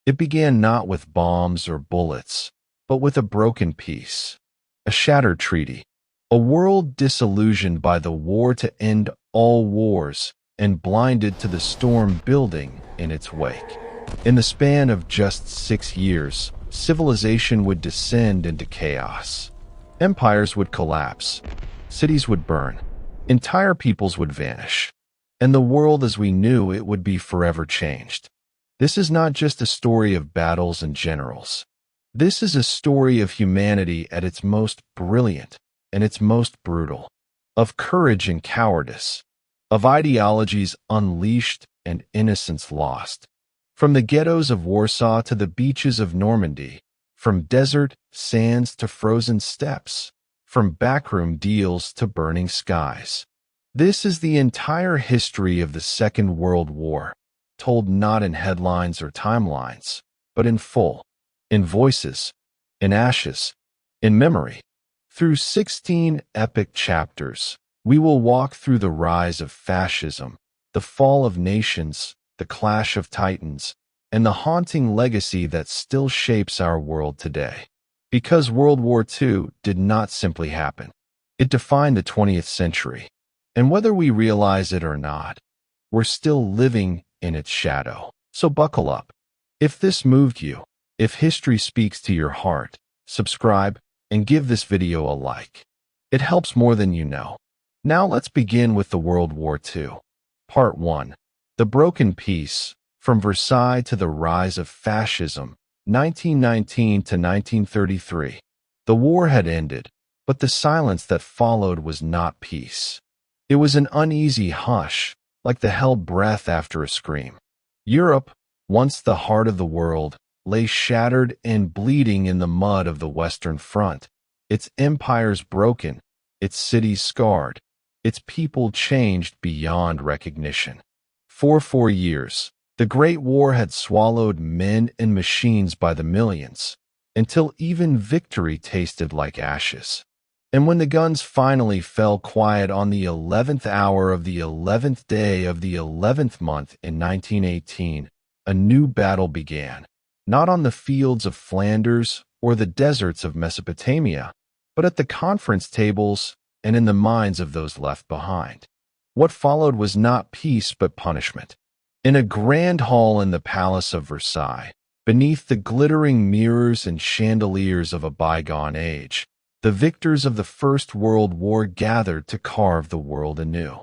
It began not with bombs or bullets, but with a broken peace, a shattered treaty, a world disillusioned by the war to end all wars and blinded to the storm building in its wake. In the span of just 6 years, civilization would descend into chaos. Empires would collapse, cities would burn, entire peoples would vanish, and the world as we knew it would be forever changed. This is not just a story of battles and generals. This is a story of humanity at its most brilliant and its most brutal, of courage and cowardice, of ideologies unleashed and innocence lost. From the ghettos of Warsaw to the beaches of Normandy, from desert sands to frozen steppes, from backroom deals to burning skies. This is the entire history of the Second World War, told not in headlines or timelines, but in full, in voices, in ashes, in memory. Through 16 epic chapters, we will walk through the rise of fascism, the fall of nations, the clash of titans, and the haunting legacy that still shapes our world today. Because World War II did not simply happen. It defined the 20th century. And whether we realize it or not, we're still living in its shadow. So buckle up. If this moved you, if history speaks to your heart, subscribe and give this video a like. It helps more than you know. Now let's begin with the World War II. Part 1. The Broken Peace, from Versailles to the Rise of Fascism, 1919 to 1933. The war had ended, but the silence that followed was not peace. It was an uneasy hush, like the held breath after a scream. Europe, once the heart of the world, lay shattered and bleeding in the mud of the Western Front, its empires broken, its cities scarred, its people changed beyond recognition. For 4 years, the Great War had swallowed men and machines by the millions, until even victory tasted like ashes. And when the guns finally fell quiet on the 11th hour of the 11th day of the 11th month in 1918, a new battle began, not on the fields of Flanders or the deserts of Mesopotamia, but at the conference tables and in the minds of those left behind. What followed was not peace but punishment. In a grand hall in the Palace of Versailles, beneath the glittering mirrors and chandeliers of a bygone age, the victors of the First World War gathered to carve the world anew.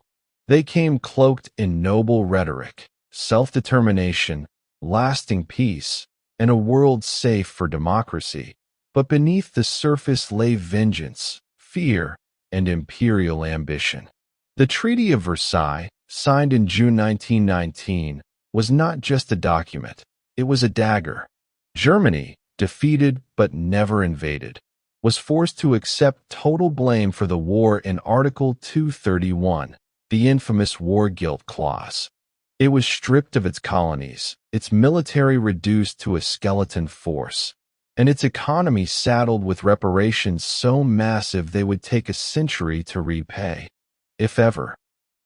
They came cloaked in noble rhetoric, self-determination, lasting peace, and a world safe for democracy. But beneath the surface lay vengeance, fear, and imperial ambition. The Treaty of Versailles, signed in June 1919, was not just a document, it was a dagger. Germany, defeated but never invaded, was forced to accept total blame for the war in Article 231, the infamous war guilt clause. It was stripped of its colonies, its military reduced to a skeleton force, and its economy saddled with reparations so massive they would take a century to repay, if ever.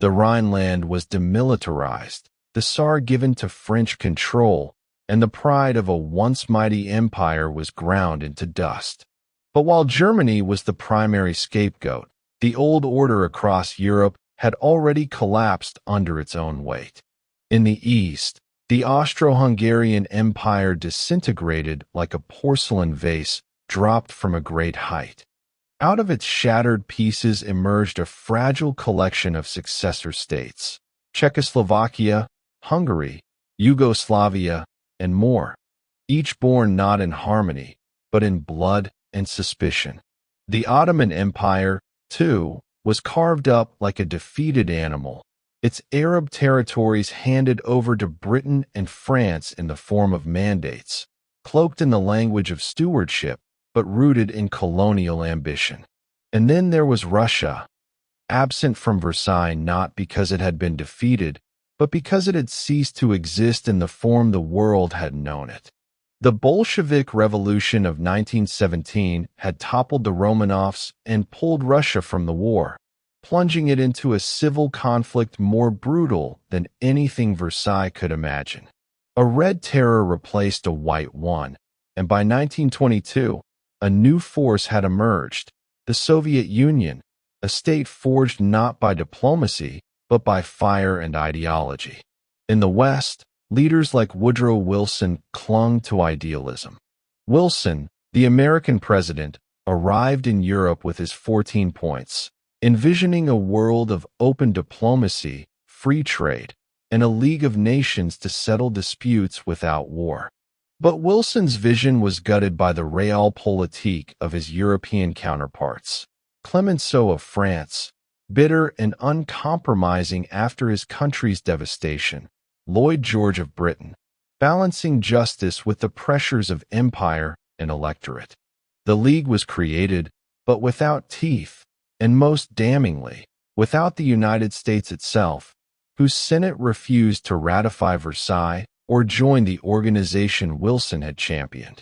The Rhineland was demilitarized, the Saar given to French control, and the pride of a once mighty empire was ground into dust. But while Germany was the primary scapegoat, the old order across Europe had already collapsed under its own weight. In the East, the Austro-Hungarian Empire disintegrated like a porcelain vase dropped from a great height. Out of its shattered pieces emerged a fragile collection of successor states: Czechoslovakia, Hungary, Yugoslavia, and more, each born not in harmony, but in blood and suspicion. The Ottoman Empire, too, was carved up like a defeated animal, its Arab territories handed over to Britain and France in the form of mandates, cloaked in the language of stewardship, but rooted in colonial ambition. And then there was Russia, absent from Versailles not because it had been defeated, but because it had ceased to exist in the form the world had known it. The Bolshevik Revolution of 1917 had toppled the Romanovs and pulled Russia from the war, plunging it into a civil conflict more brutal than anything Versailles could imagine. A red terror replaced a white one, and by 1922, a new force had emerged, the Soviet Union, a state forged not by diplomacy, but by fire and ideology. In the West, leaders like Woodrow Wilson clung to idealism. Wilson, the American president, arrived in Europe with his 14 points, envisioning a world of open diplomacy, free trade, and a League of Nations to settle disputes without war. But Wilson's vision was gutted by the realpolitik of his European counterparts. Clemenceau of France, bitter and uncompromising after his country's devastation, Lloyd George of Britain, balancing justice with the pressures of empire and electorate. The League was created, but without teeth, and most damningly, without the United States itself, whose Senate refused to ratify Versailles or join the organization Wilson had championed.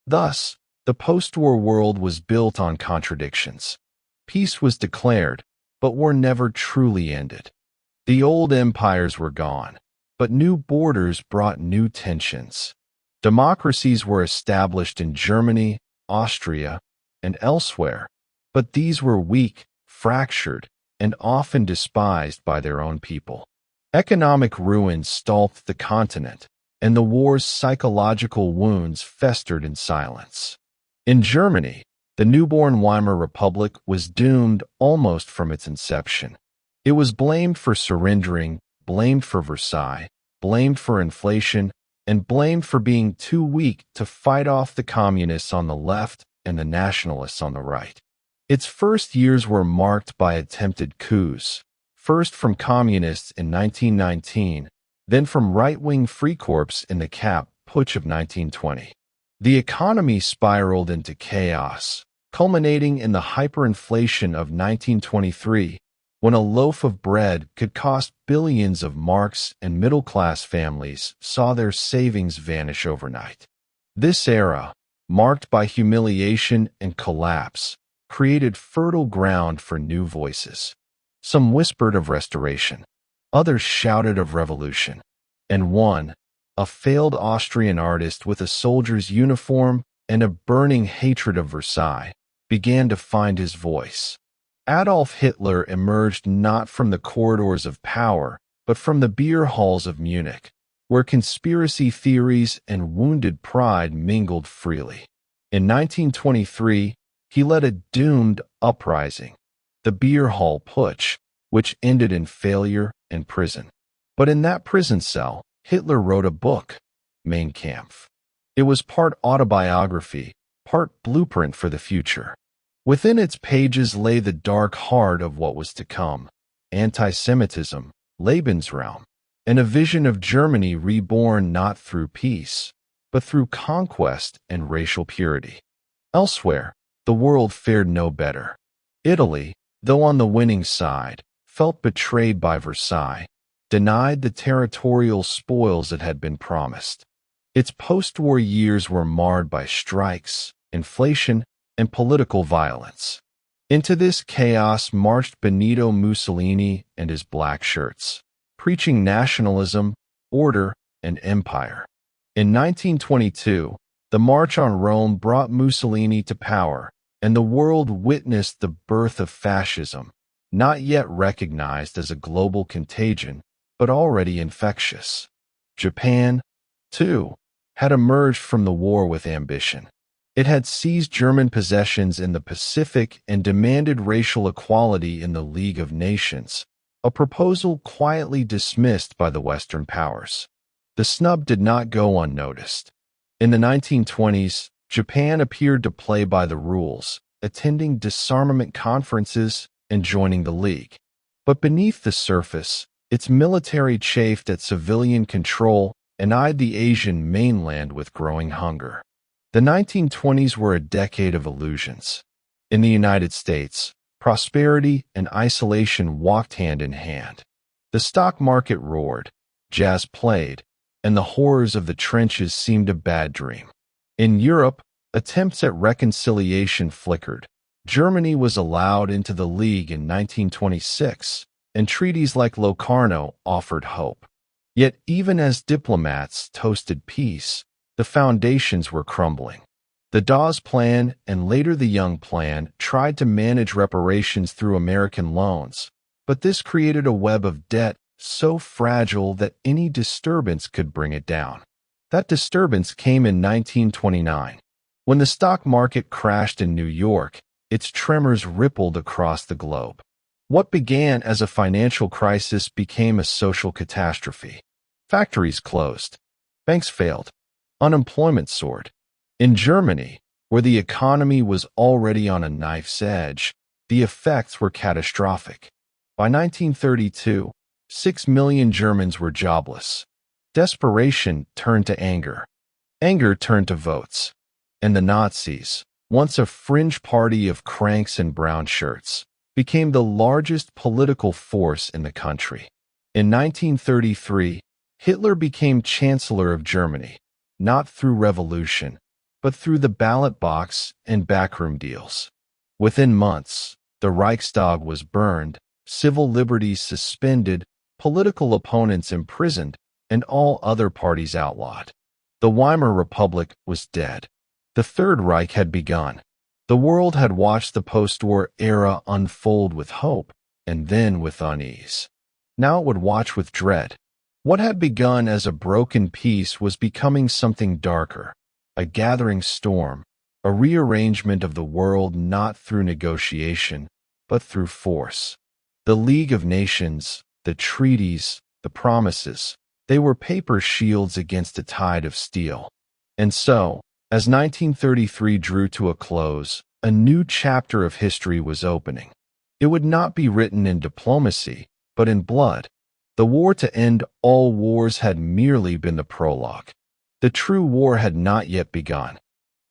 Thus, the post-war world was built on contradictions. Peace was declared, but war never truly ended. The old empires were gone, but new borders brought new tensions. Democracies were established in Germany, Austria, and elsewhere, but these were weak, fractured, and often despised by their own people. Economic ruin stalked the continent, and the war's psychological wounds festered in silence. In Germany, the newborn Weimar Republic was doomed almost from its inception. It was blamed for surrendering, blamed for Versailles, blamed for inflation, and blamed for being too weak to fight off the communists on the left and the nationalists on the right. Its first years were marked by attempted coups, first from communists in 1919, then from right-wing Freikorps in the Kapp Putsch of 1920. The economy spiraled into chaos, culminating in the hyperinflation of 1923, when a loaf of bread could cost billions of marks and middle-class families saw their savings vanish overnight. This era, marked by humiliation and collapse, created fertile ground for new voices. Some whispered of restoration, others shouted of revolution, and one, a failed Austrian artist with a soldier's uniform and a burning hatred of Versailles, began to find his voice. Adolf Hitler emerged not from the corridors of power, but from the beer halls of Munich, where conspiracy theories and wounded pride mingled freely. In 1923, he led a doomed uprising, the beer hall putsch, which ended in failure and prison. But in that prison cell, Hitler wrote a book, Mein Kampf. It was part autobiography, part blueprint for the future. Within its pages lay the dark heart of what was to come, anti-Semitism, Lebensraum, and a vision of Germany reborn not through peace, but through conquest and racial purity. Elsewhere, the world fared no better. Italy, though on the winning side, felt betrayed by Versailles, denied the territorial spoils it had been promised. Its post-war years were marred by strikes, inflation, and political violence. Into this chaos marched Benito Mussolini and his black shirts, preaching nationalism, order, and empire. In 1922, the March on Rome brought Mussolini to power, and the world witnessed the birth of fascism, not yet recognized as a global contagion, but already infectious. Japan, too, had emerged from the war with ambition. It had seized German possessions in the Pacific and demanded racial equality in the League of Nations, a proposal quietly dismissed by the Western powers. The snub did not go unnoticed. In the 1920s, Japan appeared to play by the rules, attending disarmament conferences and joining the League. But beneath the surface, its military chafed at civilian control and eyed the Asian mainland with growing hunger. The 1920s were a decade of illusions. In the United States, prosperity and isolation walked hand in hand. The stock market roared, jazz played, and the horrors of the trenches seemed a bad dream. In Europe, attempts at reconciliation flickered. Germany was allowed into the League in 1926, and treaties like Locarno offered hope. Yet even as diplomats toasted peace, the foundations were crumbling. The Dawes Plan and later the Young Plan tried to manage reparations through American loans, but this created a web of debt so fragile that any disturbance could bring it down. That disturbance came in 1929. When the stock market crashed in New York, its tremors rippled across the globe. What began as a financial crisis became a social catastrophe. Factories closed. Banks failed. Unemployment soared. In Germany, where the economy was already on a knife's edge, the effects were catastrophic. By 1932, 6 million Germans were jobless. Desperation turned to anger. Anger turned to votes. And the Nazis, once a fringe party of cranks in brown shirts, became the largest political force in the country. In 1933, Hitler became Chancellor of Germany, not through revolution, but through the ballot box and backroom deals. Within months, the Reichstag was burned, civil liberties suspended, political opponents imprisoned, and all other parties outlawed. The Weimar Republic was dead. The Third Reich had begun. The world had watched the post-war era unfold with hope, and then with unease. Now it would watch with dread. What had begun as a broken peace was becoming something darker, a gathering storm, a rearrangement of the world not through negotiation, but through force. The League of Nations, the treaties, the promises, they were paper shields against a tide of steel. And so, as 1933 drew to a close, a new chapter of history was opening. It would not be written in diplomacy, but in blood. The war to end all wars had merely been the prologue. The true war had not yet begun.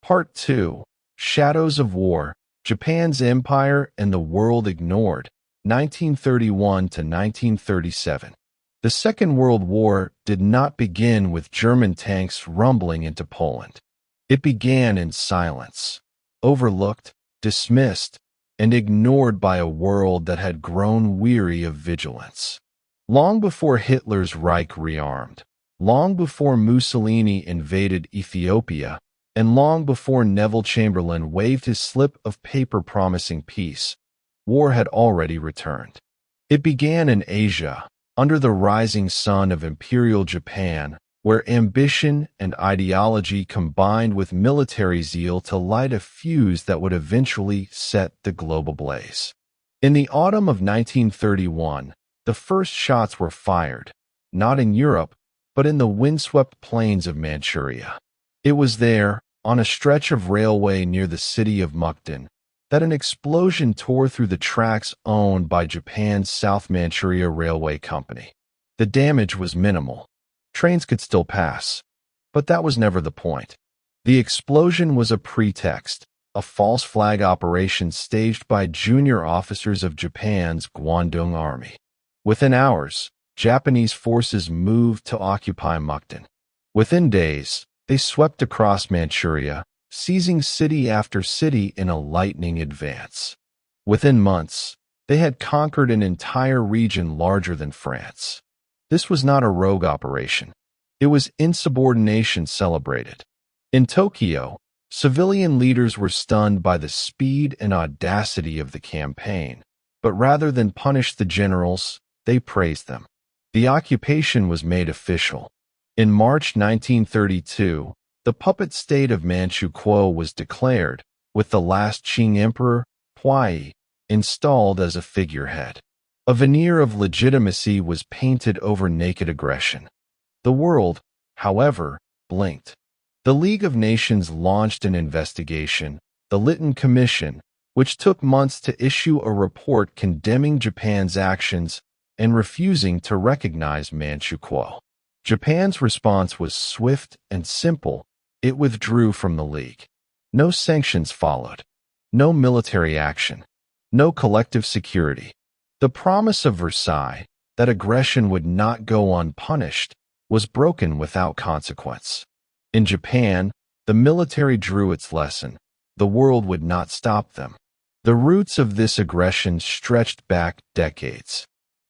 Part 2, Shadows of War, Japan's Empire and the World Ignored, 1931 to 1937. The Second World War did not begin with German tanks rumbling into Poland. It began in silence, overlooked, dismissed, and ignored by a world that had grown weary of vigilance. Long before Hitler's Reich rearmed, long before Mussolini invaded Ethiopia, and long before Neville Chamberlain waved his slip of paper promising peace, war had already returned. It began in Asia, under the rising sun of Imperial Japan, where ambition and ideology combined with military zeal to light a fuse that would eventually set the globe ablaze. In the autumn of 1931, the first shots were fired, not in Europe, but in the windswept plains of Manchuria. It was there, on a stretch of railway near the city of Mukden, that an explosion tore through the tracks owned by Japan's South Manchuria Railway Company. The damage was minimal. Trains could still pass. But that was never the point. The explosion was a pretext, a false flag operation staged by junior officers of Japan's Guandong Army. Within hours, Japanese forces moved to occupy Mukden. Within days, they swept across Manchuria, seizing city after city in a lightning advance. Within months, they had conquered an entire region larger than France. This was not a rogue operation. It was insubordination celebrated. In Tokyo, civilian leaders were stunned by the speed and audacity of the campaign, but rather than punish the generals, they praised them. The occupation was made official. In March 1932, the puppet state of Manchukuo was declared, with the last Qing emperor, Huai, installed as a figurehead. A veneer of legitimacy was painted over naked aggression. The world, however, blinked. The League of Nations launched an investigation, the Lytton Commission, which took months to issue a report condemning Japan's actions and refusing to recognize Manchukuo. Japan's response was swift and simple. It withdrew from the League. No sanctions followed. No military action. No collective security. The promise of Versailles, that aggression would not go unpunished, was broken without consequence. In Japan, the military drew its lesson. The world would not stop them. The roots of this aggression stretched back decades.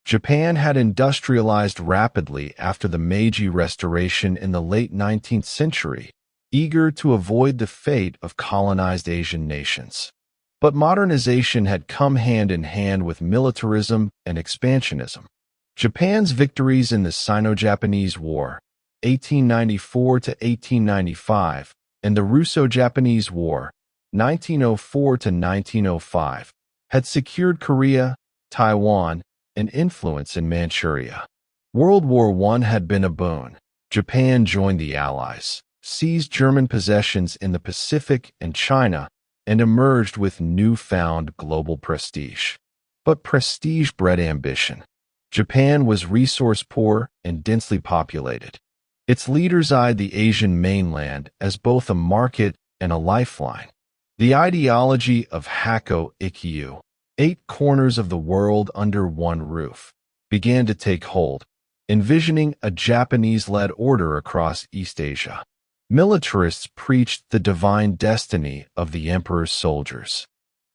Japan had industrialized rapidly after the Meiji Restoration in the late 19th century, eager to avoid the fate of colonized Asian nations. But modernization had come hand in hand with militarism and expansionism. Japan's victories in the Sino-Japanese War, 1894 to 1895, and the Russo-Japanese War, 1904 to 1905, had secured Korea, Taiwan, and influence in Manchuria. World War I had been a boon. Japan joined the Allies, seized German possessions in the Pacific and China, and emerged with newfound global prestige. But prestige bred ambition. Japan was resource-poor and densely populated. Its leaders eyed the Asian mainland as both a market and a lifeline. The ideology of Hakko Ikkyu, 8 corners of the world under one roof, began to take hold, envisioning a Japanese-led order across East Asia. Militarists preached the divine destiny of the emperor's soldiers.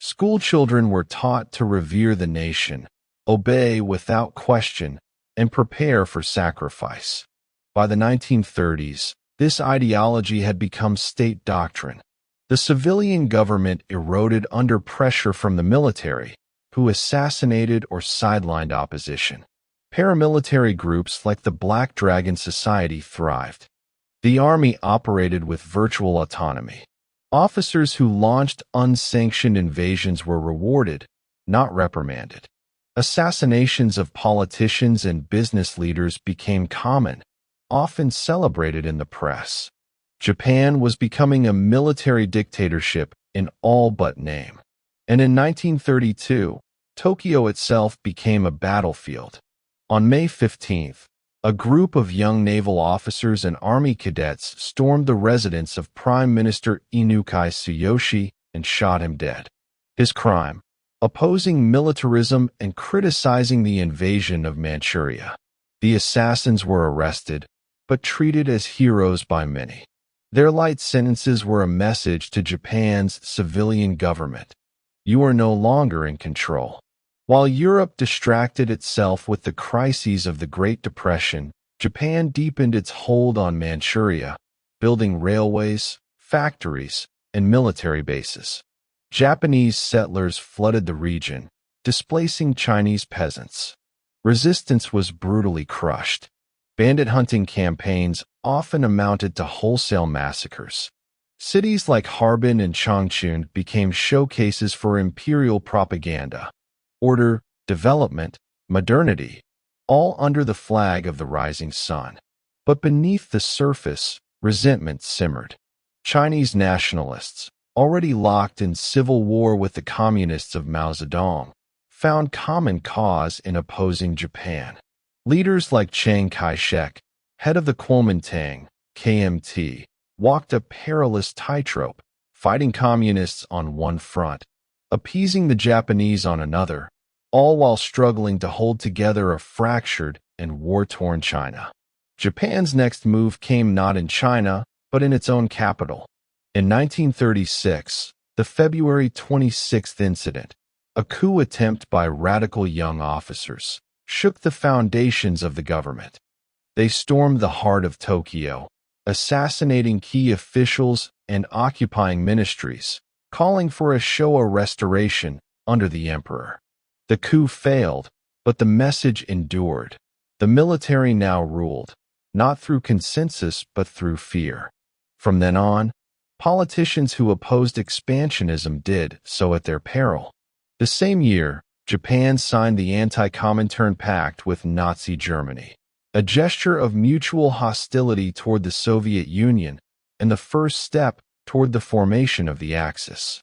Schoolchildren were taught to revere the nation, obey without question, and prepare for sacrifice. By the 1930s, this ideology had become state doctrine. The civilian government eroded under pressure from the military, who assassinated or sidelined opposition. Paramilitary groups like the Black Dragon Society thrived. The army operated with virtual autonomy. Officers who launched unsanctioned invasions were rewarded, not reprimanded. Assassinations of politicians and business leaders became common, often celebrated in the press. Japan was becoming a military dictatorship in all but name. And in 1932, Tokyo itself became a battlefield. On May 15th, a group of young naval officers and army cadets stormed the residence of Prime Minister Inukai Tsuyoshi and shot him dead. His crime: opposing militarism and criticizing the invasion of Manchuria. The assassins were arrested, but treated as heroes by many. Their light sentences were a message to Japan's civilian government. You are no longer in control. While Europe distracted itself with the crises of the Great Depression, Japan deepened its hold on Manchuria, building railways, factories, and military bases. Japanese settlers flooded the region, displacing Chinese peasants. Resistance was brutally crushed. Bandit hunting campaigns often amounted to wholesale massacres. Cities like Harbin and Changchun became showcases for imperial propaganda. Order, development, modernity, all under the flag of the rising sun. But beneath the surface, resentment simmered. Chinese nationalists, already locked in civil war with the communists of Mao Zedong, found common cause in opposing Japan. Leaders like Chiang Kai-shek, head of the Kuomintang, KMT, walked a perilous tightrope, fighting communists on one front, appeasing the Japanese on another, all while struggling to hold together a fractured and war-torn China. Japan's next move came not in China, but in its own capital. In 1936, the February 26th incident, a coup attempt by radical young officers, shook the foundations of the government. They stormed the heart of Tokyo, assassinating key officials and occupying ministries, calling for a Showa restoration under the emperor. The coup failed, but the message endured. The military now ruled, not through consensus but through fear. From then on, politicians who opposed expansionism did so at their peril. The same year, Japan signed the Anti-Comintern Pact with Nazi Germany, a gesture of mutual hostility toward the Soviet Union and the first step toward the formation of the Axis.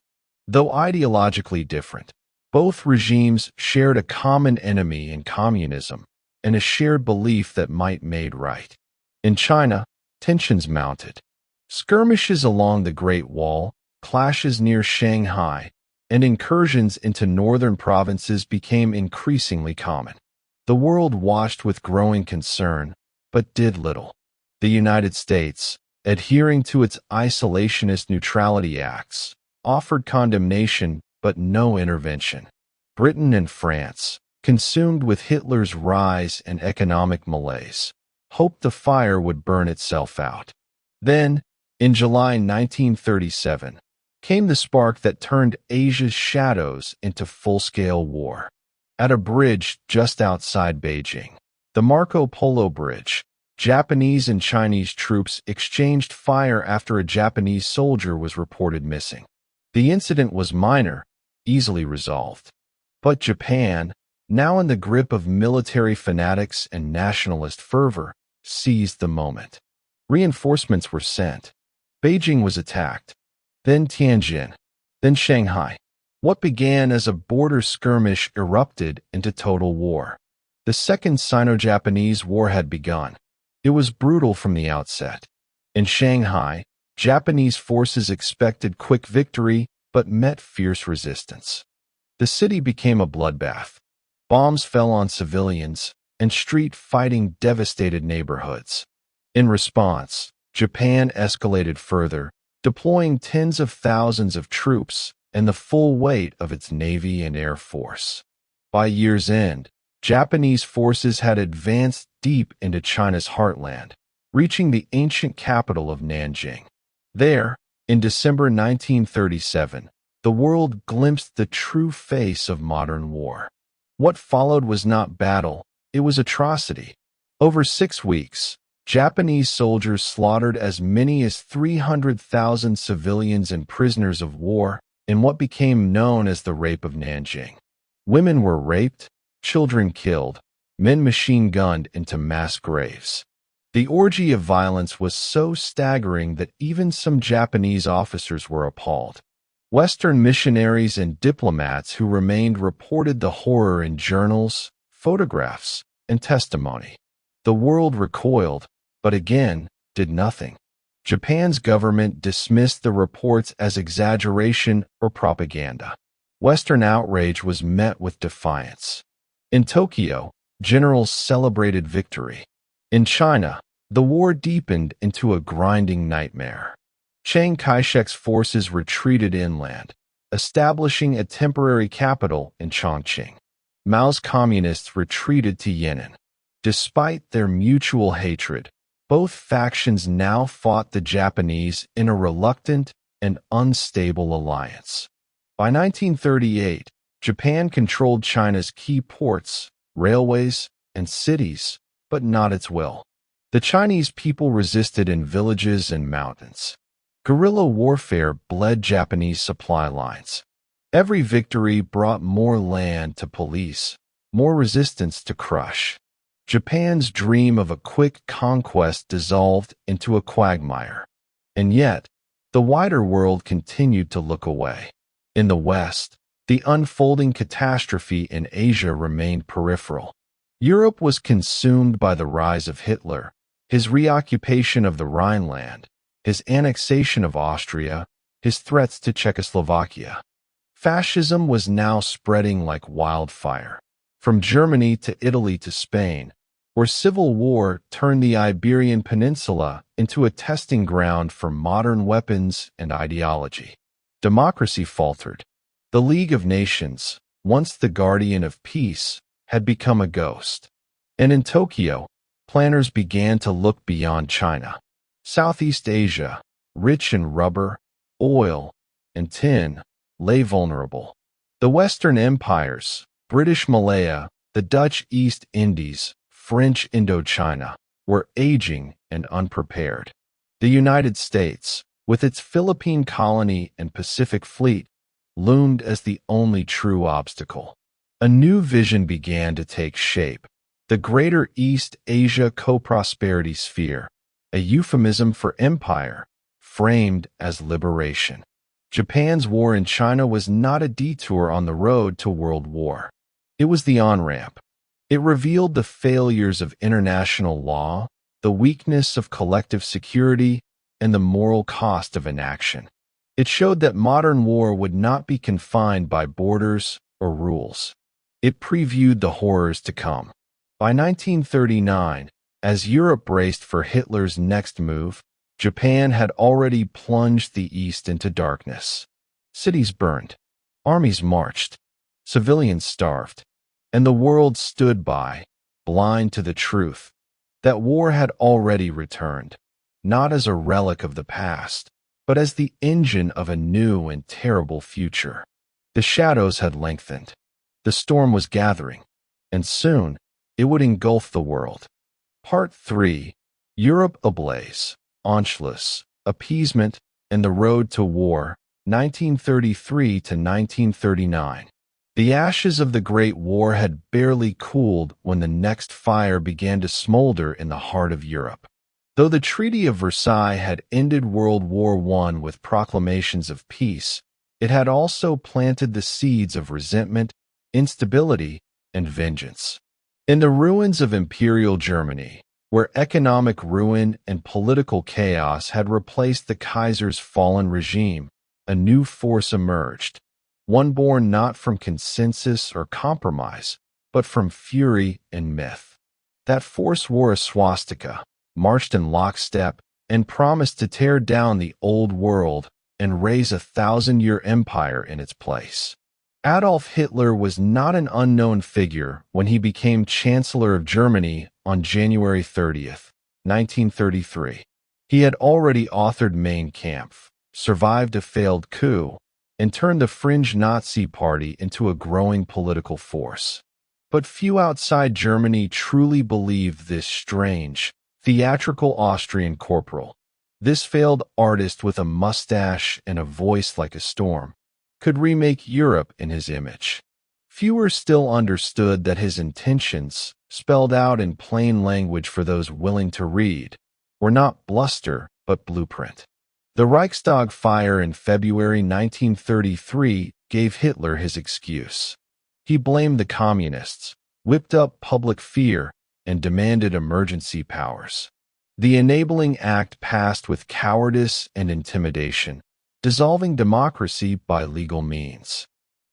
Though ideologically different, both regimes shared a common enemy in communism and a shared belief that might made right. In China, tensions mounted. Skirmishes along the Great Wall, clashes near Shanghai, and incursions into northern provinces became increasingly common. The world watched with growing concern, but did little. The United States, adhering to its isolationist neutrality acts, offered condemnation but no intervention. Britain and France, consumed with Hitler's rise and economic malaise, hoped the fire would burn itself out. Then, in July 1937, came the spark that turned Asia's shadows into full-scale war. At a bridge just outside Beijing, the Marco Polo Bridge, Japanese and Chinese troops exchanged fire after a Japanese soldier was reported missing. The incident was minor, easily resolved. But Japan, now in the grip of military fanatics and nationalist fervor, seized the moment. Reinforcements were sent. Beijing was attacked. Then Tianjin. Then Shanghai. What began as a border skirmish erupted into total war. The Second Sino-Japanese War had begun. It was brutal from the outset. In Shanghai, Japanese forces expected quick victory but met fierce resistance. The city became a bloodbath. Bombs fell on civilians, and street fighting devastated neighborhoods. In response, Japan escalated further, deploying tens of thousands of troops and the full weight of its navy and air force. By year's end, Japanese forces had advanced deep into China's heartland, reaching the ancient capital of Nanjing. There, in December 1937, the world glimpsed the true face of modern war. What followed was not battle, it was atrocity. Over 6 weeks, Japanese soldiers slaughtered as many as 300,000 civilians and prisoners of war in what became known as the Rape of Nanjing. Women were raped, children killed, men machine-gunned into mass graves. The orgy of violence was so staggering that even some Japanese officers were appalled. Western missionaries and diplomats who remained reported the horror in journals, photographs, and testimony. The world recoiled, but again, did nothing. Japan's government dismissed the reports as exaggeration or propaganda. Western outrage was met with defiance. In Tokyo, generals celebrated victory. In China, the war deepened into a grinding nightmare. Chiang Kai-shek's forces retreated inland, establishing a temporary capital in Chongqing. Mao's communists retreated to Yan'an. Despite their mutual hatred, both factions now fought the Japanese in a reluctant and unstable alliance. By 1938, Japan controlled China's key ports, railways, and cities, but not its will. The Chinese people resisted in villages and mountains. Guerrilla warfare bled Japanese supply lines. Every victory brought more land to police, more resistance to crush. Japan's dream of a quick conquest dissolved into a quagmire. And yet, the wider world continued to look away. In the West, the unfolding catastrophe in Asia remained peripheral. Europe was consumed by the rise of Hitler, his reoccupation of the Rhineland, his annexation of Austria, his threats to Czechoslovakia. Fascism was now spreading like wildfire, from Germany to Italy to Spain, where civil war turned the Iberian Peninsula into a testing ground for modern weapons and ideology. Democracy faltered. The League of Nations, once the guardian of peace, had become a ghost. And in Tokyo, planners began to look beyond China. Southeast Asia, rich in rubber, oil, and tin, lay vulnerable. The Western empires, British Malaya, the Dutch East Indies, French Indochina, were aging and unprepared. The United States, with its Philippine colony and Pacific Fleet, loomed as the only true obstacle. A new vision began to take shape, the Greater East Asia Co-Prosperity Sphere, a euphemism for empire, framed as liberation. Japan's war in China was not a detour on the road to world war. It was the on-ramp. It revealed the failures of international law, the weakness of collective security, and the moral cost of inaction. It showed that modern war would not be confined by borders or rules. It previewed the horrors to come. By 1939, as Europe braced for Hitler's next move, Japan had already plunged the East into darkness. Cities burned. Armies marched. Civilians starved. and the world stood by, blind to the truth, that war had already returned, not as a relic of the past, but as the engine of a new and terrible future. The shadows had lengthened. The storm was gathering, and soon it would engulf the world. Part 3. Europe Ablaze, Anschluss, Appeasement, and the Road to War, 1933 to 1939. The ashes of the Great War had barely cooled when the next fire began to smolder in the heart of Europe. Though the Treaty of Versailles had ended World War I with proclamations of peace, it had also planted the seeds of resentment, instability, and vengeance. In the ruins of Imperial Germany, where economic ruin and political chaos had replaced the Kaiser's fallen regime, a new force emerged, one born not from consensus or compromise, but from fury and myth. That force wore a swastika, marched in lockstep, and promised to tear down the old world and raise a 1,000-year empire in its place. Adolf Hitler was not an unknown figure when he became Chancellor of Germany on January 30th, 1933. He had already authored Mein Kampf, survived a failed coup, and turned the fringe Nazi party into a growing political force. But few outside Germany truly believed this strange, theatrical Austrian corporal, this failed artist with a mustache and a voice like a storm, could remake Europe in his image. Fewer still understood that his intentions, spelled out in plain language for those willing to read, were not bluster but blueprint. The Reichstag fire in February 1933 gave Hitler his excuse. He blamed the communists, whipped up public fear, and demanded emergency powers. The Enabling Act passed with cowardice and intimidation, dissolving democracy by legal means.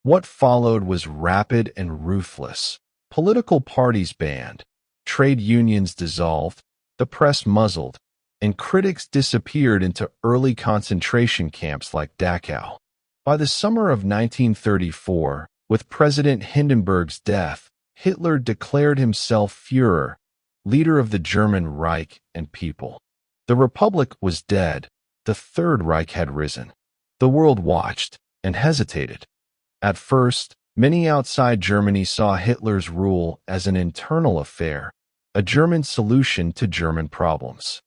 What followed was rapid and ruthless. Political parties banned, trade unions dissolved, the press muzzled, and critics disappeared into early concentration camps like Dachau. By the summer of 1934, with President Hindenburg's death, Hitler declared himself Führer, leader of the German Reich and people. The Republic was dead. The Third Reich had risen. The world watched and hesitated. At first, many outside Germany saw Hitler's rule as an internal affair, a German solution to German problems.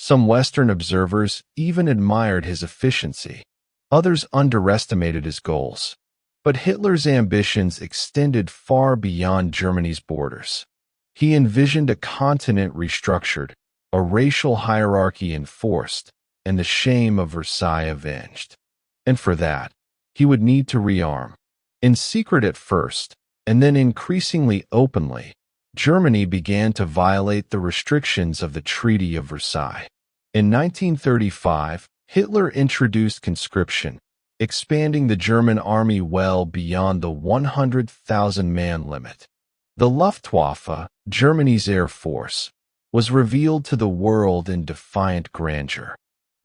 Some Western observers even admired his efficiency. Others underestimated his goals. But Hitler's ambitions extended far beyond Germany's borders. He envisioned a continent restructured, a racial hierarchy enforced, and the shame of Versailles avenged. And for that, he would need to rearm. In secret at first, and then increasingly openly, Germany began to violate the restrictions of the Treaty of Versailles. In 1935, Hitler introduced conscription, expanding the German army well beyond the 100,000-man limit. The Luftwaffe, Germany's air force, was revealed to the world in defiant grandeur.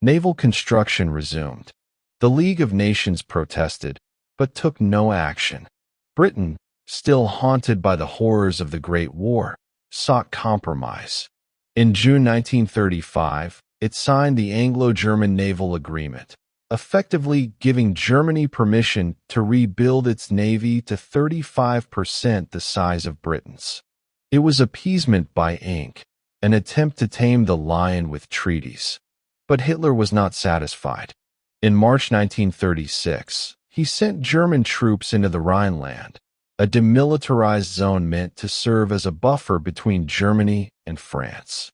Naval construction resumed. The League of Nations protested, but took no action. Britain, still haunted by the horrors of the Great War, sought compromise. In June 1935, it signed the Anglo-German Naval Agreement, effectively giving Germany permission to rebuild its navy to 35% the size of Britain's. It was appeasement by ink, an attempt to tame the lion with treaties. But Hitler was not satisfied. In March 1936, he sent German troops into the Rhineland, a demilitarized zone meant to serve as a buffer between Germany and France.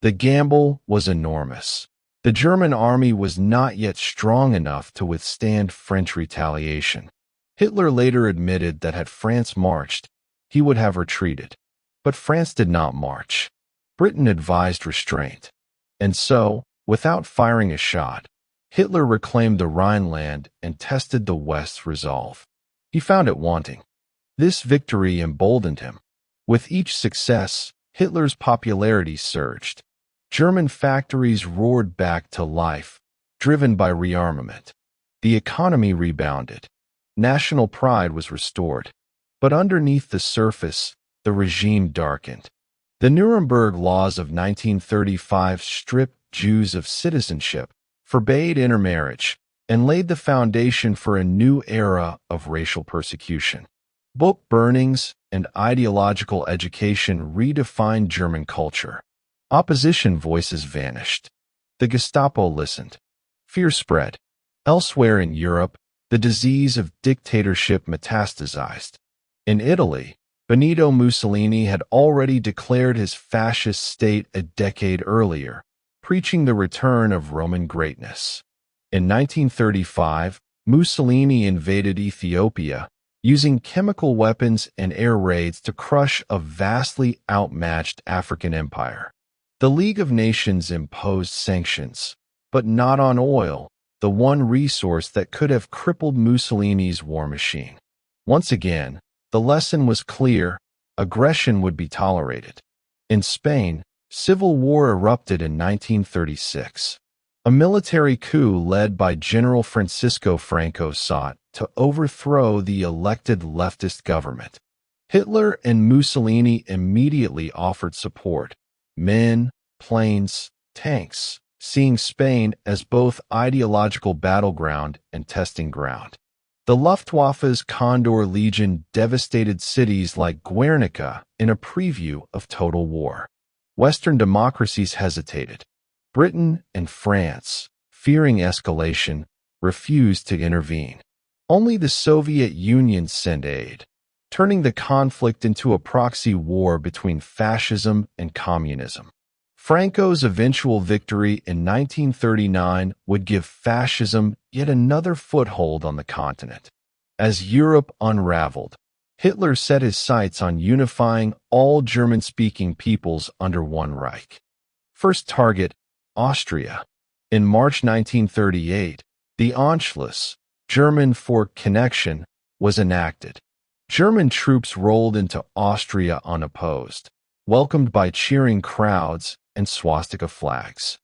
The gamble was enormous. The German army was not yet strong enough to withstand French retaliation. Hitler later admitted that had France marched, he would have retreated. But France did not march. Britain advised restraint. And so, without firing a shot, Hitler reclaimed the Rhineland and tested the West's resolve. He found it wanting. This victory emboldened him. With each success, Hitler's popularity surged. German factories roared back to life, driven by rearmament. The economy rebounded. National pride was restored. But underneath the surface, the regime darkened. The Nuremberg laws of 1935 stripped Jews of citizenship, forbade intermarriage, and laid the foundation for a new era of racial persecution. Book burnings and ideological education redefined German culture. Opposition voices vanished. The Gestapo listened. Fear spread. Elsewhere in Europe, the disease of dictatorship metastasized. In Italy, Benito Mussolini had already declared his fascist state a decade earlier, preaching the return of Roman greatness. In 1935, Mussolini invaded Ethiopia, using chemical weapons and air raids to crush a vastly outmatched African empire. The League of Nations imposed sanctions, but not on oil, the one resource that could have crippled Mussolini's war machine. Once again, the lesson was clear: aggression would be tolerated. In Spain, civil war erupted in 1936. A military coup led by General Francisco Franco sought to overthrow the elected leftist government. Hitler and Mussolini immediately offered support: men, planes, tanks, seeing Spain as both ideological battleground and testing ground. The Luftwaffe's Condor Legion devastated cities like Guernica in a preview of total war. Western democracies hesitated. Britain and France, fearing escalation, refused to intervene. Only the Soviet Union sent aid, turning the conflict into a proxy war between fascism and communism. Franco's eventual victory in 1939 would give fascism yet another foothold on the continent. As Europe unraveled, Hitler set his sights on unifying all German-speaking peoples under one Reich. First target, Austria. In March 1938, the Anschluss, German for connection, was enacted. German troops rolled into Austria unopposed, welcomed by cheering crowds and swastika flags.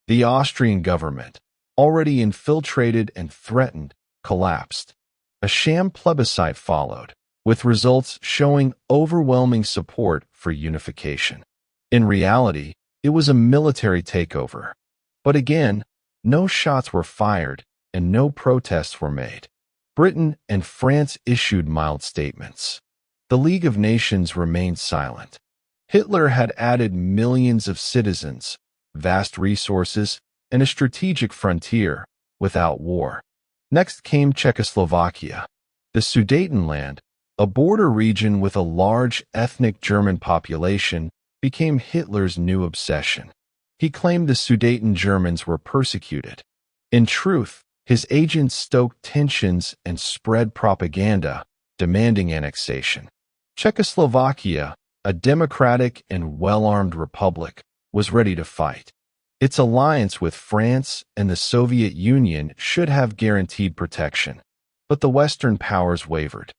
The Austrian government, already infiltrated and threatened, collapsed. A sham plebiscite followed, with results showing overwhelming support for unification. In reality, it was a military takeover. But again, no shots were fired and no protests were made. Britain and France issued mild statements. The League of Nations remained silent. Hitler had added millions of citizens, vast resources, and a strategic frontier without war. Next came Czechoslovakia. The Sudetenland, a border region with a large ethnic German population, became Hitler's new obsession. He claimed the Sudeten Germans were persecuted. In truth, his agents stoked tensions and spread propaganda, demanding annexation. Czechoslovakia, a democratic and well-armed republic, was ready to fight. Its alliance with France and the Soviet Union should have guaranteed protection, but the Western powers wavered.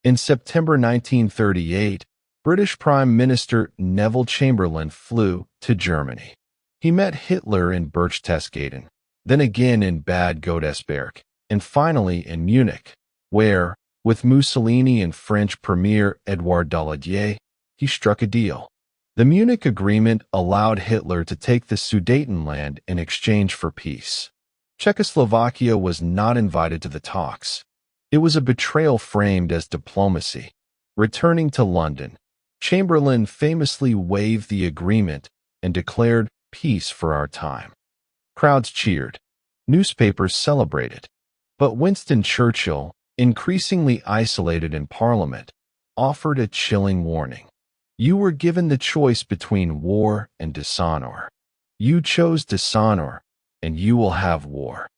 In September 1938, British Prime Minister Neville Chamberlain flew to Germany. He met Hitler in Berchtesgaden, then again in Bad Godesberg, and finally in Munich, where, with Mussolini and French Premier Édouard Daladier, he struck a deal. The Munich Agreement allowed Hitler to take the Sudetenland in exchange for peace. Czechoslovakia was not invited to the talks. It was a betrayal framed as diplomacy. Returning to London, Chamberlain famously waived the agreement and declared peace for our time. Crowds cheered. Newspapers celebrated. But Winston Churchill, increasingly isolated in Parliament, offered a chilling warning. You were given the choice between war and dishonor. You chose dishonor, and you will have war.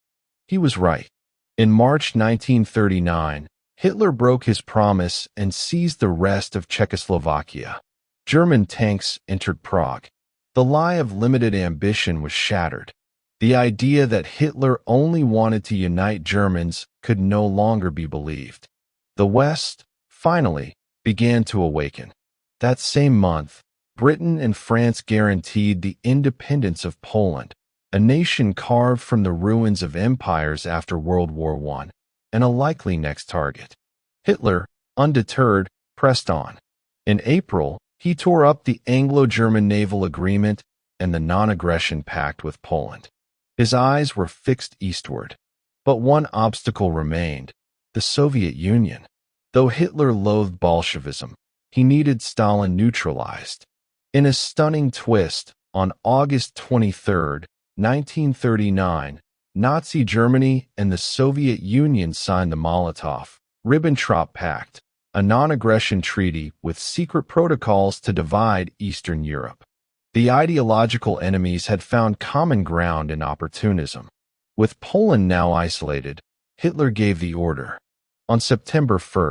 He was right. In March 1939, Hitler broke his promise and seized the rest of Czechoslovakia. German tanks entered Prague. The lie of limited ambition was shattered. The idea that Hitler only wanted to unite Germans could no longer be believed. The West, finally, began to awaken. That same month, Britain and France guaranteed the independence of Poland, a nation carved from the ruins of empires after World War I, and a likely next target. Hitler, undeterred, pressed on. In April, he tore up the Anglo-German Naval Agreement and the Non-Aggression Pact with Poland. His eyes were fixed eastward. But one obstacle remained: the Soviet Union. Though Hitler loathed Bolshevism, he needed Stalin neutralized. In a stunning twist, on August 23, 1939, Nazi Germany and the Soviet Union signed the Molotov-Ribbentrop Pact, a non-aggression treaty with secret protocols to divide Eastern Europe. The ideological enemies had found common ground in opportunism. With Poland now isolated, Hitler gave the order. On September 1,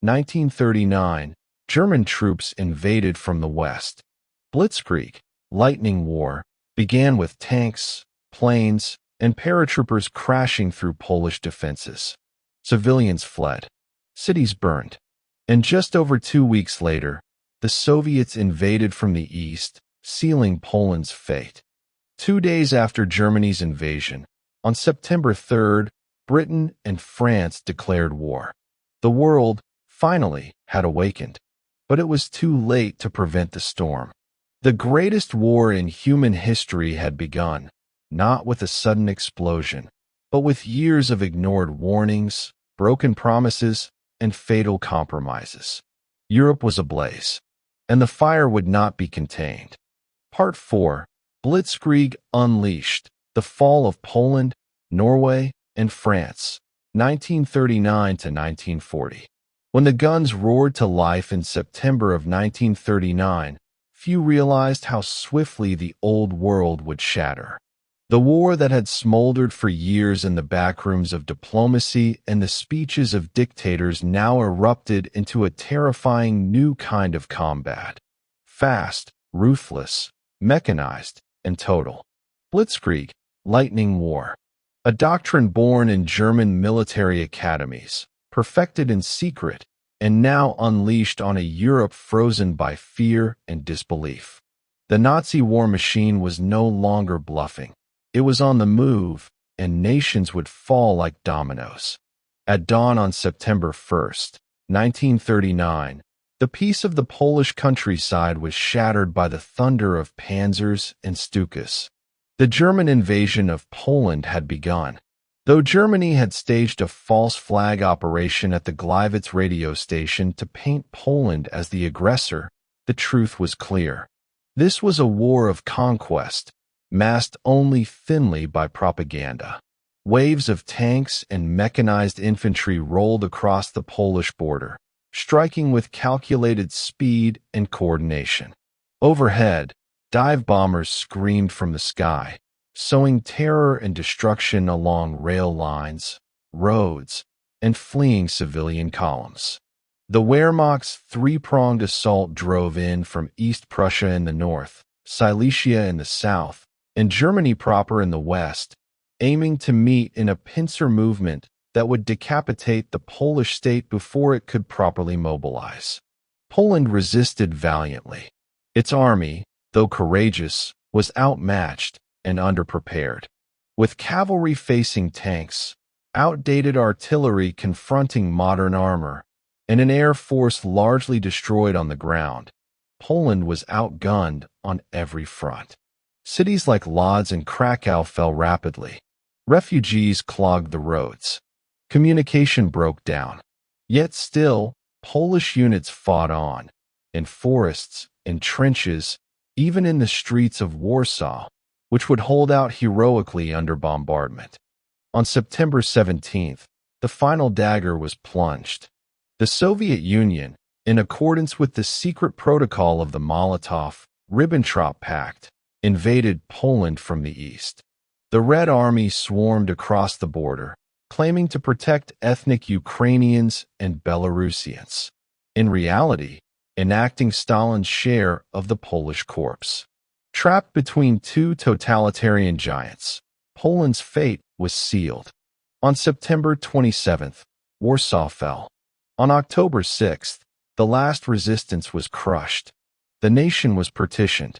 1939, German troops invaded from the west. Blitzkrieg, lightning war, began with tanks, planes, and paratroopers crashing through Polish defenses. Civilians fled. Cities burned. And just over 2 weeks later, the Soviets invaded from the east, sealing Poland's fate. 2 days after Germany's invasion, on September 3rd, Britain and France declared war. The world, finally, had awakened. But it was too late to prevent the storm. The greatest war in human history had begun, not with a sudden explosion, but with years of ignored warnings, broken promises, and fatal compromises. Europe was ablaze, and the fire would not be contained. Part 4. Blitzkrieg Unleashed: The Fall of Poland, Norway, and France, 1939 to 1940. When the guns roared to life in September of 1939, few realized how swiftly the old world would shatter. The war that had smoldered for years in the backrooms of diplomacy and the speeches of dictators now erupted into a terrifying new kind of combat. Fast, ruthless, mechanized, and total. Blitzkrieg, lightning war. A doctrine born in German military academies, perfected in secret, and now unleashed on a Europe frozen by fear and disbelief. The Nazi war machine was no longer bluffing. It was on the move, and nations would fall like dominoes. At dawn on September 1st, 1939, the peace of the Polish countryside was shattered by the thunder of panzers and Stukas. The German invasion of Poland had begun. Though Germany had staged a false flag operation at the Gliwice radio station to paint Poland as the aggressor, the truth was clear. This was a war of conquest, masked only thinly by propaganda. Waves of tanks and mechanized infantry rolled across the Polish border, striking with calculated speed and coordination. Overhead, dive bombers screamed from the sky, sowing terror and destruction along rail lines, roads, and fleeing civilian columns. The Wehrmacht's three-pronged assault drove in from East Prussia in the north, Silesia in the south, and Germany proper in the west, aiming to meet in a pincer movement that would decapitate the Polish state before it could properly mobilize. Poland resisted valiantly. Its army, though courageous, was outmatched and underprepared. With cavalry facing tanks, outdated artillery confronting modern armor, and an air force largely destroyed on the ground, Poland was outgunned on every front. Cities like Lodz and Krakow fell rapidly. Refugees clogged the roads. Communication broke down. Yet still, Polish units fought on, in forests, in trenches, even in the streets of Warsaw, which would hold out heroically under bombardment. On September 17th, the final dagger was plunged. The Soviet Union, in accordance with the secret protocol of the Molotov-Ribbentrop Pact, invaded Poland from the east. The Red Army swarmed across the border, claiming to protect ethnic Ukrainians and Belarusians. In reality, enacting Stalin's share of the Polish corpse. Trapped between two totalitarian giants, Poland's fate was sealed. On September 27th, Warsaw fell. On October 6th, the last resistance was crushed. The nation was partitioned.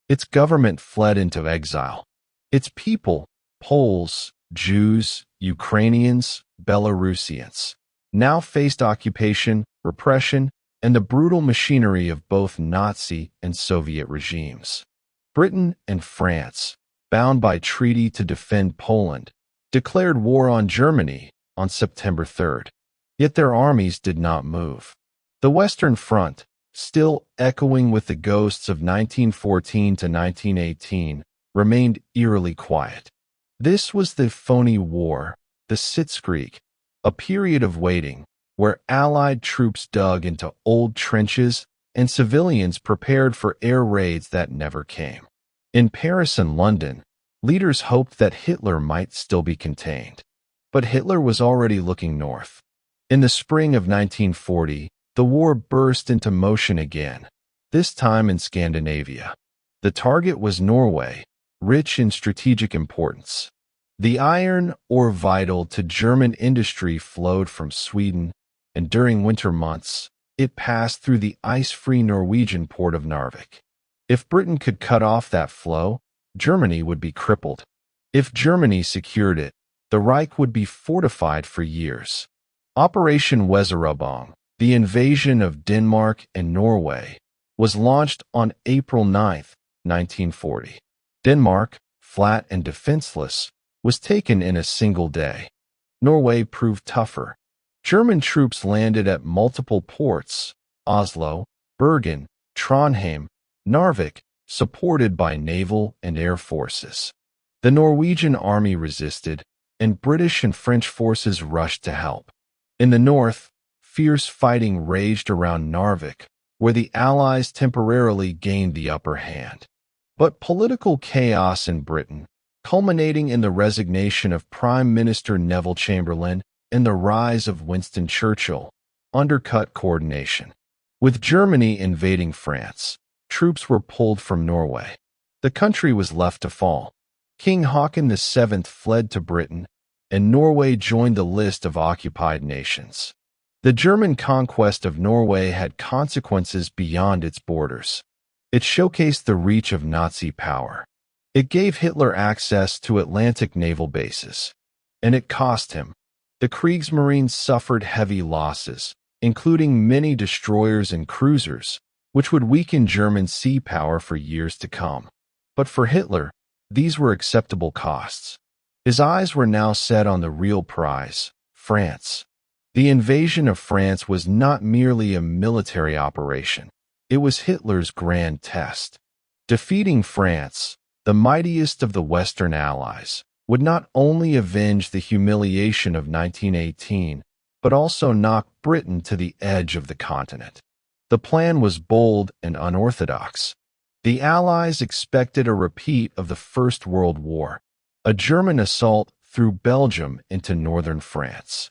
Its government fled into exile. Its people, Poles, Jews, Ukrainians, Belarusians, now faced occupation, repression, and the brutal machinery of both Nazi and Soviet regimes. Britain and France, bound by treaty to defend Poland, declared war on Germany on September 3rd. Yet their armies did not move. The Western Front, still echoing with the ghosts of 1914 to 1918, remained eerily quiet. This was the phony war, the Sitzkrieg, a period of waiting, where Allied troops dug into old trenches and civilians prepared for air raids that never came. In Paris and London, leaders hoped that Hitler might still be contained. But Hitler was already looking north. In the spring of 1940, the war burst into motion again, this time in Scandinavia. The target was Norway, rich in strategic importance. The iron ore vital to German industry flowed from Sweden, and during winter months, it passed through the ice-free Norwegian port of Narvik. If Britain could cut off that flow, Germany would be crippled. If Germany secured it, the Reich would be fortified for years. Operation Weserübung, the invasion of Denmark and Norway, was launched on April 9, 1940. Denmark, flat and defenseless, was taken in a single day. Norway proved tougher. German troops landed at multiple ports, Oslo, Bergen, Trondheim, Narvik, supported by naval and air forces. The Norwegian army resisted, and British and French forces rushed to help. In the north, fierce fighting raged around Narvik, where the Allies temporarily gained the upper hand. But political chaos in Britain, culminating in the resignation of Prime Minister Neville Chamberlain and the rise of Winston Churchill, undercut coordination. With Germany invading France, troops were pulled from Norway. The country was left to fall. King Haakon VII fled to Britain, and Norway joined the list of occupied nations. The German conquest of Norway had consequences beyond its borders. It showcased the reach of Nazi power. It gave Hitler access to Atlantic naval bases. And it cost him. The Kriegsmarine suffered heavy losses, including many destroyers and cruisers, which would weaken German sea power for years to come. But for Hitler, these were acceptable costs. His eyes were now set on the real prize, France. The invasion of France was not merely a military operation. It was Hitler's grand test. Defeating France, the mightiest of the Western Allies, would not only avenge the humiliation of 1918, but also knock Britain to the edge of the continent. The plan was bold and unorthodox. The Allies expected a repeat of the First World War, a German assault through Belgium into northern France.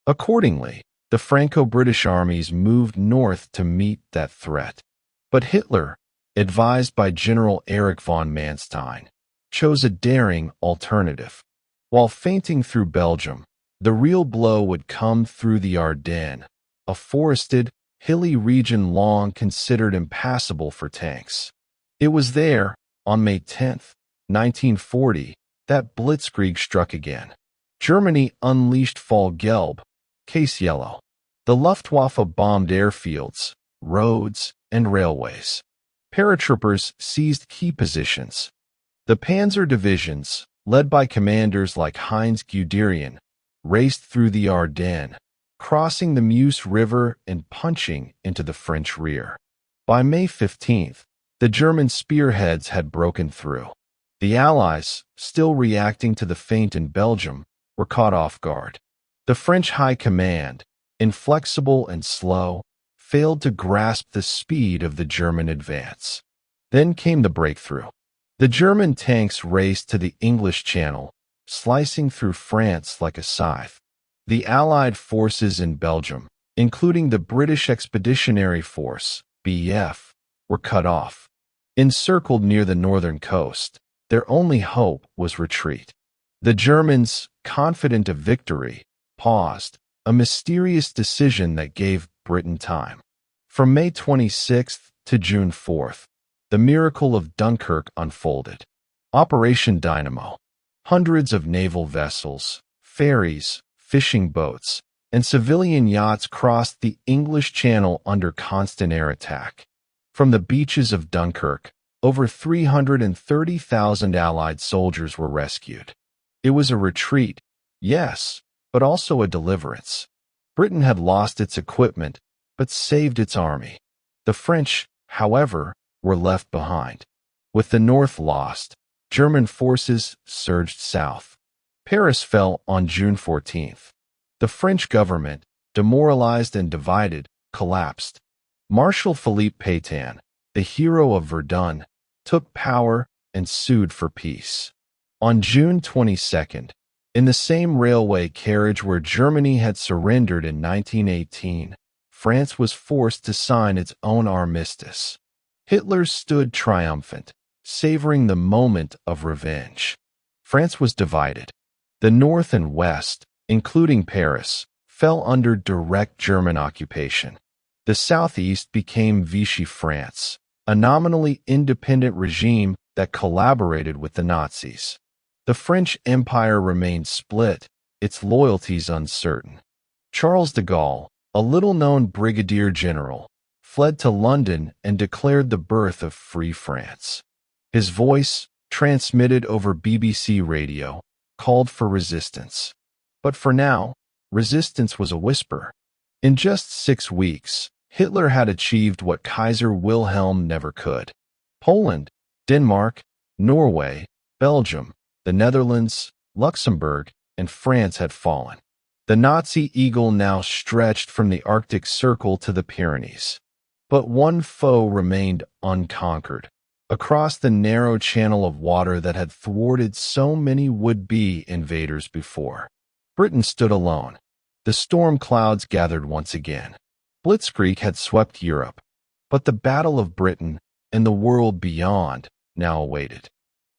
Accordingly, the Franco-British armies moved north to meet that threat. But Hitler, advised by General Erich von Manstein, chose a daring alternative. While feinting through Belgium, the real blow would come through the Ardennes, a forested, hilly region long considered impassable for tanks. It was there, on May 10, 1940, that Blitzkrieg struck again. Germany unleashed Fall Gelb, Case Yellow. The Luftwaffe bombed airfields, roads, and railways. Paratroopers seized key positions. The Panzer divisions, led by commanders like Heinz Guderian, raced through the Ardennes, crossing the Meuse River and punching into the French rear. By May 15th, the German spearheads had broken through. The Allies, still reacting to the feint in Belgium, were caught off guard. The French High Command, inflexible and slow, failed to grasp the speed of the German advance. Then came the breakthrough. The German tanks raced to the English Channel, slicing through France like a scythe. The Allied forces in Belgium, including the British Expeditionary Force, BF, were cut off. Encircled near the northern coast, their only hope was retreat. The Germans, confident of victory, paused, a mysterious decision that gave Britain time. From May 26th to June 4th, the miracle of Dunkirk unfolded. Operation Dynamo. Hundreds of naval vessels, ferries, fishing boats, and civilian yachts crossed the English Channel under constant air attack. From the beaches of Dunkirk, over 330,000 Allied soldiers were rescued. It was a retreat, yes, but also a deliverance. Britain had lost its equipment, but saved its army. The French, however, were left behind. With the north lost, German forces surged south. Paris fell on June 14th. The French government, demoralized and divided, collapsed. Marshal Philippe Pétain, the hero of Verdun, took power and sued for peace. On June 22nd, in the same railway carriage where Germany had surrendered in 1918, France was forced to sign its own armistice. Hitler stood triumphant, savoring the moment of revenge. France was divided. The North and West, including Paris, fell under direct German occupation. The Southeast became Vichy France, a nominally independent regime that collaborated with the Nazis. The French Empire remained split, its loyalties uncertain. Charles de Gaulle, a little-known brigadier general, fled to London and declared the birth of Free France. His voice, transmitted over BBC radio, called for resistance. But for now, resistance was a whisper. In just 6 weeks, Hitler had achieved what Kaiser Wilhelm never could. Poland, Denmark, Norway, Belgium, the Netherlands, Luxembourg, and France had fallen. The Nazi eagle now stretched from the Arctic Circle to the Pyrenees. But one foe remained unconquered. Across the narrow channel of water that had thwarted so many would-be invaders before, Britain stood alone. The storm clouds gathered once again. Blitzkrieg had swept Europe, but the Battle of Britain and the world beyond now awaited.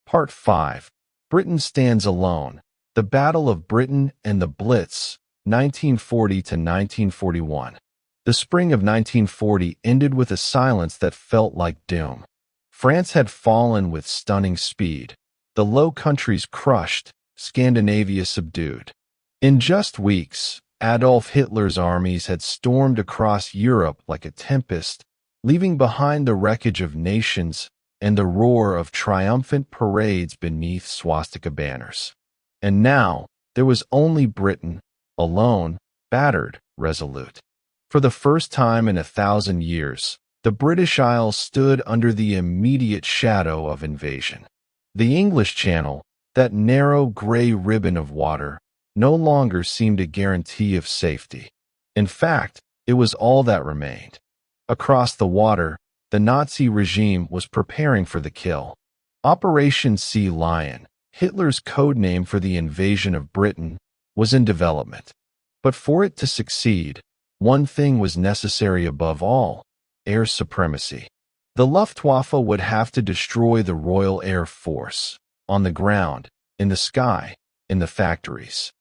Part 5. Britain Stands Alone. The Battle of Britain and the Blitz, 1940 to 1941. The spring of 1940 ended with a silence that felt like doom. France had fallen with stunning speed. The Low Countries crushed, Scandinavia subdued. In just weeks, Adolf Hitler's armies had stormed across Europe like a tempest, leaving behind the wreckage of nations and the roar of triumphant parades beneath swastika banners. And now, there was only Britain, alone, battered, resolute. For the first time in 1,000 years, the British Isles stood under the immediate shadow of invasion. The English Channel, that narrow gray ribbon of water, no longer seemed a guarantee of safety. In fact, it was all that remained. Across the water, the Nazi regime was preparing for the kill. Operation Sea Lion, Hitler's code name for the invasion of Britain, was in development. But for it to succeed, one thing was necessary above all: air supremacy. The Luftwaffe would have to destroy the Royal Air Force, on the ground, in the sky, in the factories.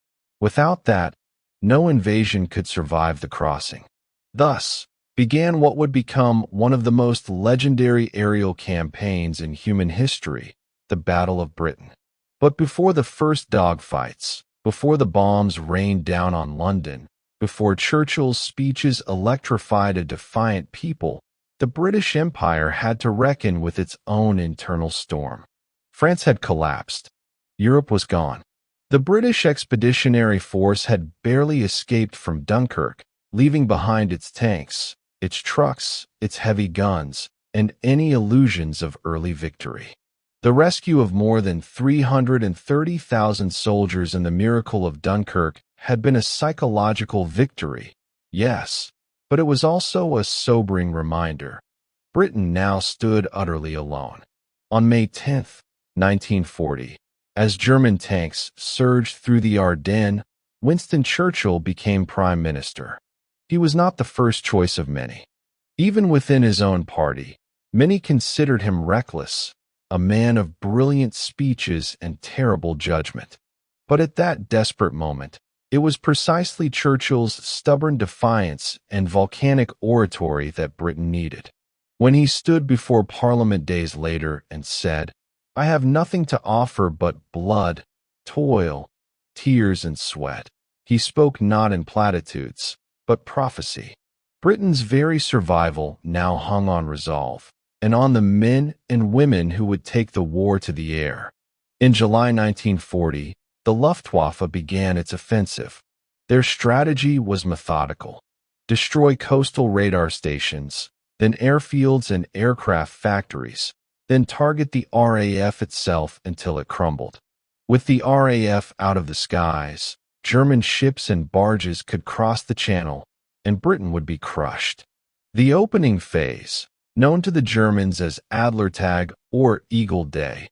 Without that, no invasion could survive the crossing. Thus, began what would become one of the most legendary aerial campaigns in human history, the Battle of Britain. But before the first dogfights, before the bombs rained down on London, before Churchill's speeches electrified a defiant people, the British Empire had to reckon with its own internal storm. France had collapsed. Europe was gone. The British Expeditionary Force had barely escaped from Dunkirk, leaving behind its tanks, its trucks, its heavy guns, and any illusions of early victory. The rescue of more than 330,000 soldiers in the miracle of Dunkirk had been a psychological victory, yes, but it was also a sobering reminder. Britain now stood utterly alone. On May 10, 1940, as German tanks surged through the Ardennes, Winston Churchill became Prime Minister. He was not the first choice of many. Even within his own party, many considered him reckless, a man of brilliant speeches and terrible judgment. But at that desperate moment, it was precisely Churchill's stubborn defiance and volcanic oratory that Britain needed. When he stood before Parliament days later and said, "I have nothing to offer but blood, toil, tears, and sweat," He spoke not in platitudes, but prophecy. Britain's very survival now hung on resolve, and on the men and women who would take the war to the air. In July 1940, the Luftwaffe began its offensive. Their strategy was methodical. Destroy coastal radar stations, then airfields and aircraft factories, then target the RAF itself until it crumbled. With the RAF out of the skies, German ships and barges could cross the Channel, and Britain would be crushed. The opening phase, known to the Germans as Adlertag or Eagle Day,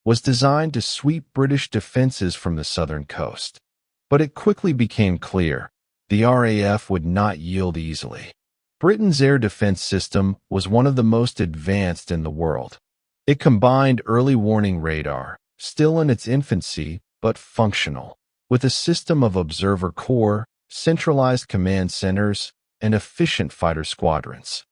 was designed to sweep British defenses from the southern coast. But it quickly became clear the RAF would not yield easily. Britain's air defense system was one of the most advanced in the world. It combined early warning radar, still in its infancy but functional, with a system of observer corps, centralized command centers, and efficient fighter squadrons.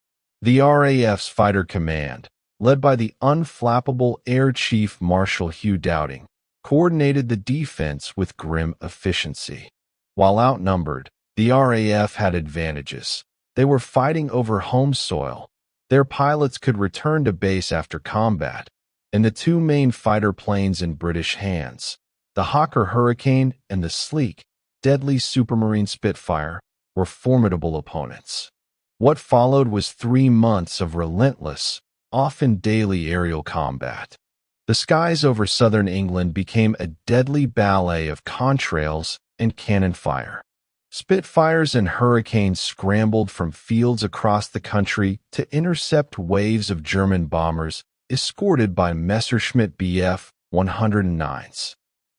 The RAF's fighter command, led by the unflappable Air Chief Marshal Hugh Dowding, coordinated the defense with grim efficiency. While outnumbered, the RAF had advantages. They were fighting over home soil. Their pilots could return to base after combat, and the two main fighter planes in British hands, the Hawker Hurricane and the sleek, deadly Supermarine Spitfire, were formidable opponents. What followed was 3 months of relentless, often daily aerial combat. The skies over southern England became a deadly ballet of contrails and cannon fire. Spitfires and Hurricanes scrambled from fields across the country to intercept waves of German bombers escorted by Messerschmitt Bf 109s.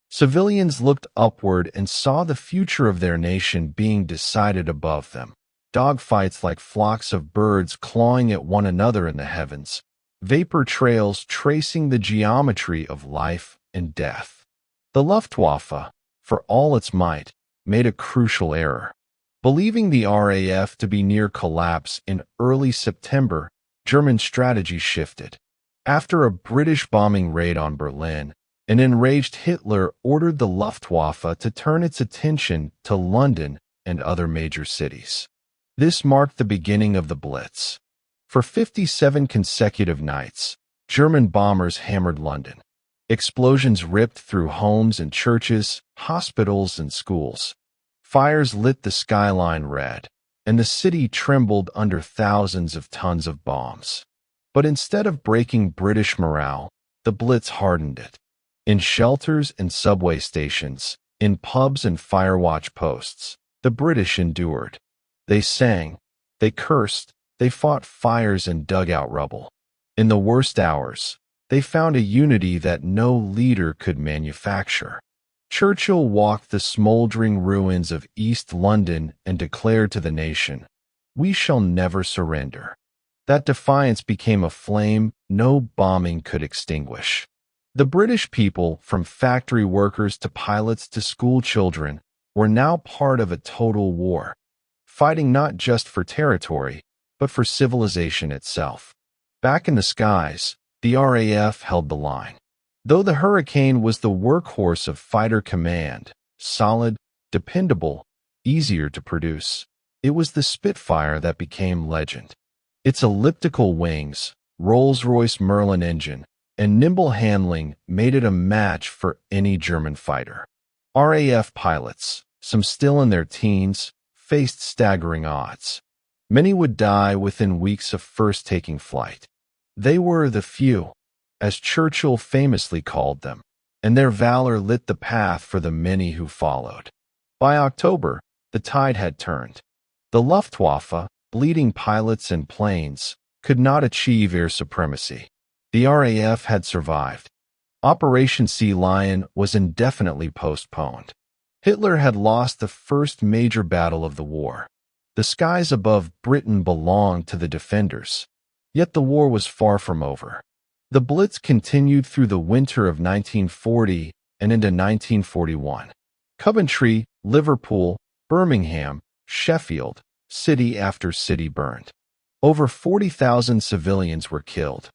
Civilians looked upward and saw the future of their nation being decided above them. Dogfights like flocks of birds clawing at one another in the heavens, vapor trails tracing the geometry of life and death. The Luftwaffe, for all its might, made a crucial error. Believing the RAF to be near collapse in early September, German strategy shifted. After a British bombing raid on Berlin, an enraged Hitler ordered the Luftwaffe to turn its attention to London and other major cities. This marked the beginning of the Blitz. For 57 consecutive nights, German bombers hammered London. Explosions ripped through homes and churches, hospitals and schools. Fires lit the skyline red, and the city trembled under thousands of tons of bombs. But instead of breaking British morale, the Blitz hardened it. In shelters and subway stations, in pubs and firewatch posts, the British endured. They sang, they cursed, they fought fires and dug out rubble. In the worst hours, they found a unity that no leader could manufacture. Churchill walked the smoldering ruins of East London and declared to the nation, "We shall never surrender." That defiance became a flame no bombing could extinguish. The British people, from factory workers to pilots to school children, were now part of a total war, fighting not just for territory, but for civilization itself. Back in the skies, the RAF held the line. Though the Hurricane was the workhorse of fighter command, solid, dependable, easier to produce, it was the Spitfire that became legend. Its elliptical wings, Rolls-Royce Merlin engine, and nimble handling made it a match for any German fighter. RAF pilots, some still in their teens, faced staggering odds. Many would die within weeks of first taking flight. They were the few, as Churchill famously called them, and their valor lit the path for the many who followed. By October, the tide had turned. The Luftwaffe, bleeding pilots and planes, could not achieve air supremacy. The RAF had survived. Operation Sea Lion was indefinitely postponed. Hitler had lost the first major battle of the war. The skies above Britain belonged to the defenders. Yet the war was far from over. The Blitz continued through the winter of 1940 and into 1941. Coventry, Liverpool, Birmingham, Sheffield, city after city burned. Over 40,000 civilians were killed.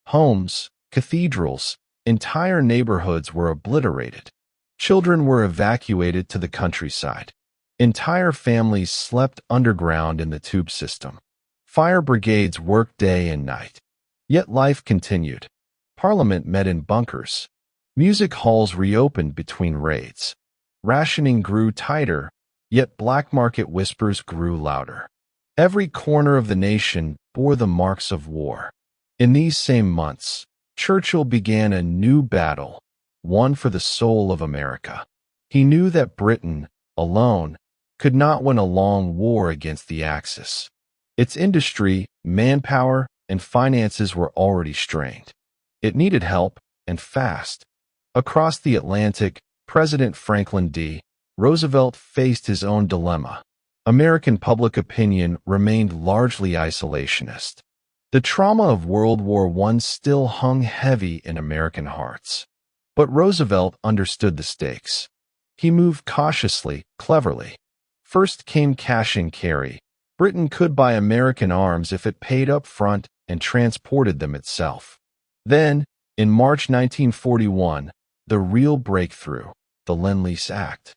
Homes, cathedrals, entire neighborhoods were obliterated. Children were evacuated to the countryside. Entire families slept underground in the tube system. Fire brigades worked day and night. Yet life continued. Parliament met in bunkers. Music halls reopened between raids. Rationing grew tighter, yet black market whispers grew louder. Every corner of the nation bore the marks of war. In these same months, Churchill began a new battle, one for the soul of America. He knew that Britain, alone, could not win a long war against the Axis. Its industry, manpower, and finances were already strained. It needed help, and fast. Across the Atlantic, President Franklin D. Roosevelt faced his own dilemma. American public opinion remained largely isolationist. The trauma of World War I still hung heavy in American hearts. But Roosevelt understood the stakes. He moved cautiously, cleverly. First came cash and carry. Britain could buy American arms if it paid up front and transported them itself. Then, in March 1941, the real breakthrough, the Lend-Lease Act.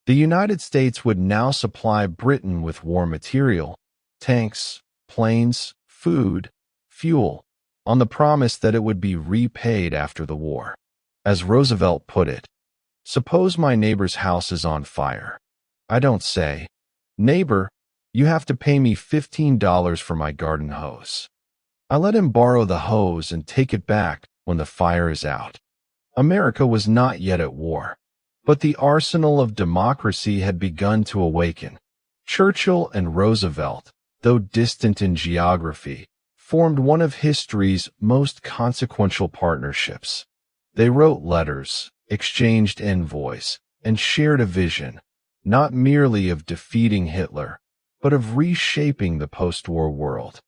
The United States would now supply Britain with war material, tanks, planes, food, fuel, on the promise that it would be repaid after the war. As Roosevelt put it, "Suppose my neighbor's house is on fire. I don't say, 'Neighbor, you have to pay me $15 for my garden hose.' I let him borrow the hose and take it back when the fire is out." America was not yet at war, but the arsenal of democracy had begun to awaken. Churchill and Roosevelt, though distant in geography, formed one of history's most consequential partnerships. They wrote letters, exchanged envoys, and shared a vision, not merely of defeating Hitler, but of reshaping the post-war world.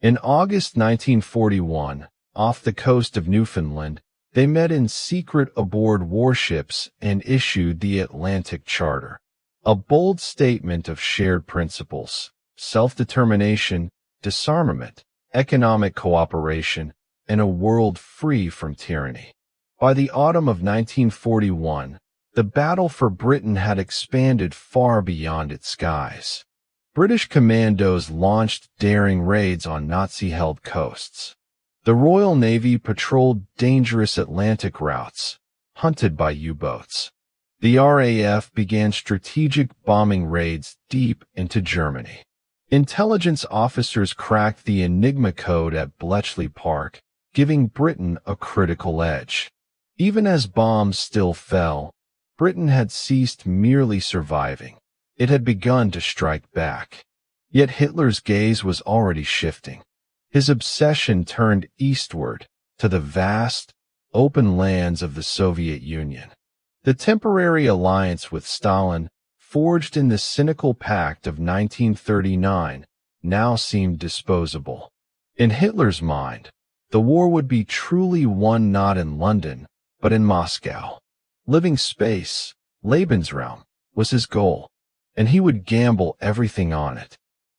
In August 1941, off the coast of Newfoundland, they met in secret aboard warships and issued the Atlantic Charter, a bold statement of shared principles, self-determination, disarmament, economic cooperation, and a world free from tyranny. By the autumn of 1941, the battle for Britain had expanded far beyond its skies. British commandos launched daring raids on Nazi-held coasts. The Royal Navy patrolled dangerous Atlantic routes, hunted by U-boats. The RAF began strategic bombing raids deep into Germany. Intelligence officers cracked the Enigma code at Bletchley Park, giving Britain a critical edge. Even as bombs still fell, Britain had ceased merely surviving. It had begun to strike back. Yet Hitler's gaze was already shifting. His obsession turned eastward to the vast, open lands of the Soviet Union. The temporary alliance with Stalin, forged in the cynical pact of 1939, now seemed disposable. In Hitler's mind, the war would be truly won not in London, but in Moscow. Living space, Lebensraum, was his goal, and he would gamble everything on it.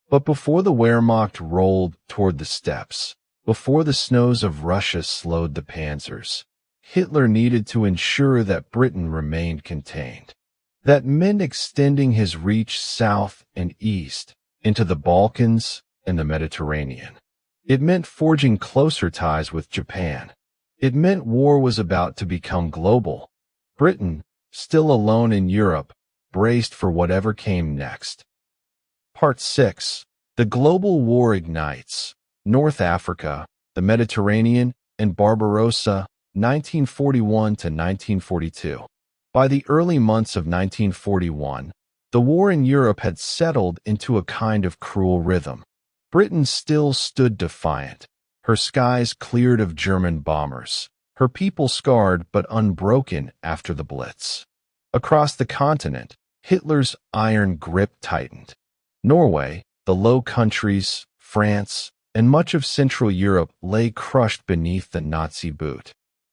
But before the Wehrmacht rolled toward the steppes, before the snows of Russia slowed the panzers, Hitler needed to ensure that Britain remained contained. That meant extending his reach south and east into the Balkans and the Mediterranean. It meant forging closer ties with Japan. It meant war was about to become global. Britain, still alone in Europe, braced for whatever came next. Part 6. The Global War Ignites. North Africa, the Mediterranean, and Barbarossa, 1941 to 1942. By the early months of 1941, the war in Europe had settled into a kind of cruel rhythm. Britain still stood defiant, her skies cleared of German bombers, her people scarred but unbroken after the Blitz. Across the continent, Hitler's iron grip tightened. Norway, the Low Countries, France, and much of Central Europe lay crushed beneath the Nazi boot.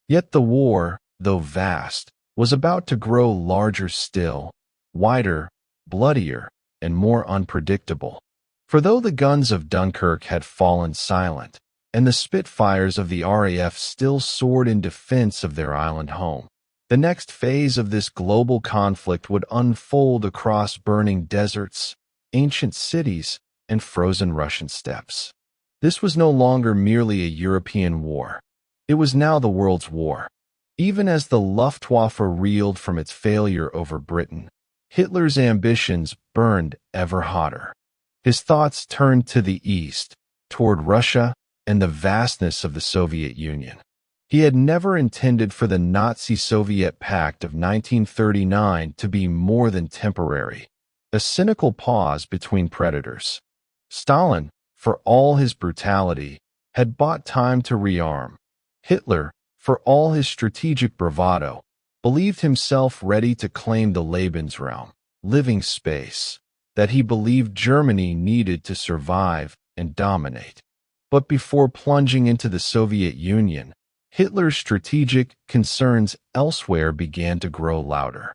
Yet the war, though vast, was about to grow larger still, wider, bloodier, and more unpredictable. For though the guns of Dunkirk had fallen silent, and the Spitfires of the RAF still soared in defense of their island home, The next phase of this global conflict would unfold across burning deserts, ancient cities, and frozen Russian steppes. This was no longer merely a European war. It was now the world's war. Even as the Luftwaffe reeled from its failure over Britain, Hitler's ambitions burned ever hotter. His thoughts turned to the east, toward Russia and the vastness of the Soviet Union. He had never intended for the Nazi-Soviet Pact of 1939 to be more than temporary, a cynical pause between predators. Stalin, for all his brutality, had bought time to rearm. Hitler, for all his strategic bravado, believed himself ready to claim the Lebensraum, living space, that he believed Germany needed to survive and dominate. But before plunging into the Soviet Union, Hitler's strategic concerns elsewhere began to grow louder.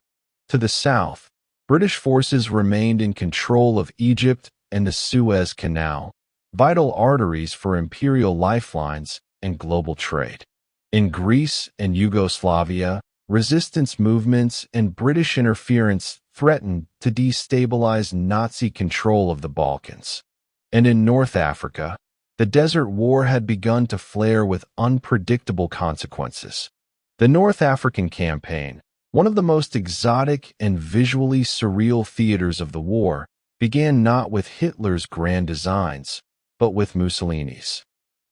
To the south, British forces remained in control of Egypt and the Suez Canal, vital arteries for imperial lifelines and global trade. In Greece and Yugoslavia, resistance movements and British interference threatened to destabilize Nazi control of the Balkans. And in North Africa, the Desert War had begun to flare with unpredictable consequences. The North African Campaign, one of the most exotic and visually surreal theaters of the war, began not with Hitler's grand designs, but with Mussolini's.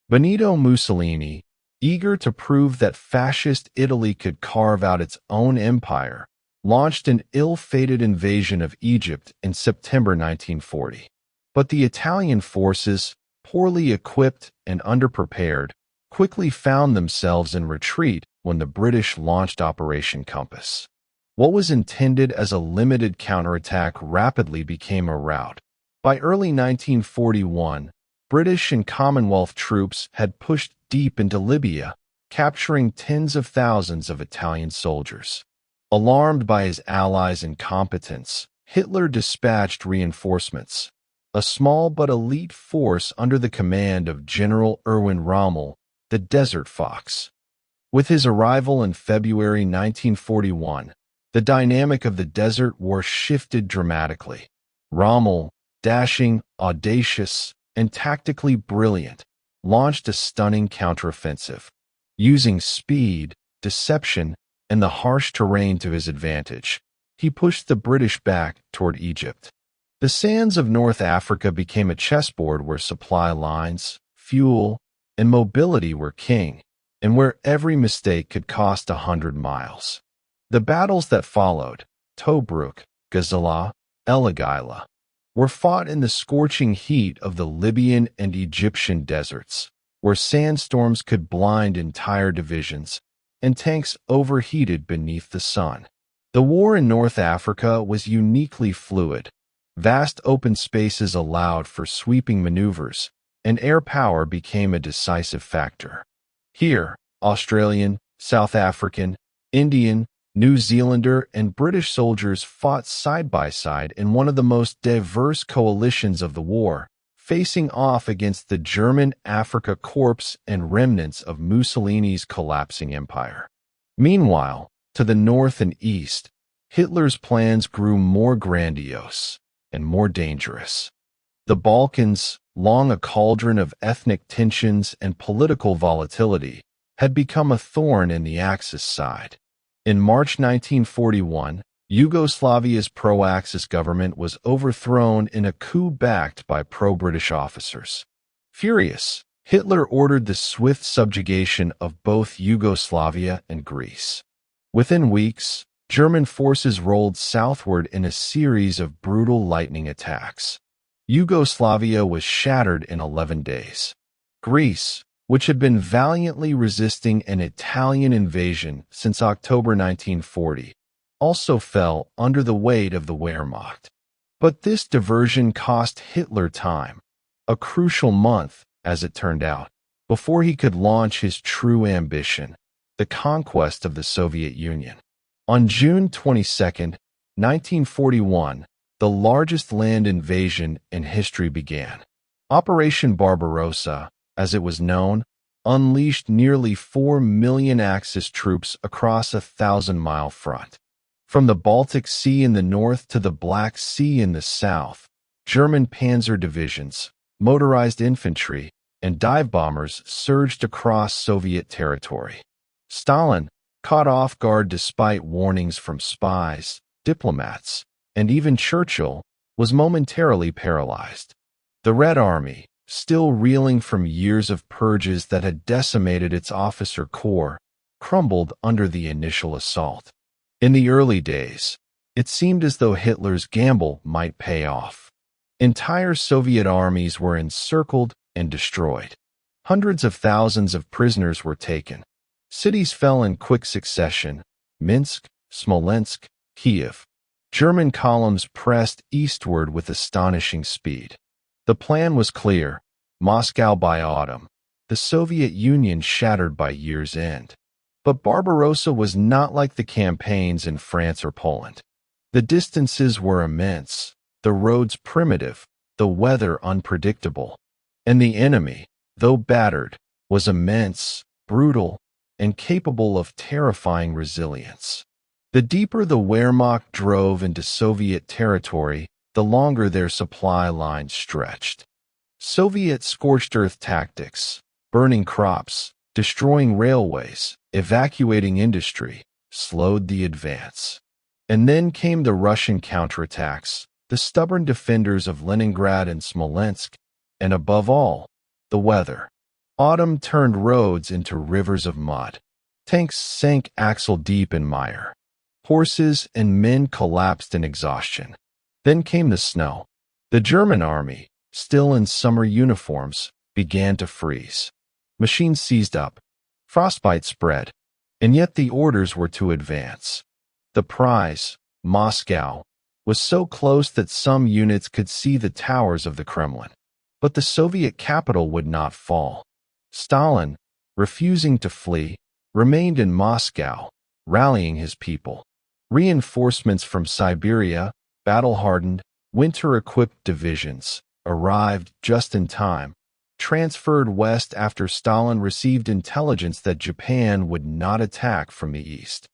Benito Mussolini, eager to prove that fascist Italy could carve out its own empire, launched an ill-fated invasion of Egypt in September 1940. But the Italian forces, poorly equipped and underprepared, quickly found themselves in retreat when the British launched Operation Compass. What was intended as a limited counterattack rapidly became a rout. By early 1941, British and Commonwealth troops had pushed deep into Libya, capturing tens of thousands of Italian soldiers. Alarmed by his allies' incompetence, Hitler dispatched reinforcements, a small but elite force under the command of General Erwin Rommel, the Desert Fox. With his arrival in February 1941, the dynamic of the Desert War shifted dramatically. Rommel, dashing, audacious, and tactically brilliant, launched a stunning counteroffensive. Using speed, deception, and the harsh terrain to his advantage, he pushed the British back toward Egypt. The sands of North Africa became a chessboard where supply lines, fuel, and mobility were king, and where every mistake could cost 100 miles. The battles that followed, Tobruk, Gazala, El Agheila, were fought in the scorching heat of the Libyan and Egyptian deserts, where sandstorms could blind entire divisions and tanks overheated beneath the sun. The war in North Africa was uniquely fluid. Vast open spaces allowed for sweeping maneuvers, and air power became a decisive factor. Here, Australian, South African, Indian, New Zealander, and British soldiers fought side by side in one of the most diverse coalitions of the war, facing off against the German Afrika Korps and remnants of Mussolini's collapsing empire. Meanwhile, to the north and east, Hitler's plans grew more grandiose and more dangerous. The Balkans, long a cauldron of ethnic tensions and political volatility, had become a thorn in the Axis side. In March 1941, Yugoslavia's pro-Axis government was overthrown in a coup backed by pro-British officers. Furious, Hitler ordered the swift subjugation of both Yugoslavia and Greece. Within weeks, German forces rolled southward in a series of brutal lightning attacks. Yugoslavia was shattered in 11 days. Greece, which had been valiantly resisting an Italian invasion since October 1940, also fell under the weight of the Wehrmacht. But this diversion cost Hitler time, a crucial month, as it turned out, before he could launch his true ambition, the conquest of the Soviet Union. On June 22, 1941, the largest land invasion in history began. Operation Barbarossa, as it was known, unleashed nearly 4 million Axis troops across a 1,000-mile front. From the Baltic Sea in the north to the Black Sea in the south, German panzer divisions, motorized infantry, and dive bombers surged across Soviet territory. Stalin, caught off guard despite warnings from spies, diplomats, and even Churchill, was momentarily paralyzed. The Red Army, still reeling from years of purges that had decimated its officer corps, crumbled under the initial assault. In the early days, it seemed as though Hitler's gamble might pay off. Entire Soviet armies were encircled and destroyed. Hundreds of thousands of prisoners were taken. Cities fell in quick succession: Minsk, Smolensk, Kiev. German columns pressed eastward with astonishing speed. The plan was clear: Moscow by autumn, the Soviet Union shattered by year's end. But Barbarossa was not like the campaigns in France or Poland. The distances were immense, the roads primitive, the weather unpredictable. And the enemy, though battered, was immense, brutal, and capable of terrifying resilience. The deeper the Wehrmacht drove into Soviet territory, the longer their supply lines stretched. Soviet scorched earth tactics, burning crops, destroying railways, evacuating industry, slowed the advance. And then came the Russian counterattacks, the stubborn defenders of Leningrad and Smolensk, and above all, the weather. Autumn turned roads into rivers of mud. Tanks sank axle-deep in mire. Horses and men collapsed in exhaustion. Then came the snow. The German army, still in summer uniforms, began to freeze. Machines seized up. Frostbite spread. And yet the orders were to advance. The prize, Moscow, was so close that some units could see the towers of the Kremlin. But the Soviet capital would not fall. Stalin, refusing to flee, remained in Moscow, rallying his people. Reinforcements from Siberia, battle-hardened, winter-equipped divisions, arrived just in time, transferred west after Stalin received intelligence that Japan would not attack from the east.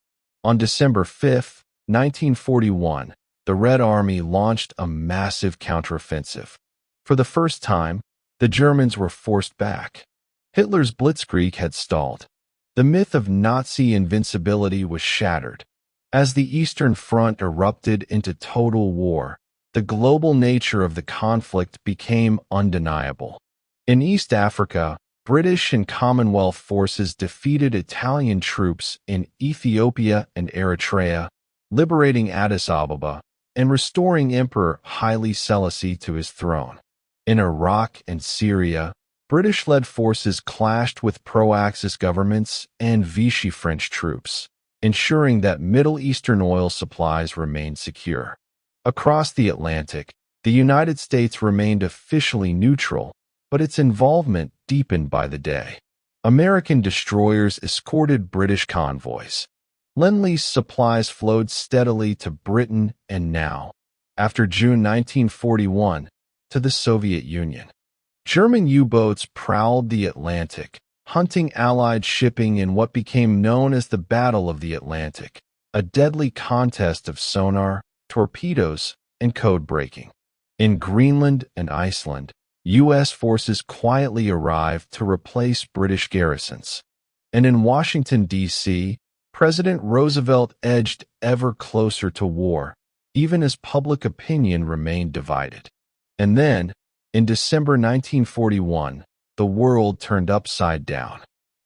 On December 5, 1941, the Red Army launched a massive counteroffensive. For the first time, the Germans were forced back. Hitler's blitzkrieg had stalled. The myth of Nazi invincibility was shattered. As the Eastern Front erupted into total war, the global nature of the conflict became undeniable. In East Africa, British and Commonwealth forces defeated Italian troops in Ethiopia and Eritrea, liberating Addis Ababa and restoring Emperor Haile Selassie to his throne. In Iraq and Syria, British-led forces clashed with pro-Axis governments and Vichy French troops, ensuring that Middle Eastern oil supplies remained secure. Across the Atlantic, the United States remained officially neutral, but its involvement deepened by the day. American destroyers escorted British convoys. Lend-Lease supplies flowed steadily to Britain and now, after June 1941, to the Soviet Union. German U-boats prowled the Atlantic, hunting Allied shipping in what became known as the Battle of the Atlantic, a deadly contest of sonar, torpedoes, and code-breaking. In Greenland and Iceland, U.S. forces quietly arrived to replace British garrisons. And in Washington, D.C., President Roosevelt edged ever closer to war, even as public opinion remained divided. And then, in December 1941, the world turned upside down.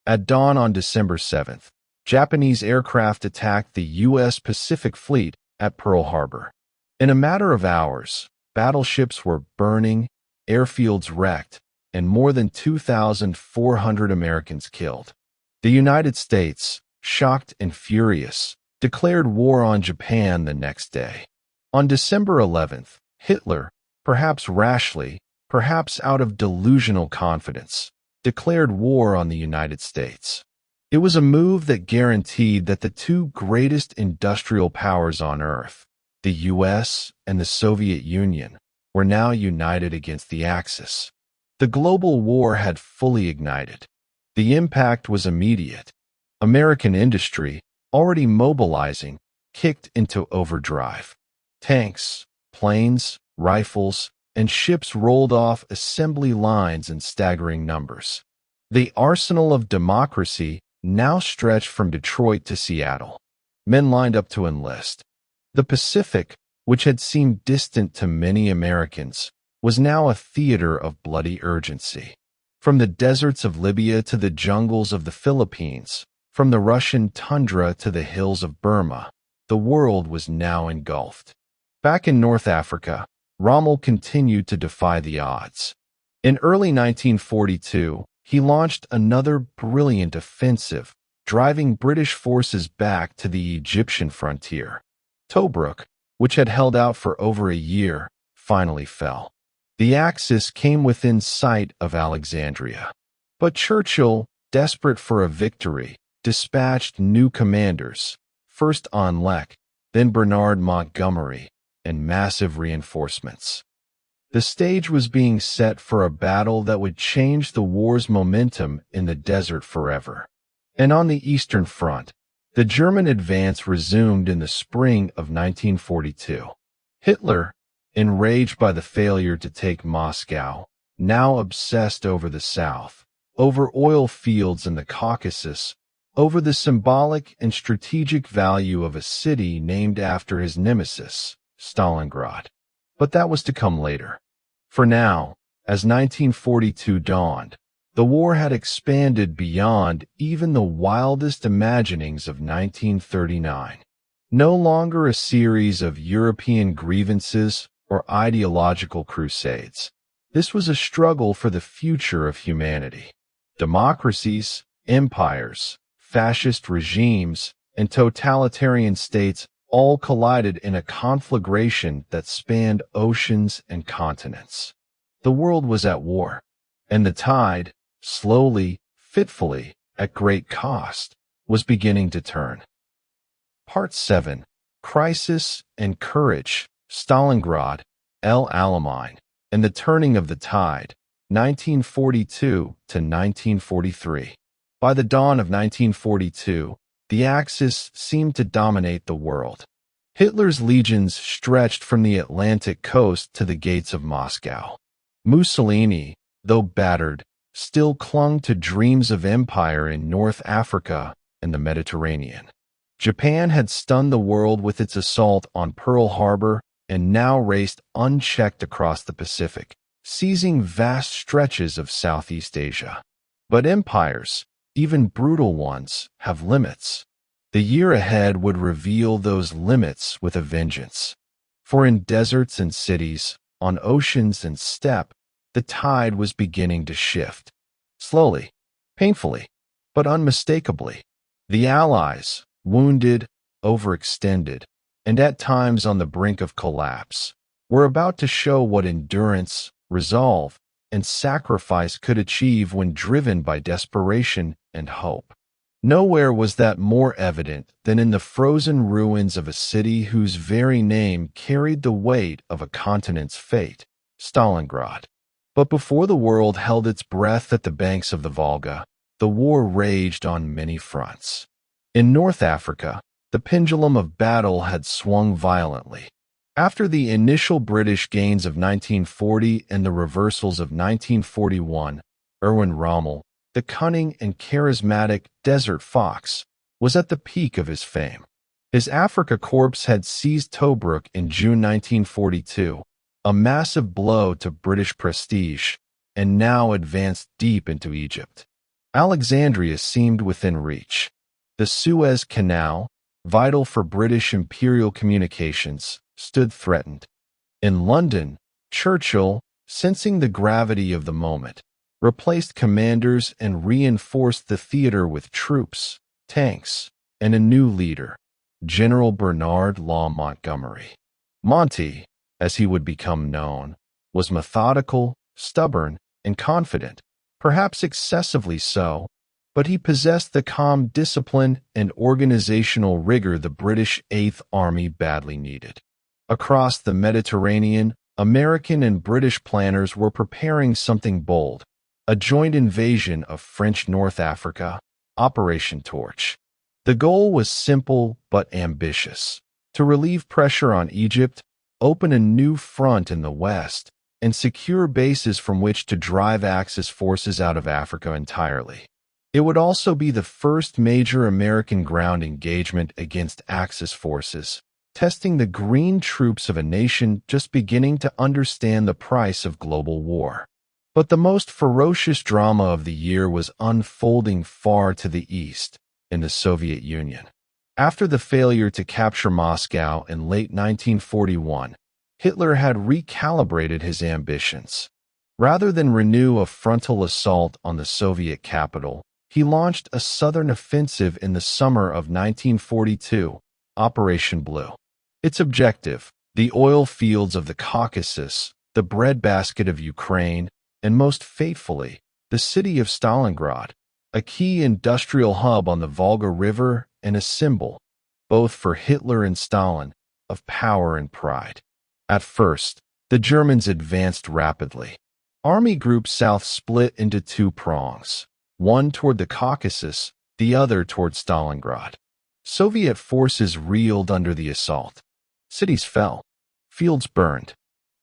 At dawn on December 7th, Japanese aircraft attacked the U.S. Pacific Fleet at Pearl Harbor. In a matter of hours, battleships were burning, airfields wrecked, and more than 2,400 Americans killed. The United States, shocked and furious, declared war on Japan the next day. On December 11th, Hitler, perhaps rashly, perhaps out of delusional confidence, declared war on the United States. It was a move that guaranteed that the two greatest industrial powers on Earth, the U.S. and the Soviet Union, were now united against the Axis. The global war had fully ignited. The impact was immediate. American industry, already mobilizing, kicked into overdrive. Tanks, planes, rifles, and ships rolled off assembly lines in staggering numbers. The arsenal of democracy now stretched from Detroit to Seattle. Men lined up to enlist. The Pacific, which had seemed distant to many Americans, was now a theater of bloody urgency. From the deserts of Libya to the jungles of the Philippines, from the Russian tundra to the hills of Burma, the world was now engulfed. Back in North Africa, Rommel continued to defy the odds. In early 1942, he launched another brilliant offensive, driving British forces back to the Egyptian frontier. Tobruk, which had held out for over a year, finally fell. The Axis came within sight of Alexandria. But Churchill, desperate for a victory, dispatched new commanders, first Anlec, then Bernard Montgomery, and massive reinforcements. The stage was being set for a battle that would change the war's momentum in the desert forever. And on the Eastern Front, the German advance resumed in the spring of 1942. Hitler, enraged by the failure to take Moscow, now obsessed over the South, over oil fields in the Caucasus, over the symbolic and strategic value of a city named after his nemesis, Stalingrad. But that was to come later. For now, as 1942 dawned, the war had expanded beyond even the wildest imaginings of 1939. No longer a series of European grievances or ideological crusades. This was a struggle for the future of humanity. Democracies, empires, fascist regimes, and totalitarian states all collided in a conflagration that spanned oceans and continents. The world was at war, and the tide, slowly, fitfully, at great cost, was beginning to turn. Part 7. Crisis and Courage, Stalingrad, El Alamein, and the Turning of the Tide, 1942 to 1943. By the dawn of 1942, the Axis seemed to dominate the world. Hitler's legions stretched from the Atlantic coast to the gates of Moscow. Mussolini, though battered, still clung to dreams of empire in North Africa and the Mediterranean. Japan had stunned the world with its assault on Pearl Harbor and now raced unchecked across the Pacific, seizing vast stretches of Southeast Asia. But empires, even brutal ones, have limits. The year ahead would reveal those limits with a vengeance. For in deserts and cities, on oceans and steppe, the tide was beginning to shift. Slowly, painfully, but unmistakably. The Allies, wounded, overextended, and at times on the brink of collapse, were about to show what endurance, resolve, and sacrifice could achieve when driven by desperation and hope. Nowhere was that more evident than in the frozen ruins of a city whose very name carried the weight of a continent's fate, Stalingrad. But before the world held its breath at the banks of the Volga, the war raged on many fronts. In North Africa, the pendulum of battle had swung violently. After the initial British gains of 1940 and the reversals of 1941, Erwin Rommel, the cunning and charismatic Desert Fox, was at the peak of his fame. His Africa Corps had seized Tobruk in June 1942, a massive blow to British prestige, and now advanced deep into Egypt. Alexandria seemed within reach. The Suez Canal, vital for British imperial communications, stood threatened. In London, Churchill, sensing the gravity of the moment, replaced commanders and reinforced the theater with troops, tanks, and a new leader, General Bernard Law Montgomery. Monty, as he would become known, was methodical, stubborn, and confident, perhaps excessively so, but he possessed the calm discipline and organizational rigor the British Eighth Army badly needed. Across the Mediterranean, American and British planners were preparing something bold, a joint invasion of French North Africa, Operation Torch. The goal was simple but ambitious: to relieve pressure on Egypt, open a new front in the west, and secure bases from which to drive Axis forces out of Africa entirely. It would also be the first major American ground engagement against Axis forces, testing the green troops of a nation just beginning to understand the price of global war. But the most ferocious drama of the year was unfolding far to the east, in the Soviet Union. After the failure to capture Moscow in late 1941, Hitler had recalibrated his ambitions. Rather than renew a frontal assault on the Soviet capital, he launched a southern offensive in the summer of 1942, Operation Blue. Its objective: the oil fields of the Caucasus, the breadbasket of Ukraine, and most fatefully, the city of Stalingrad, a key industrial hub on the Volga River and a symbol, both for Hitler and Stalin, of power and pride. At first, the Germans advanced rapidly. Army Group South split into two prongs, one toward the Caucasus, the other toward Stalingrad. Soviet forces reeled under the assault. Cities fell, fields burned.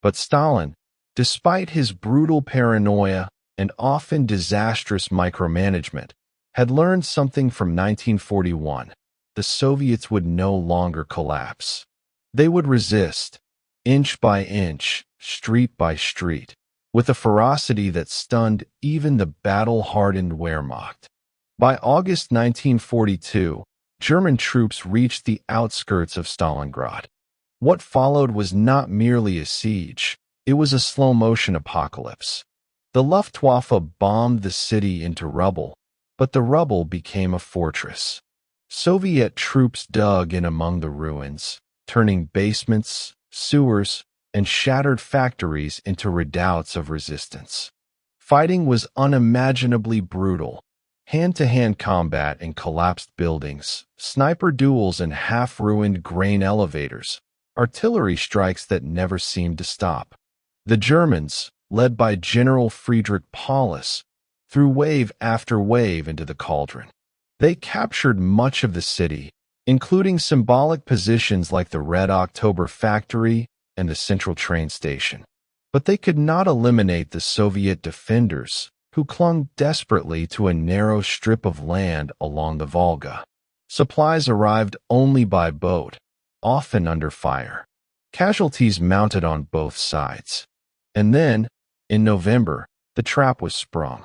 But Stalin, despite his brutal paranoia and often disastrous micromanagement, had learned something from 1941. The Soviets would no longer collapse. They would resist, inch by inch, street by street, with a ferocity that stunned even the battle-hardened Wehrmacht. By August 1942, German troops reached the outskirts of Stalingrad. What followed was not merely a siege, it was a slow-motion apocalypse. The Luftwaffe bombed the city into rubble, but the rubble became a fortress. Soviet troops dug in among the ruins, turning basements, sewers, and shattered factories into redoubts of resistance. Fighting was unimaginably brutal. Hand-to-hand combat in collapsed buildings, sniper duels in half-ruined grain elevators, artillery strikes that never seemed to stop. The Germans, led by General Friedrich Paulus, threw wave after wave into the cauldron. They captured much of the city, including symbolic positions like the Red October factory and the central train station. But they could not eliminate the Soviet defenders, who clung desperately to a narrow strip of land along the Volga. Supplies arrived only by boat, often under fire. Casualties mounted on both sides. And then, in November, the trap was sprung.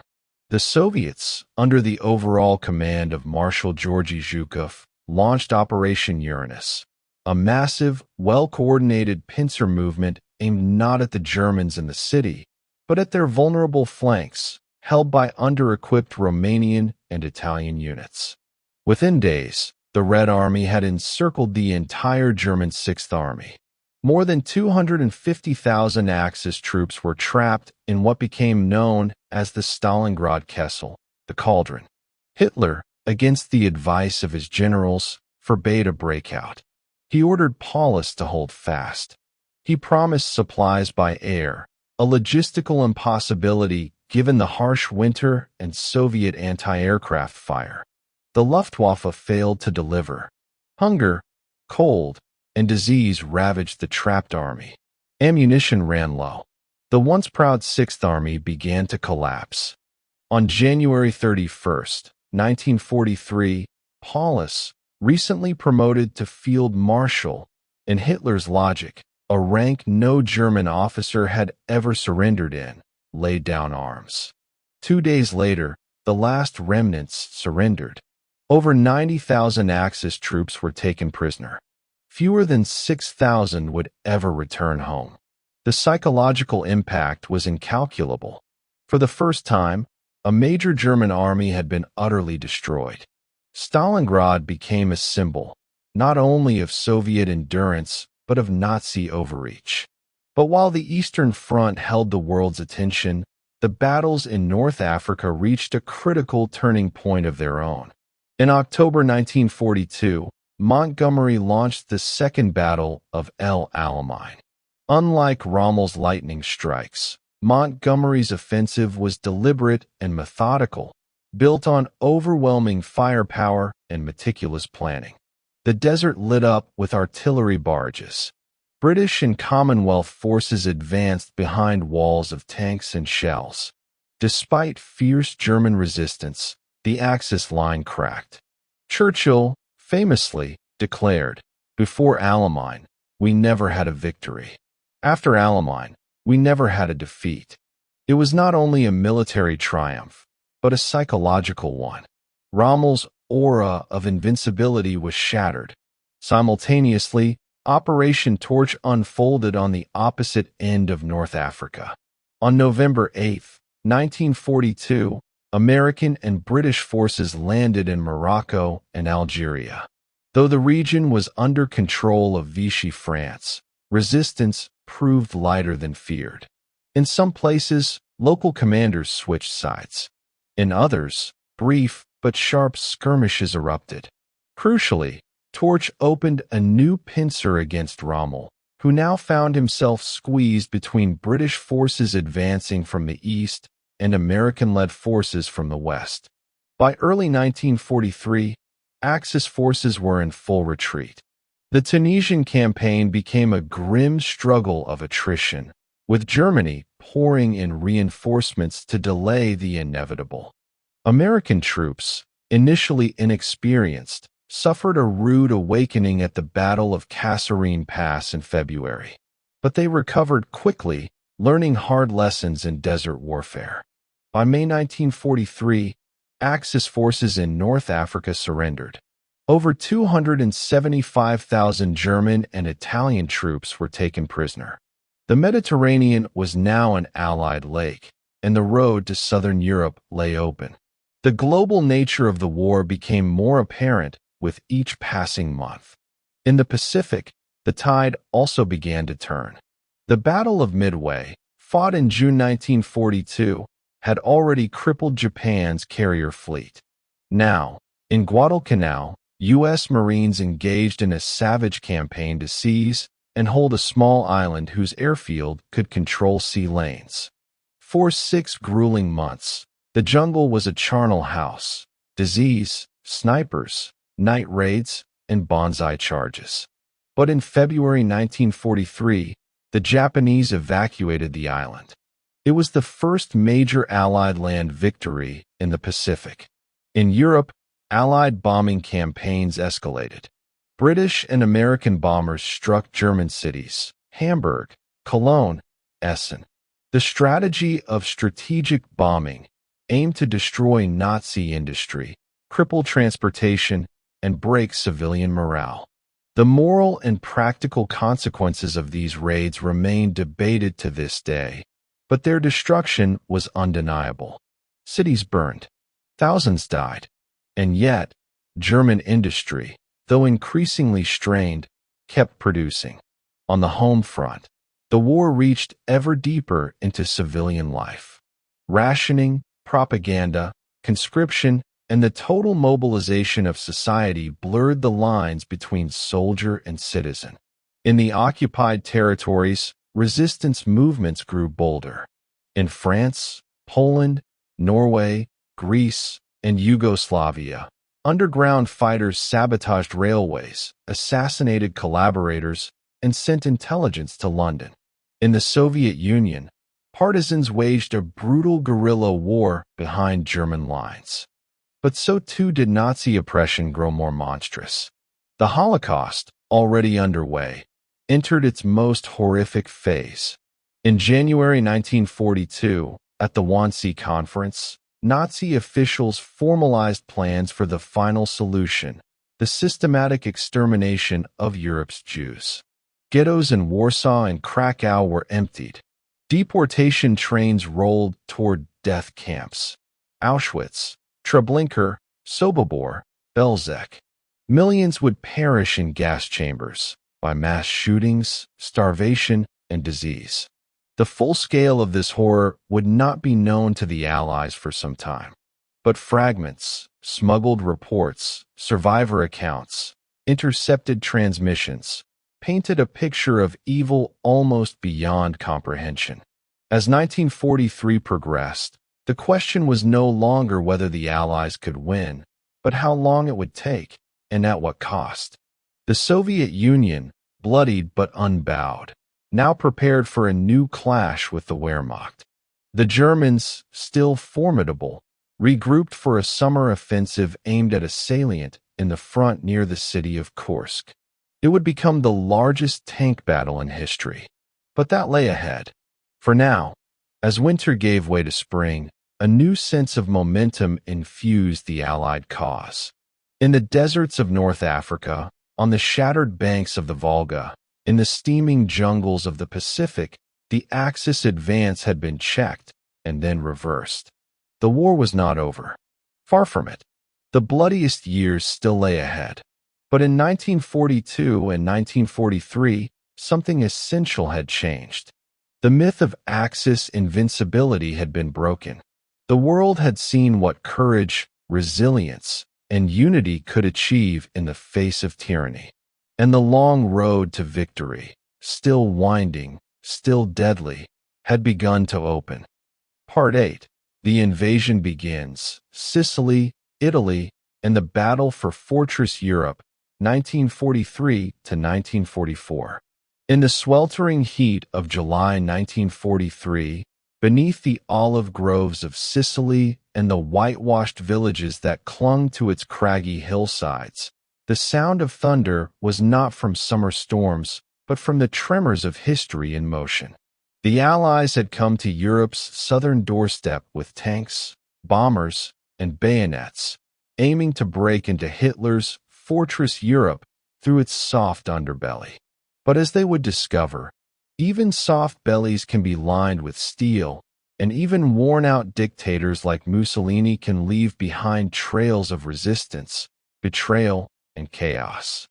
The Soviets, under the overall command of Marshal Georgy Zhukov, launched Operation Uranus, a massive, well-coordinated pincer movement aimed not at the Germans in the city, but at their vulnerable flanks, held by under-equipped Romanian and Italian units. Within days, the Red Army had encircled the entire German Sixth Army. More than 250,000 Axis troops were trapped in what became known as the Stalingrad Kessel, the cauldron. Hitler, against the advice of his generals, forbade a breakout. He ordered Paulus to hold fast. He promised supplies by air, a logistical impossibility given the harsh winter and Soviet anti-aircraft fire. The Luftwaffe failed to deliver. Hunger, cold, and disease ravaged the trapped army. Ammunition ran low. The once proud Sixth Army began to collapse. On January 31st, 1943, Paulus, recently promoted to Field Marshal, in Hitler's logic, a rank no German officer had ever surrendered in, laid down arms. 2 days later, the last remnants surrendered. Over 90,000 Axis troops were taken prisoner. Fewer than 6,000 would ever return home. The psychological impact was incalculable. For the first time, a major German army had been utterly destroyed. Stalingrad became a symbol, not only of Soviet endurance, but of Nazi overreach. But while the Eastern Front held the world's attention, the battles in North Africa reached a critical turning point of their own. In October 1942, Montgomery launched the Second Battle of El Alamein. Unlike Rommel's lightning strikes, Montgomery's offensive was deliberate and methodical, built on overwhelming firepower and meticulous planning. The desert lit up with artillery barges. British and Commonwealth forces advanced behind walls of tanks and shells. Despite fierce German resistance, the Axis line cracked. Churchill, famously, declared, "Before Alamein, we never had a victory. After Alamein, we never had a defeat." It was not only a military triumph, but a psychological one. Rommel's aura of invincibility was shattered. Simultaneously, Operation Torch unfolded on the opposite end of North Africa. On November 8, 1942, American and British forces landed in Morocco and Algeria. Though the region was under control of Vichy France, resistance proved lighter than feared. In some places, local commanders switched sides. In others, brief but sharp skirmishes erupted. Crucially, Torch opened a new pincer against Rommel, who now found himself squeezed between British forces advancing from the east and American-led forces from the west. By early 1943, Axis forces were in full retreat. The Tunisian campaign became a grim struggle of attrition, with Germany pouring in reinforcements to delay the inevitable. American troops, initially inexperienced, suffered a rude awakening at the Battle of Kasserine Pass in February. But they recovered quickly, learning hard lessons in desert warfare. By May 1943, Axis forces in North Africa surrendered. Over 275,000 German and Italian troops were taken prisoner. The Mediterranean was now an Allied lake, and the road to southern Europe lay open. The global nature of the war became more apparent with each passing month. In the Pacific, the tide also began to turn. The Battle of Midway, fought in June 1942, had already crippled Japan's carrier fleet. Now, in Guadalcanal, U.S. Marines engaged in a savage campaign to seize and hold a small island whose airfield could control sea lanes. For 6 grueling months, the jungle was a charnel house: disease, snipers, night raids, and bonsai charges. But in February 1943, the Japanese evacuated the island. It was the first major Allied land victory in the Pacific. In Europe, Allied bombing campaigns escalated. British and American bombers struck German cities: Hamburg, Cologne, Essen. The strategy of strategic bombing aimed to destroy Nazi industry, cripple transportation, and break civilian morale. The moral and practical consequences of these raids remain debated to this day, but their destruction was undeniable. Cities burned. Thousands died. And yet, German industry, though increasingly strained, kept producing. On the home front, the war reached ever deeper into civilian life. Rationing, propaganda, conscription, and the total mobilization of society blurred the lines between soldier and citizen. In the occupied territories, resistance movements grew bolder. In France, Poland, Norway, Greece, and Yugoslavia, underground fighters sabotaged railways, assassinated collaborators, and sent intelligence to London. In the Soviet Union, partisans waged a brutal guerrilla war behind German lines. But so too did Nazi oppression grow more monstrous. The Holocaust, already underway, entered its most horrific phase. In January 1942, at the Wannsee Conference, Nazi officials formalized plans for the final solution: the systematic extermination of Europe's Jews. Ghettos in Warsaw and Krakow were emptied. Deportation trains rolled toward death camps: Auschwitz, Treblinka, Sobibor, Belzec. Millions would perish in gas chambers by mass shootings, starvation, and disease. The full scale of this horror would not be known to the Allies for some time. But fragments, smuggled reports, survivor accounts, intercepted transmissions painted a picture of evil almost beyond comprehension. As 1943 progressed, the question was no longer whether the Allies could win, but how long it would take, and at what cost. The Soviet Union, bloodied but unbowed, now prepared for a new clash with the Wehrmacht. The Germans, still formidable, regrouped for a summer offensive aimed at a salient in the front near the city of Kursk. It would become the largest tank battle in history. But that lay ahead. For now, as winter gave way to spring, a new sense of momentum infused the Allied cause. In the deserts of North Africa, on the shattered banks of the Volga, in the steaming jungles of the Pacific, the Axis advance had been checked and then reversed. The war was not over. Far from it. The bloodiest years still lay ahead. But in 1942 and 1943, something essential had changed. The myth of Axis invincibility had been broken. The world had seen what courage, resilience, and unity could achieve in the face of tyranny. And the long road to victory, still winding, still deadly, had begun to open. Part 8. The invasion begins. Sicily, Italy, and the battle for Fortress Europe, 1943 to 1944. In the sweltering heat of July 1943, beneath the olive groves of Sicily and the whitewashed villages that clung to its craggy hillsides, the sound of thunder was not from summer storms, but from the tremors of history in motion. The Allies had come to Europe's southern doorstep with tanks, bombers, and bayonets, aiming to break into Hitler's Fortress Europe through its soft underbelly. But as they would discover, even soft bellies can be lined with steel, and even worn-out dictators like Mussolini can leave behind trails of resistance, betrayal, and chaos.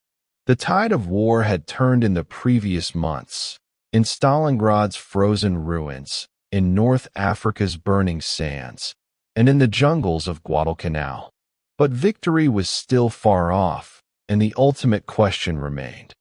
The tide of war had turned in the previous months, in Stalingrad's frozen ruins, in North Africa's burning sands, and in the jungles of Guadalcanal. But victory was still far off, and the ultimate question remained.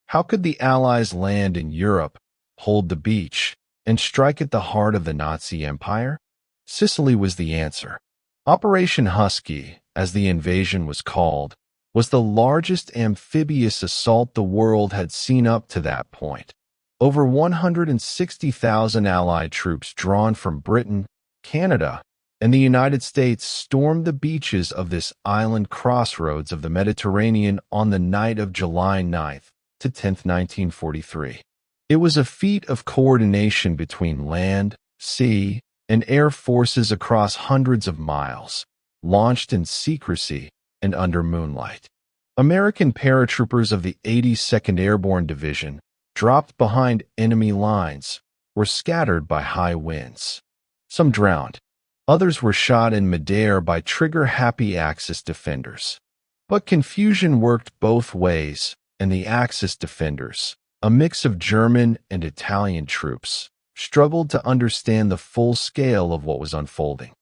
How could the Allies land in Europe, hold the beach, and strike at the heart of the Nazi Empire? Sicily was the answer. Operation Husky, as the invasion was called, was the largest amphibious assault the world had seen up to that point. Over 160,000 Allied troops drawn from Britain, Canada, and the United States stormed the beaches of this island crossroads of the Mediterranean on the night of July 9th to 10th, 1943. It was a feat of coordination between land, sea, and air forces across hundreds of miles, launched in secrecy and under moonlight. American paratroopers of the 82nd Airborne Division, dropped behind enemy lines, were scattered by high winds. Some drowned. Others were shot in midair by trigger-happy Axis defenders. But confusion worked both ways, and the Axis defenders, a mix of German and Italian troops, struggled to understand the full scale of what was unfolding.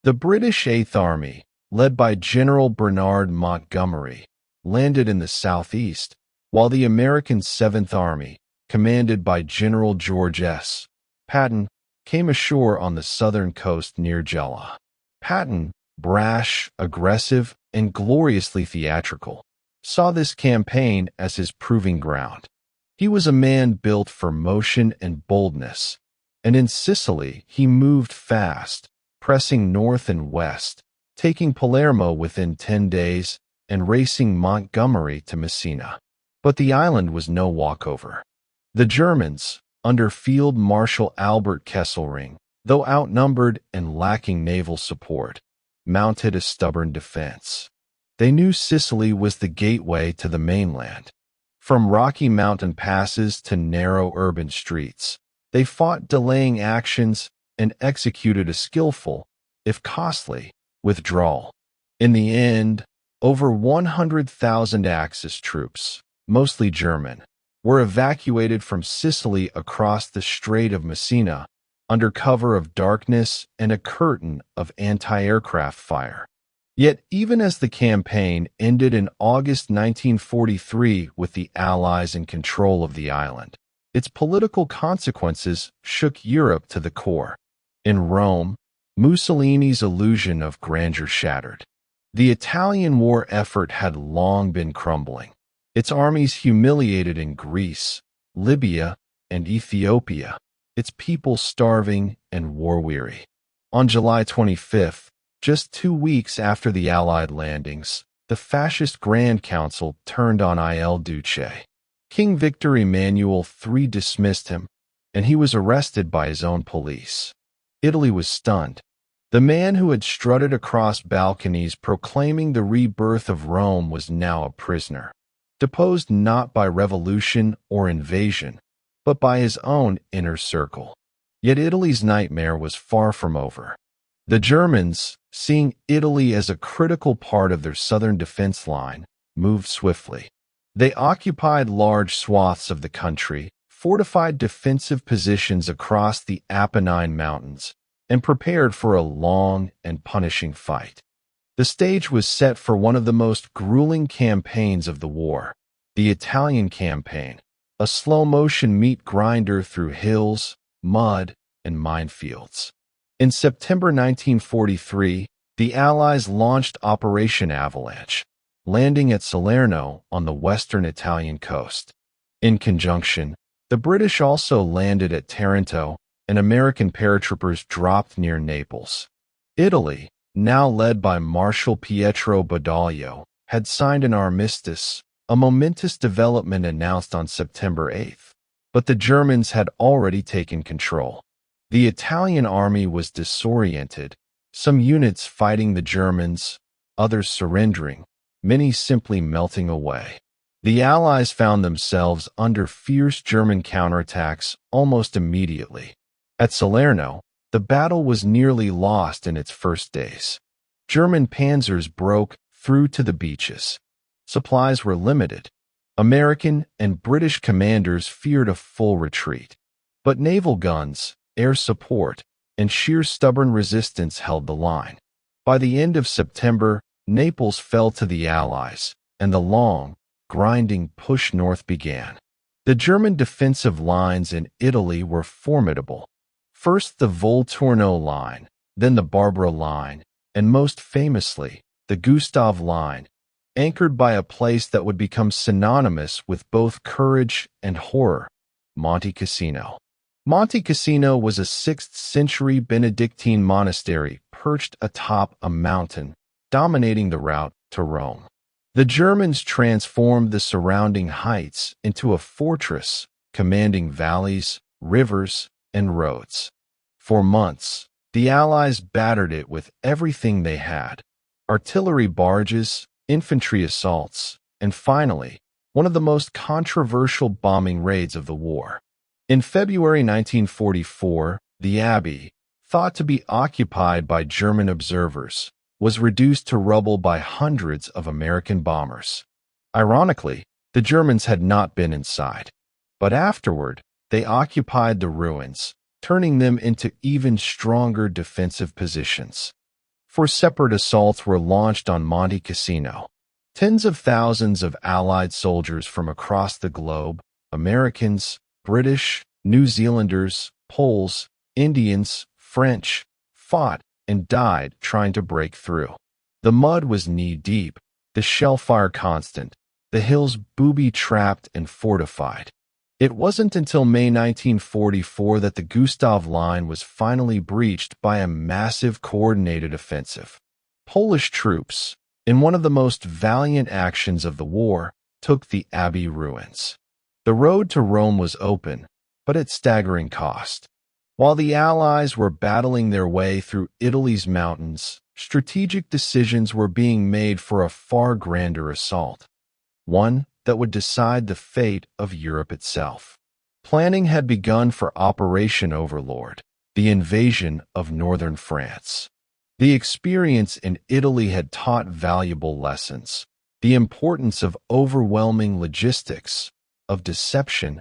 The British Eighth Army, led by General Bernard Montgomery, landed in the southeast, while the American Seventh Army, commanded by General George S. Patton, came ashore on the southern coast near Jella. Patton, brash, aggressive, and gloriously theatrical, saw this campaign as his proving ground. He was a man built for motion and boldness, and in Sicily he moved fast, pressing north and west, taking Palermo within 10 days and racing Montgomery to Messina. But the island was no walkover. The Germans, under Field Marshal Albert Kesselring, though outnumbered and lacking naval support, mounted a stubborn defense. They knew Sicily was the gateway to the mainland. From rocky mountain passes to narrow urban streets, they fought delaying actions and executed a skillful, if costly, withdrawal. In the end, over 100,000 Axis troops, mostly German, were evacuated from Sicily across the Strait of Messina under cover of darkness and a curtain of anti-aircraft fire. Yet even as the campaign ended in August 1943 with the Allies in control of the island, its political consequences shook Europe to the core. In Rome, Mussolini's illusion of grandeur shattered. The Italian war effort had long been crumbling, its armies humiliated in Greece, Libya, and Ethiopia, its people starving and war-weary. On July 25th, just 2 weeks after the Allied landings, the fascist Grand Council turned on Il Duce. King Victor Emmanuel III dismissed him, and he was arrested by his own police. Italy was stunned. The man who had strutted across balconies proclaiming the rebirth of Rome was now a prisoner, deposed not by revolution or invasion, but by his own inner circle. Yet Italy's nightmare was far from over. The Germans, seeing Italy as a critical part of their southern defense line, moved swiftly. They occupied large swaths of the country, fortified defensive positions across the Apennine Mountains, and prepared for a long and punishing fight. The stage was set for one of the most grueling campaigns of the war, the Italian campaign, a slow-motion meat grinder through hills, mud, and minefields. In September 1943, the Allies launched Operation Avalanche, landing at Salerno on the western Italian coast. In conjunction, the British also landed at Taranto, and American paratroopers dropped near Naples. Italy, now led by Marshal Pietro Badoglio, had signed an armistice, a momentous development announced on September 8th. But the Germans had already taken control. The Italian army was disoriented, some units fighting the Germans, others surrendering, many simply melting away. The Allies found themselves under fierce German counterattacks almost immediately. At Salerno, the battle was nearly lost in its first days. German panzers broke through to the beaches. Supplies were limited. American and British commanders feared a full retreat. But naval guns, air support, and sheer stubborn resistance held the line. By the end of September, Naples fell to the Allies, and the long, grinding push north began. The German defensive lines in Italy were formidable. First the Volturno Line, then the Barbara Line, and most famously, the Gustav Line, anchored by a place that would become synonymous with both courage and horror, Monte Cassino. Monte Cassino was a 6th-century Benedictine monastery perched atop a mountain, dominating the route to Rome. The Germans transformed the surrounding heights into a fortress commanding valleys, rivers, and roads. For months, the Allies battered it with everything they had: artillery barges, infantry assaults, and finally, one of the most controversial bombing raids of the war. In February 1944, the Abbey, thought to be occupied by German observers, was reduced to rubble by hundreds of American bombers. Ironically, the Germans had not been inside. But afterward, they occupied the ruins, turning them into even stronger defensive positions. 4 separate assaults were launched on Monte Cassino. Tens of thousands of Allied soldiers from across the globe, Americans, British, New Zealanders, Poles, Indians, French, fought and died trying to break through. The mud was knee-deep, the shell fire constant, the hills booby-trapped and fortified. It wasn't until May 1944 that the Gustav Line was finally breached by a massive coordinated offensive. Polish troops, in one of the most valiant actions of the war, took the Abbey ruins. The road to Rome was open, but at staggering cost. While the Allies were battling their way through Italy's mountains, strategic decisions were being made for a far grander assault, one that would decide the fate of Europe itself. Planning had begun for Operation Overlord, the invasion of northern France. The experience in Italy had taught valuable lessons: the importance of overwhelming logistics, of deception,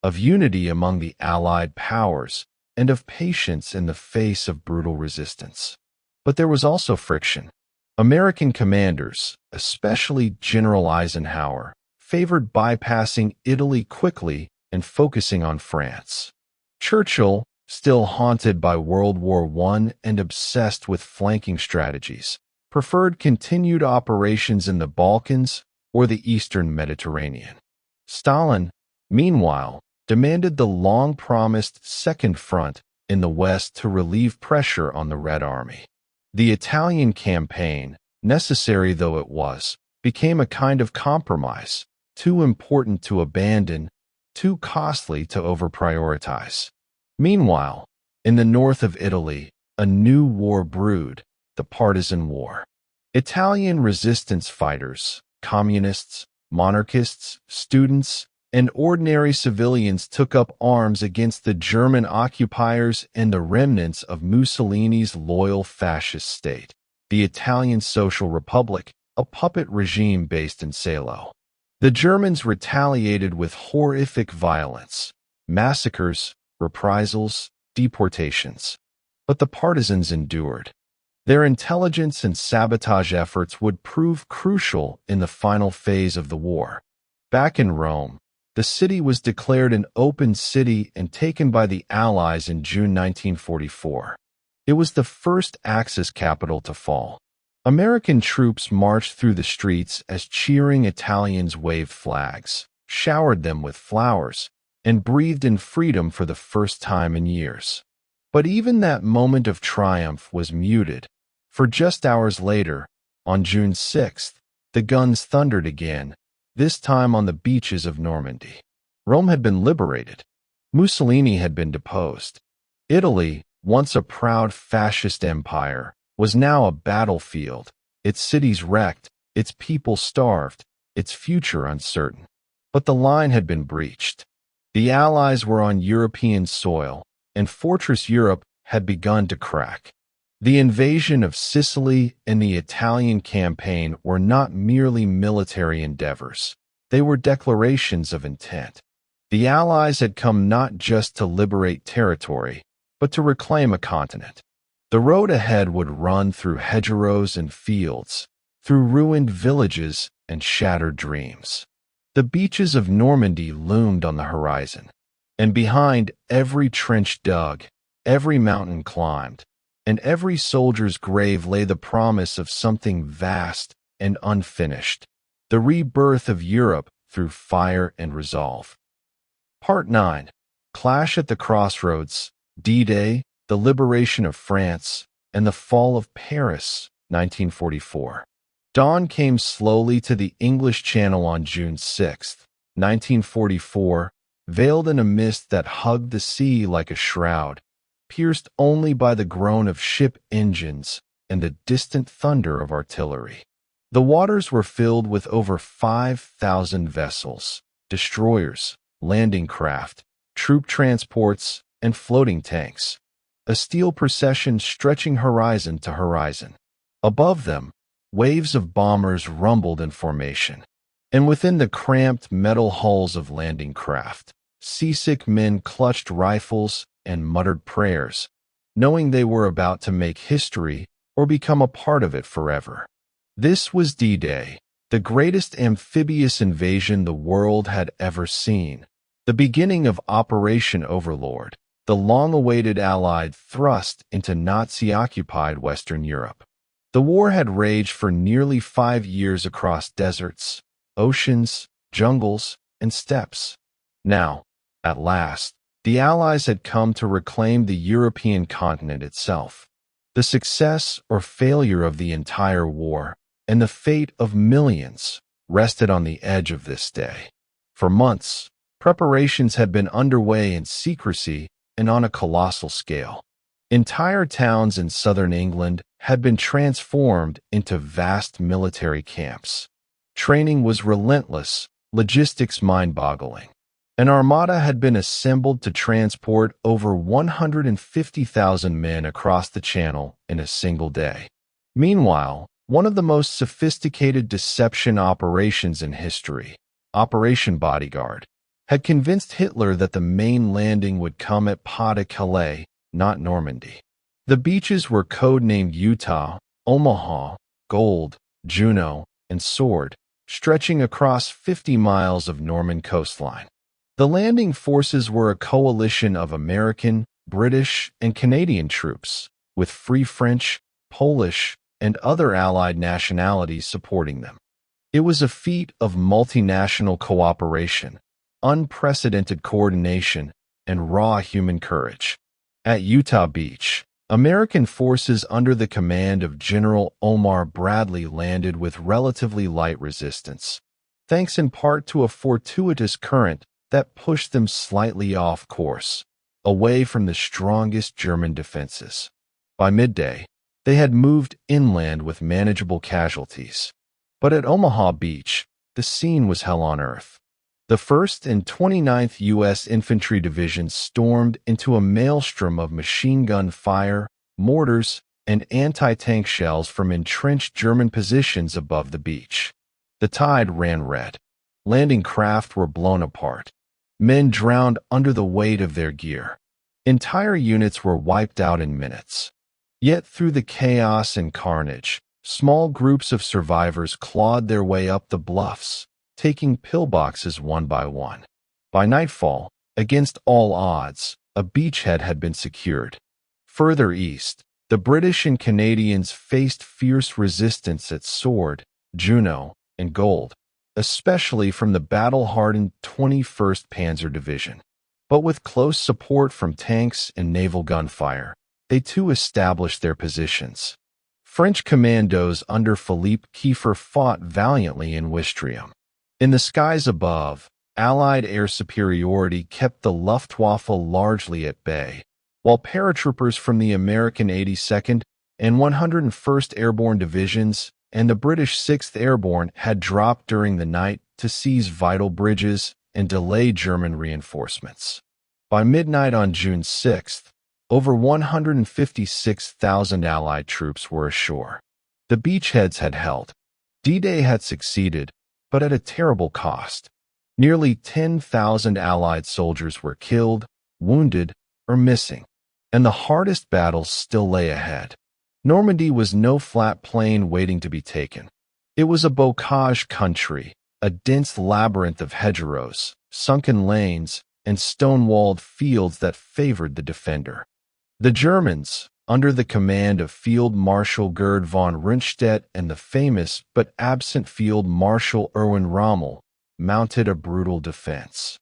of unity among the Allied powers, and of patience in the face of brutal resistance. But there was also friction. American commanders, especially General Eisenhower, favored bypassing Italy quickly and focusing on France. Churchill, still haunted by World War I and obsessed with flanking strategies, preferred continued operations in the Balkans or the Eastern Mediterranean. Stalin, meanwhile, demanded the long-promised Second Front in the West to relieve pressure on the Red Army. The Italian campaign, necessary though it was, became a kind of compromise, too important to abandon, too costly to over-prioritize. Meanwhile, in the north of Italy, a new war brewed, the Partisan War. Italian resistance fighters, communists, monarchists, students, and ordinary civilians took up arms against the German occupiers and the remnants of Mussolini's loyal fascist state, the Italian Social Republic, a puppet regime based in Salo. The Germans retaliated with horrific violence, massacres, reprisals, deportations. But the partisans endured. Their intelligence and sabotage efforts would prove crucial in the final phase of the war. Back in Rome, the city was declared an open city and taken by the Allies in June 1944. It was the first Axis capital to fall. American troops marched through the streets as cheering Italians waved flags, showered them with flowers, and breathed in freedom for the first time in years. But even that moment of triumph was muted, for just hours later, on June 6th, the guns thundered again, this time on the beaches of Normandy. Rome had been liberated. Mussolini had been deposed. Italy, once a proud fascist empire, was now a battlefield, its cities wrecked, its people starved, its future uncertain. But the line had been breached. The Allies were on European soil, and Fortress Europe had begun to crack. The invasion of Sicily and the Italian campaign were not merely military endeavors. They were declarations of intent. The Allies had come not just to liberate territory, but to reclaim a continent. The road ahead would run through hedgerows and fields, through ruined villages and shattered dreams. The beaches of Normandy loomed on the horizon, and behind every trench dug, every mountain climbed, and every soldier's grave lay the promise of something vast and unfinished, the rebirth of Europe through fire and resolve. Part 9. Clash at the Crossroads, D-Day, the Liberation of France, and the Fall of Paris, 1944. Dawn came slowly to the English Channel on June 6, 1944, veiled in a mist that hugged the sea like a shroud, pierced only by the groan of ship engines and the distant thunder of artillery. The waters were filled with over 5,000 vessels, destroyers, landing craft, troop transports, and floating tanks, a steel procession stretching horizon to horizon. Above them, waves of bombers rumbled in formation, and within the cramped metal hulls of landing craft, seasick men clutched rifles and muttered prayers, knowing they were about to make history or become a part of it forever. This was D-Day, the greatest amphibious invasion the world had ever seen, the beginning of Operation Overlord, the long-awaited Allied thrust into Nazi-occupied Western Europe. The war had raged for nearly 5 years across deserts, oceans, jungles, and steppes. Now, at last, the Allies had come to reclaim the European continent itself. The success or failure of the entire war, and the fate of millions, rested on the edge of this day. For months, preparations had been underway in secrecy and on a colossal scale. Entire towns in southern England had been transformed into vast military camps. Training was relentless, logistics mind-boggling. An armada had been assembled to transport over 150,000 men across the Channel in a single day. Meanwhile, one of the most sophisticated deception operations in history, Operation Bodyguard, had convinced Hitler that the main landing would come at Pas-de-Calais, not Normandy. The beaches were codenamed Utah, Omaha, Gold, Juno, and Sword, stretching across 50 miles of Norman coastline. The landing forces were a coalition of American, British, and Canadian troops, with Free French, Polish, and other Allied nationalities supporting them. It was a feat of multinational cooperation, unprecedented coordination, and raw human courage. At Utah Beach, American forces under the command of General Omar Bradley landed with relatively light resistance, thanks in part to a fortuitous current that pushed them slightly off course, away from the strongest German defenses. By midday, they had moved inland with manageable casualties. But at Omaha Beach, the scene was hell on earth. The 1st and 29th U.S. Infantry Divisions stormed into a maelstrom of machine gun fire, mortars, and anti-tank shells from entrenched German positions above the beach. The tide ran red. Landing craft were blown apart. Men drowned under the weight of their gear. Entire units were wiped out in minutes. Yet through the chaos and carnage, small groups of survivors clawed their way up the bluffs, taking pillboxes one by one. By nightfall, against all odds, a beachhead had been secured. Further east, the British and Canadians faced fierce resistance at Sword, Juno, and Gold, especially from the battle-hardened 21st Panzer Division. But with close support from tanks and naval gunfire, they too established their positions. French commandos under Philippe Kiefer fought valiantly in Ouistreham. In the skies above, Allied air superiority kept the Luftwaffe largely at bay, while paratroopers from the American 82nd and 101st Airborne Divisions and the British 6th Airborne had dropped during the night to seize vital bridges and delay German reinforcements. By midnight on June 6th, over 156,000 Allied troops were ashore. The beachheads had held. D-Day had succeeded, but at a terrible cost. Nearly 10,000 Allied soldiers were killed, wounded, or missing, and the hardest battles still lay ahead. Normandy was no flat plain waiting to be taken. It was a bocage country, a dense labyrinth of hedgerows, sunken lanes, and stone-walled fields that favored the defender. The Germans, under the command of Field Marshal Gerd von Rundstedt and the famous but absent Field Marshal Erwin Rommel, mounted a brutal defense.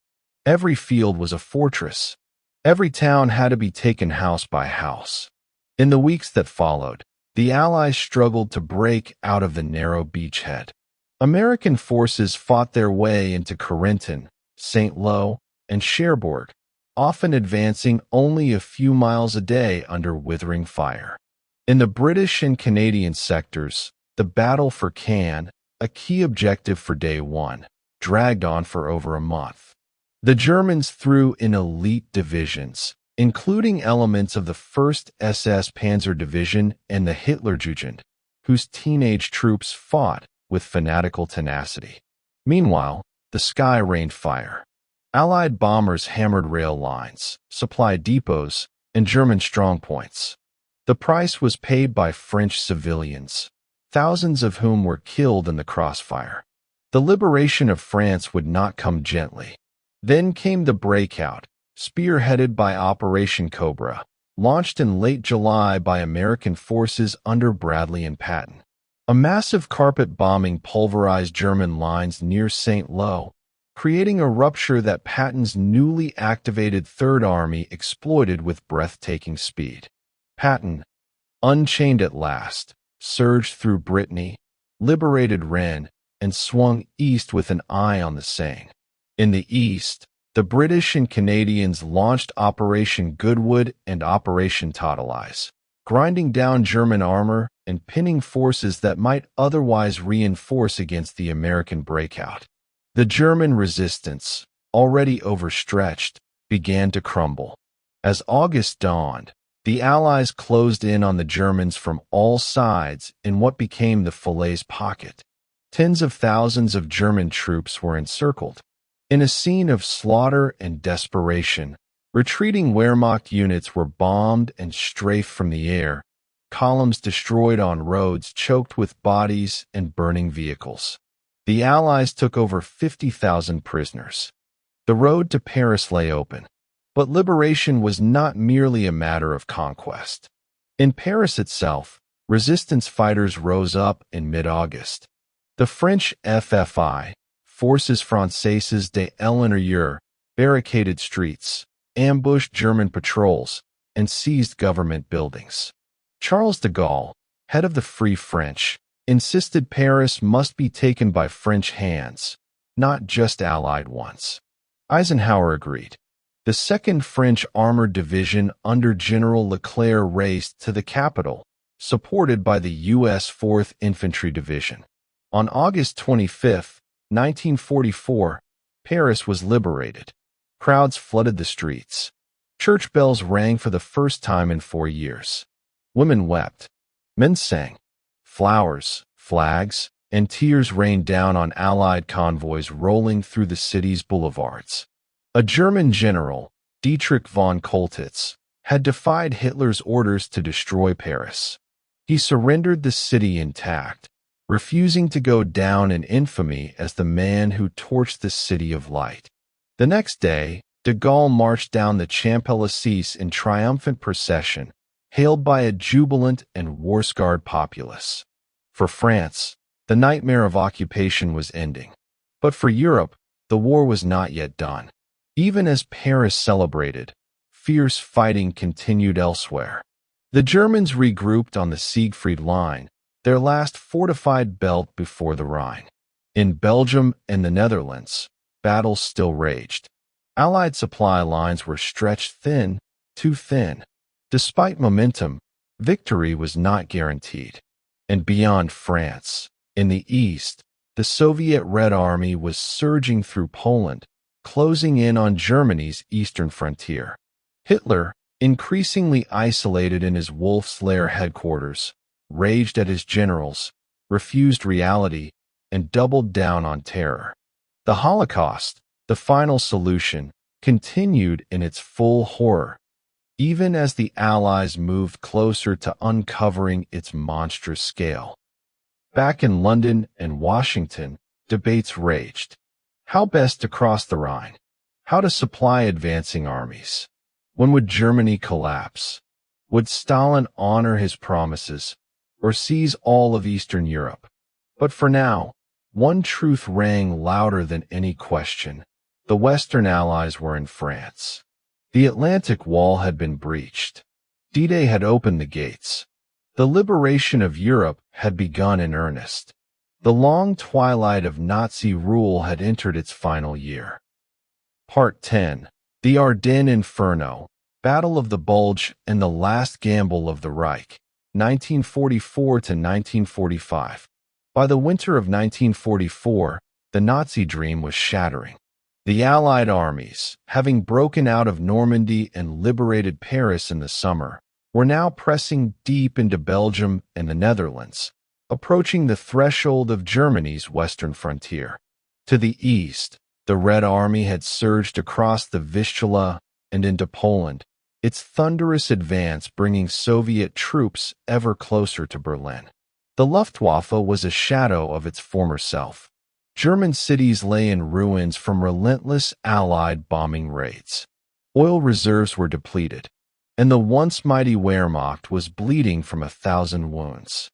Every field was a fortress. Every town had to be taken house by house. In the weeks that followed, the Allies struggled to break out of the narrow beachhead. American forces fought their way into Corentin, St. Lo, and Cherbourg, often advancing only a few miles a day under withering fire. In the British and Canadian sectors, the battle for Caen, a key objective for Day 1, dragged on for over a month. The Germans threw in elite divisions, including elements of the 1st SS Panzer Division and the Hitlerjugend, whose teenage troops fought with fanatical tenacity. Meanwhile, the sky rained fire. Allied bombers hammered rail lines, supply depots, and German strongpoints. The price was paid by French civilians, thousands of whom were killed in the crossfire. The liberation of France would not come gently. Then came the breakout, spearheaded by Operation Cobra, launched in late July by American forces under Bradley and Patton. A massive carpet bombing pulverized German lines near St. Lo, creating a rupture that Patton's newly activated Third Army exploited with breathtaking speed. Patton, unchained at last, surged through Brittany, liberated Rennes, and swung east with an eye on the Seine. In the east, the British and Canadians launched Operation Goodwood and Operation Totalize, grinding down German armor and pinning forces that might otherwise reinforce against the American breakout. The German resistance, already overstretched, began to crumble. As August dawned, the Allies closed in on the Germans from all sides in what became the Falaise Pocket. Tens of thousands of German troops were encircled. In a scene of slaughter and desperation, retreating Wehrmacht units were bombed and strafed from the air, columns destroyed on roads choked with bodies and burning vehicles. The Allies took over 50,000 prisoners. The road to Paris lay open. But liberation was not merely a matter of conquest. In Paris itself, resistance fighters rose up in mid-August. The French FFI, Forces Françaises de l'Intérieur, barricaded streets, ambushed German patrols, and seized government buildings. Charles de Gaulle, head of the Free French, insisted Paris must be taken by French hands, not just Allied ones. Eisenhower agreed. The 2nd French Armored Division under General Leclerc raced to the capital, supported by the U.S. 4th Infantry Division. On August 25, 1944, Paris was liberated. Crowds flooded the streets. Church bells rang for the first time in 4 years. Women wept. Men sang. Flowers, flags, and tears rained down on Allied convoys rolling through the city's boulevards. A German general, Dietrich von Koltitz, had defied Hitler's orders to destroy Paris. He surrendered the city intact, refusing to go down in infamy as the man who torched the City of Light. The next day, de Gaulle marched down the Champs-Élysées in triumphant procession, hailed by a jubilant and war-scarred populace. For France, the nightmare of occupation was ending. But for Europe, the war was not yet done. Even as Paris celebrated, fierce fighting continued elsewhere. The Germans regrouped on the Siegfried Line, their last fortified belt before the Rhine. In Belgium and the Netherlands, battles still raged. Allied supply lines were stretched thin, too thin. Despite momentum, victory was not guaranteed. And beyond France, in the east, the Soviet Red Army was surging through Poland, closing in on Germany's eastern frontier. Hitler, increasingly isolated in his Wolf's Lair headquarters, raged at his generals, refused reality, and doubled down on terror. The Holocaust, the final solution, continued in its full horror, even as the Allies moved closer to uncovering its monstrous scale. Back in London and Washington, debates raged. How best to cross the Rhine? How to supply advancing armies? When would Germany collapse? Would Stalin honor his promises, or seize all of Eastern Europe? But for now, one truth rang louder than any question. The Western Allies were in France. The Atlantic Wall had been breached. D-Day had opened the gates. The liberation of Europe had begun in earnest. The long twilight of Nazi rule had entered its final year. Part 10. The Ardennes Inferno, Battle of the Bulge and the Last Gamble of the Reich, 1944 to 1945. By the winter of 1944, the Nazi dream was shattering. The Allied armies, having broken out of Normandy and liberated Paris in the summer, were now pressing deep into Belgium and the Netherlands, approaching the threshold of Germany's western frontier. To the east, the Red Army had surged across the Vistula and into Poland, its thunderous advance bringing Soviet troops ever closer to Berlin. The Luftwaffe was a shadow of its former self. German cities lay in ruins from relentless Allied bombing raids. Oil reserves were depleted, and the once mighty Wehrmacht was bleeding from 1,000 wounds.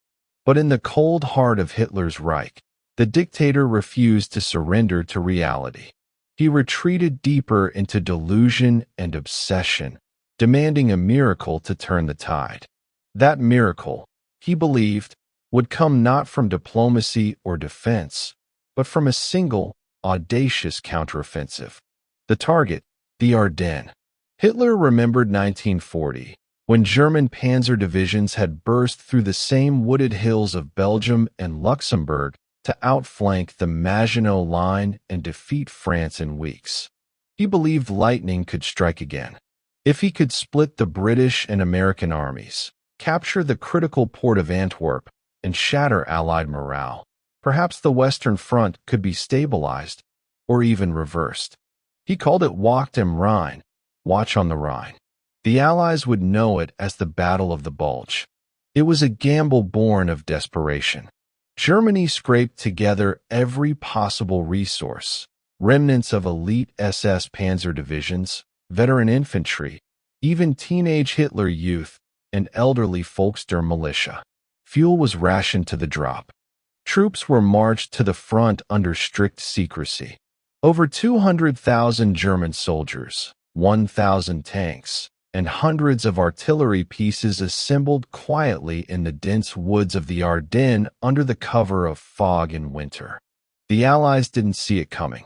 But in the cold heart of Hitler's Reich, the dictator refused to surrender to reality. He retreated deeper into delusion and obsession, demanding a miracle to turn the tide. That miracle, he believed, would come not from diplomacy or defense, but from a single, audacious counteroffensive. The target, the Ardennes. Hitler remembered 1940, when German panzer divisions had burst through the same wooded hills of Belgium and Luxembourg to outflank the Maginot Line and defeat France in weeks. He believed lightning could strike again. If he could split the British and American armies, capture the critical port of Antwerp, and shatter Allied morale, perhaps the Western Front could be stabilized or even reversed. He called it Wacht am Rhein, Watch on the Rhine. The Allies would know it as the Battle of the Bulge. It was a gamble born of desperation. Germany scraped together every possible resource, remnants of elite SS panzer divisions, veteran infantry, even teenage Hitler youth, and elderly Volkssturm militia. Fuel was rationed to the drop. Troops were marched to the front under strict secrecy. Over 200,000 German soldiers, 1,000 tanks, and hundreds of artillery pieces assembled quietly in the dense woods of the Ardennes under the cover of fog in winter. The Allies didn't see it coming.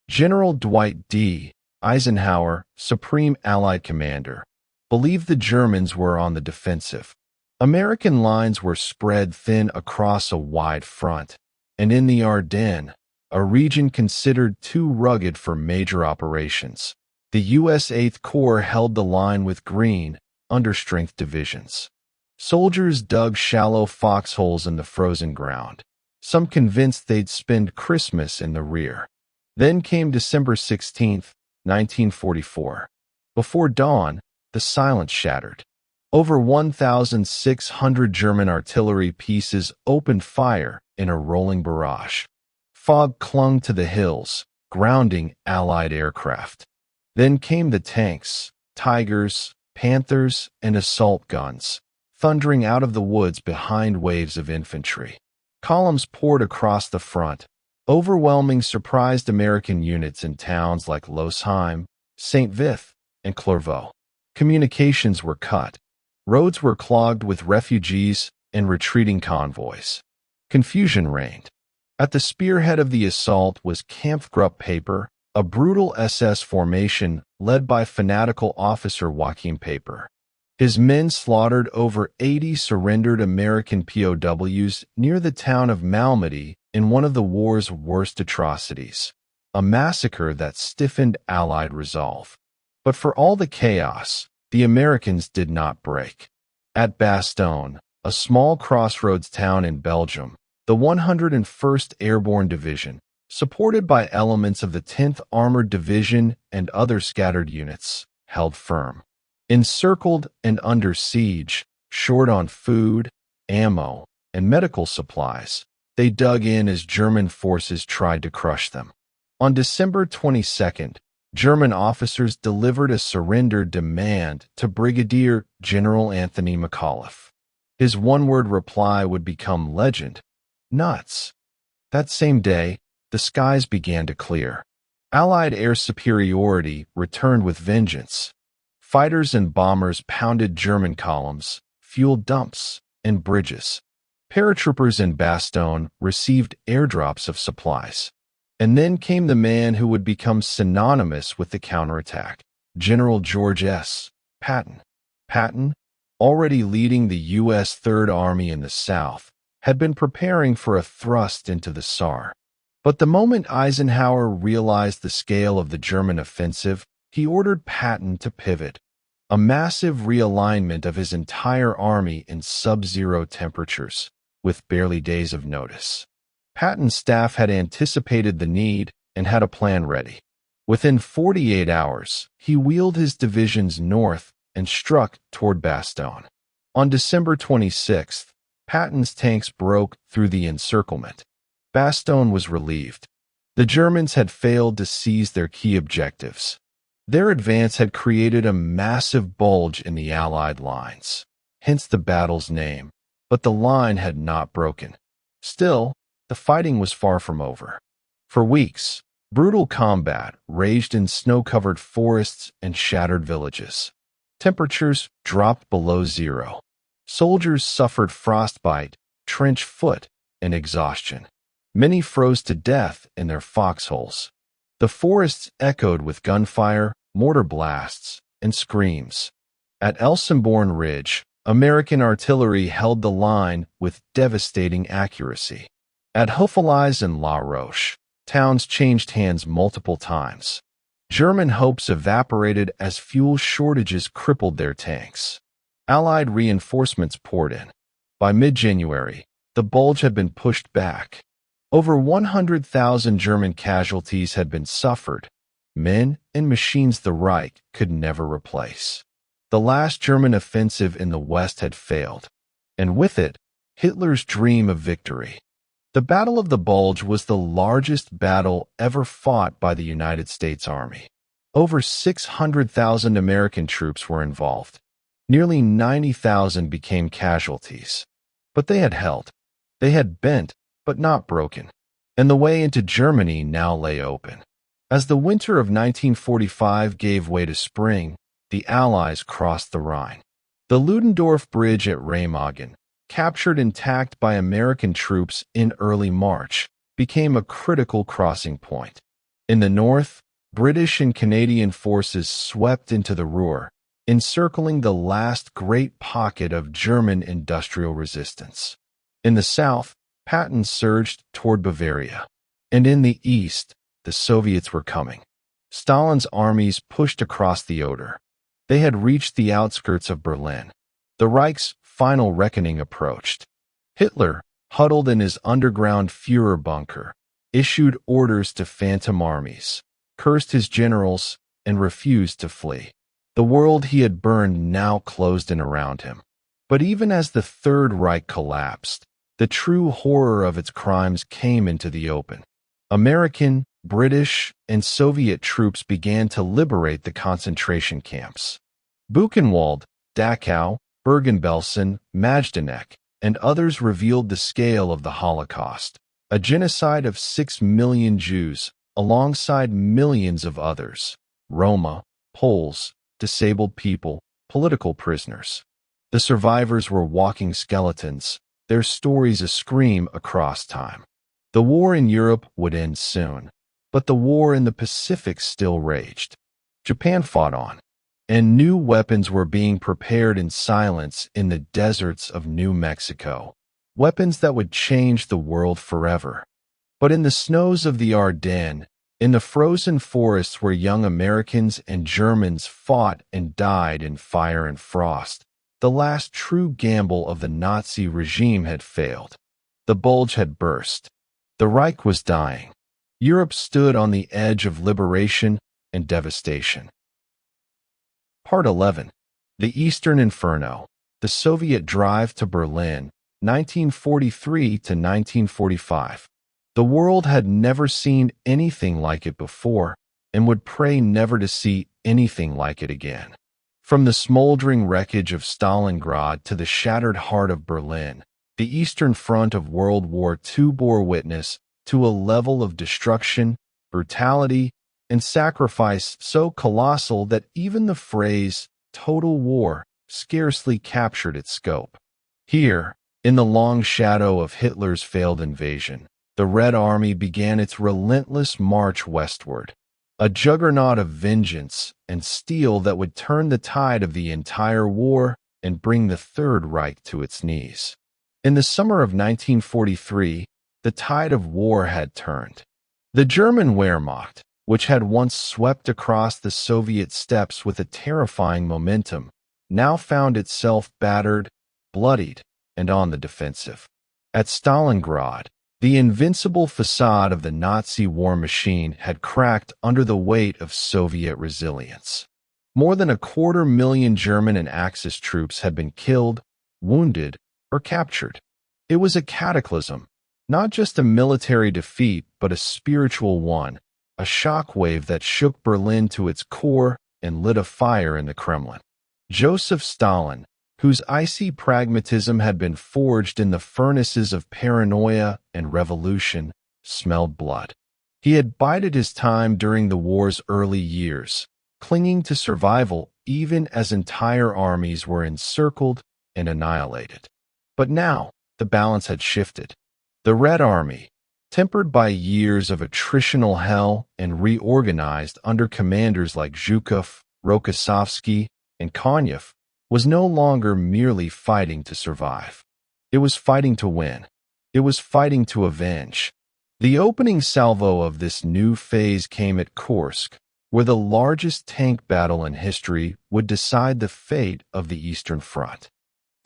General Dwight D. Eisenhower, Supreme Allied Commander, believed the Germans were on the defensive. American lines were spread thin across a wide front, and in the Ardennes, a region considered too rugged for major operations, the U.S. 8th Corps held the line with green, understrength divisions. Soldiers dug shallow foxholes in the frozen ground, some convinced they'd spend Christmas in the rear. Then came December 16, 1944. Before dawn, the silence shattered. Over 1,600 German artillery pieces opened fire in a rolling barrage. Fog clung to the hills, grounding Allied aircraft. Then came the tanks, Tigers, Panthers, and assault guns, thundering out of the woods behind waves of infantry. Columns poured across the front, overwhelming surprised American units in towns like Losheim, St. Vith, and Clairvaux. Communications were cut. Roads were clogged with refugees and retreating convoys. Confusion reigned. At the spearhead of the assault was Kampfgruppe, a brutal SS formation led by fanatical officer Joachim Paper. His men slaughtered over 80 surrendered American POWs near the town of Malmedy in one of the war's worst atrocities, a massacre that stiffened Allied resolve. But for all the chaos, the Americans did not break. At Bastogne, a small crossroads town in Belgium, the 101st Airborne Division, supported by elements of the 10th Armored Division and other scattered units, held firm. Encircled and under siege, short on food, ammo, and medical supplies, they dug in as German forces tried to crush them. On December 22nd, German officers delivered a surrender demand to Brigadier General Anthony McAuliffe. His one-word reply would become legend: nuts. That same day, the skies began to clear. Allied air superiority returned with vengeance. Fighters and bombers pounded German columns, fuel dumps, and bridges. Paratroopers in Bastogne received airdrops of supplies. And then came the man who would become synonymous with the counterattack, General George S. Patton. Patton, already leading the U.S. Third Army in the South, had been preparing for a thrust into the Saar. But the moment Eisenhower realized the scale of the German offensive, he ordered Patton to pivot, a massive realignment of his entire army in sub-zero temperatures, with barely days of notice. Patton's staff had anticipated the need and had a plan ready. Within 48 hours, he wheeled his divisions north and struck toward Bastogne. On December 26th, Patton's tanks broke through the encirclement. Bastogne was relieved. The Germans had failed to seize their key objectives. Their advance had created a massive bulge in the Allied lines, hence the battle's name, but the line had not broken. Still, the fighting was far from over. For weeks, brutal combat raged in snow-covered forests and shattered villages. Temperatures dropped below zero. Soldiers suffered frostbite, trench foot, and exhaustion. Many froze to death in their foxholes. The forests echoed with gunfire, mortar blasts, and screams. At Elsenborn Ridge, American artillery held the line with devastating accuracy. At Houffalize and La Roche, towns changed hands multiple times. German hopes evaporated as fuel shortages crippled their tanks. Allied reinforcements poured in. By mid-January, the bulge had been pushed back. Over 100,000 German casualties had been suffered, men and machines the Reich could never replace. The last German offensive in the West had failed, and with it, Hitler's dream of victory. The Battle of the Bulge was the largest battle ever fought by the United States Army. Over 600,000 American troops were involved. Nearly 90,000 became casualties. But they had held. They had bent, but not broken. And the way into Germany now lay open. As the winter of 1945 gave way to spring, the Allies crossed the Rhine. The Ludendorff Bridge at Remagen, captured intact by American troops in early March, became a critical crossing point. In the north, British and Canadian forces swept into the Ruhr, encircling the last great pocket of German industrial resistance. In the south, Patton surged toward Bavaria. And in the east, the Soviets were coming. Stalin's armies pushed across the Oder. They had reached the outskirts of Berlin. The Reich's final reckoning approached. Hitler, huddled in his underground Führer bunker, issued orders to phantom armies, cursed his generals, and refused to flee. The world he had burned now closed in around him. But even as the Third Reich collapsed, the true horror of its crimes came into the open. American, British, and Soviet troops began to liberate the concentration camps. Buchenwald, Dachau, Bergen-Belsen, Majdanek, and others revealed the scale of the Holocaust, a genocide of 6 million Jews, alongside millions of others, Roma, Poles, disabled people, political prisoners. The survivors were walking skeletons, their stories a scream across time. The war in Europe would end soon, but the war in the Pacific still raged. Japan fought on, and new weapons were being prepared in silence in the deserts of New Mexico, weapons that would change the world forever. But in the snows of the Ardennes, in the frozen forests where young Americans and Germans fought and died in fire and frost, the last true gamble of the Nazi regime had failed. The bulge had burst. The Reich was dying. Europe stood on the edge of liberation and devastation. Part 11. The Eastern Inferno. The Soviet Drive to Berlin, 1943 to 1945. The world had never seen anything like it before and would pray never to see anything like it again. From the smoldering wreckage of Stalingrad to the shattered heart of Berlin, the Eastern Front of World War II bore witness to a level of destruction, brutality, and sacrifice so colossal that even the phrase total war scarcely captured its scope. Here, in the long shadow of Hitler's failed invasion, the Red Army began its relentless march westward, a juggernaut of vengeance and steel that would turn the tide of the entire war and bring the Third Reich to its knees. In the summer of 1943, the tide of war had turned. The German Wehrmacht, which had once swept across the Soviet steppes with a terrifying momentum, now found itself battered, bloodied, and on the defensive. At Stalingrad, the invincible facade of the Nazi war machine had cracked under the weight of Soviet resilience. More than 250,000 German and Axis troops had been killed, wounded, or captured. It was a cataclysm, not just a military defeat, but a spiritual one, a shockwave that shook Berlin to its core and lit a fire in the Kremlin. Joseph Stalin, whose icy pragmatism had been forged in the furnaces of paranoia and revolution, smelled blood. He had bided his time during the war's early years, clinging to survival even as entire armies were encircled and annihilated. But now, the balance had shifted. The Red Army, tempered by years of attritional hell and reorganized under commanders like Zhukov, Rokossovsky, and Konyev, was no longer merely fighting to survive. It was fighting to win. It was fighting to avenge. The opening salvo of this new phase came at Kursk, where the largest tank battle in history would decide the fate of the Eastern Front.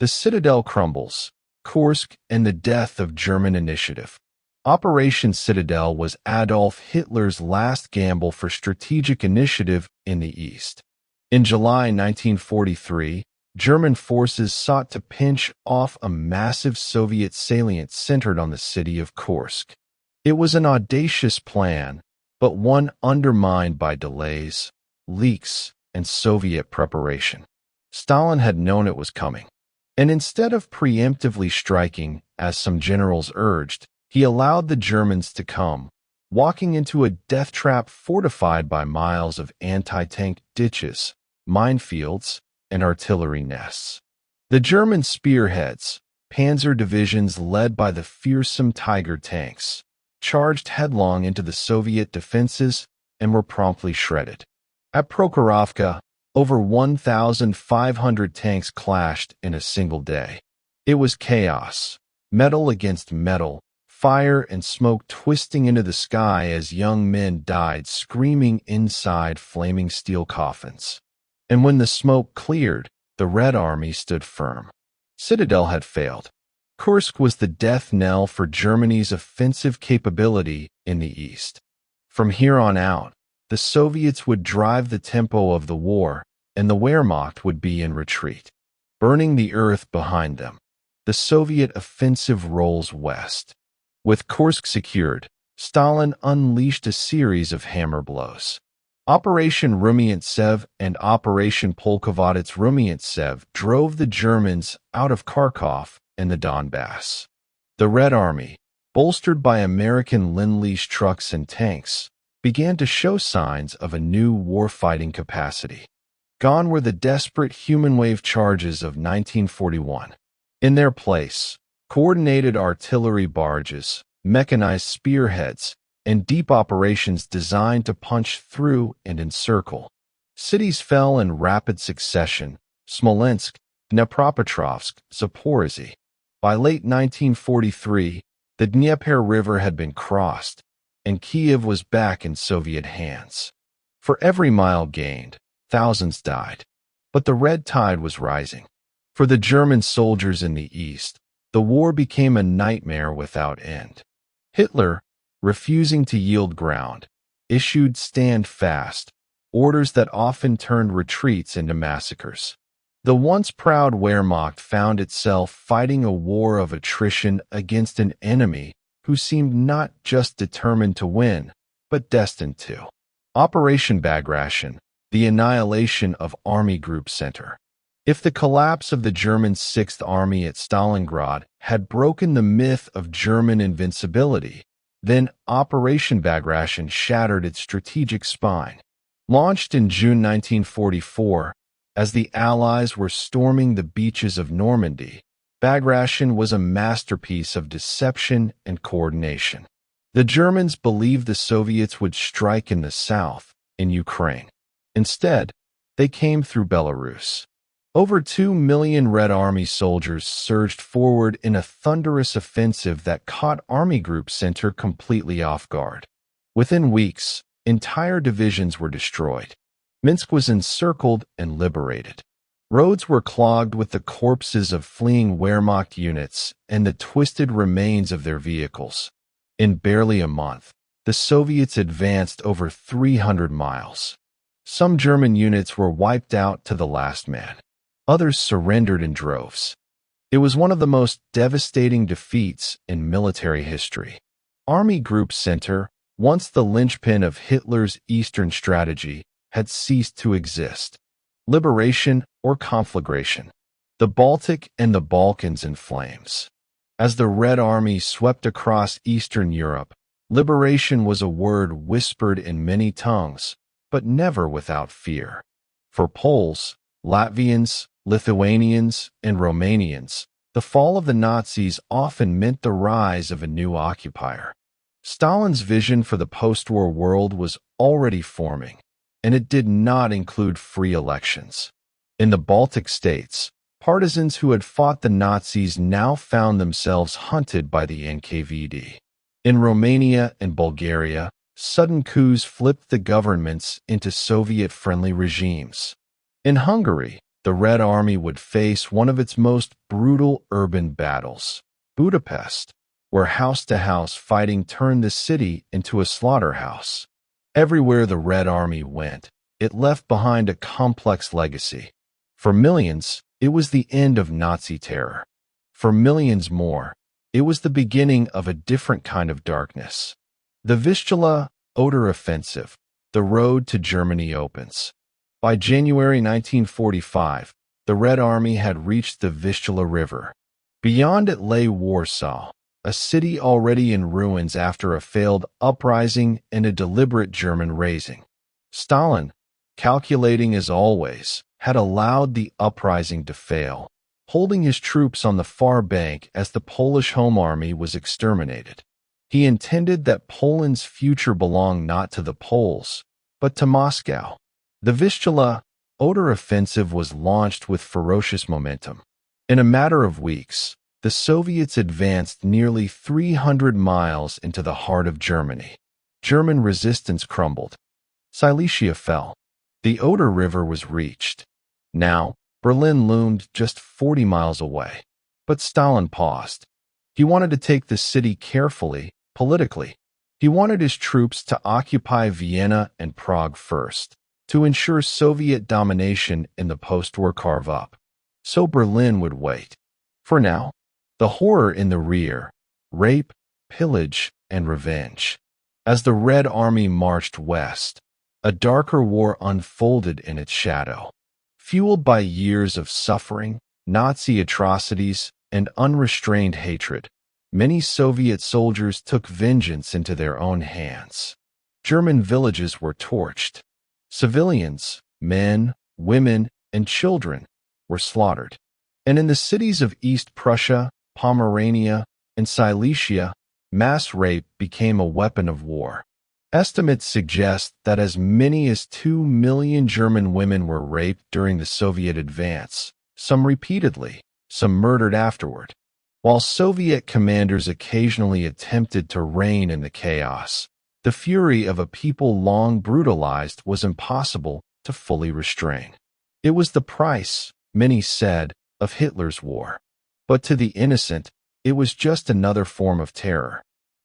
The citadel crumbles, Kursk and the death of German initiative. Operation Citadel was Adolf Hitler's last gamble for strategic initiative in the East. In July 1943, German forces sought to pinch off a massive Soviet salient centered on the city of Kursk. It was an audacious plan, but one undermined by delays, leaks, and Soviet preparation. Stalin had known it was coming, and instead of preemptively striking, as some generals urged, he allowed the Germans to come, walking into a death trap fortified by miles of anti-tank ditches, minefields, and artillery nests. The German spearheads, panzer divisions led by the fearsome Tiger tanks, charged headlong into the Soviet defenses and were promptly shredded. At Prokhorovka, over 1,500 tanks clashed in a single day. It was chaos, metal against metal, fire and smoke twisting into the sky as young men died screaming inside flaming steel coffins. And when the smoke cleared, the Red Army stood firm. Citadel had failed. Kursk was the death knell for Germany's offensive capability in the east. From here on out, the Soviets would drive the tempo of the war, and the Wehrmacht would be in retreat. Burning the earth behind them, the Soviet offensive rolls west. With Kursk secured, Stalin unleashed a series of hammer blows. Operation Rumiantsev and Operation Polkovodets-Rumiantsev drove the Germans out of Kharkov and the Donbass. The Red Army, bolstered by American Lend-Lease trucks and tanks, began to show signs of a new war-fighting capacity. Gone were the desperate human wave charges of 1941. In their place, coordinated artillery barges, mechanized spearheads, and deep operations designed to punch through and encircle. Cities fell in rapid succession: Smolensk, Dnepropetrovsk, Zaporizhzhia. By late 1943, the Dnieper River had been crossed, and Kiev was back in Soviet hands. For every mile gained, thousands died. But the red tide was rising. For the German soldiers in the east, the war became a nightmare without end. Hitler, refusing to yield ground, issued stand fast, orders that often turned retreats into massacres. The once proud Wehrmacht found itself fighting a war of attrition against an enemy who seemed not just determined to win, but destined to. Operation Bagration, the annihilation of Army Group Center. If the collapse of the German Sixth Army at Stalingrad had broken the myth of German invincibility, then Operation Bagration shattered its strategic spine. Launched in June 1944, as the Allies were storming the beaches of Normandy, Bagration was a masterpiece of deception and coordination. The Germans believed the Soviets would strike in the south, in Ukraine. Instead, they came through Belarus. Over 2 million Red Army soldiers surged forward in a thunderous offensive that caught Army Group Center completely off guard. Within weeks, entire divisions were destroyed. Minsk was encircled and liberated. Roads were clogged with the corpses of fleeing Wehrmacht units and the twisted remains of their vehicles. In barely a month, the Soviets advanced over 300 miles. Some German units were wiped out to the last man. Others surrendered in droves. It was one of the most devastating defeats in military history. Army Group Center, once the linchpin of Hitler's Eastern strategy, had ceased to exist. Liberation or conflagration. The Baltic and the Balkans in flames. As the Red Army swept across Eastern Europe, liberation was a word whispered in many tongues, but never without fear. For Poles, Latvians, Lithuanians, and Romanians, the fall of the Nazis often meant the rise of a new occupier. Stalin's vision for the post-war world was already forming, and it did not include free elections. In the Baltic states, partisans who had fought the Nazis now found themselves hunted by the NKVD. In Romania and Bulgaria, sudden coups flipped the governments into Soviet-friendly regimes. In Hungary, the Red Army would face one of its most brutal urban battles, Budapest, where house-to-house fighting turned the city into a slaughterhouse. Everywhere the Red Army went, it left behind a complex legacy. For millions, It was the end of Nazi terror. For millions more, it was the beginning of a different kind of darkness. The Vistula Oder Offensive, the road to Germany opens. By January 1945, the Red Army had reached the Vistula River. Beyond it lay Warsaw, a city already in ruins after a failed uprising and a deliberate German raising. Stalin, calculating as always, had allowed the uprising to fail, holding his troops on the far bank as the Polish Home Army was exterminated. He intended that Poland's future belonged not to the Poles, but to Moscow. The Vistula Oder offensive was launched with ferocious momentum. In a matter of weeks, the Soviets advanced nearly 300 miles into the heart of Germany. German resistance crumbled. Silesia fell. The Oder River was reached. Now, Berlin loomed just 40 miles away. But Stalin paused. He wanted to take the city carefully, politically. He wanted his troops to occupy Vienna and Prague first, to ensure Soviet domination in the post-war carve-up. So Berlin would wait. For now, the horror in the rear, rape, pillage, and revenge. As the Red Army marched west, a darker war unfolded in its shadow. Fueled by years of suffering, Nazi atrocities, and unrestrained hatred, many Soviet soldiers took vengeance into their own hands. German villages were torched. Civilians, men, women, and children were slaughtered. And in the cities of East Prussia, Pomerania, and Silesia, mass rape became a weapon of war. Estimates suggest that as many as 2 million German women were raped during the Soviet advance, some repeatedly, some murdered afterward. While Soviet commanders occasionally attempted to rein in the chaos, the fury of a people long brutalized was impossible to fully restrain. It was the price, many said, of Hitler's war. But to the innocent, it was just another form of terror.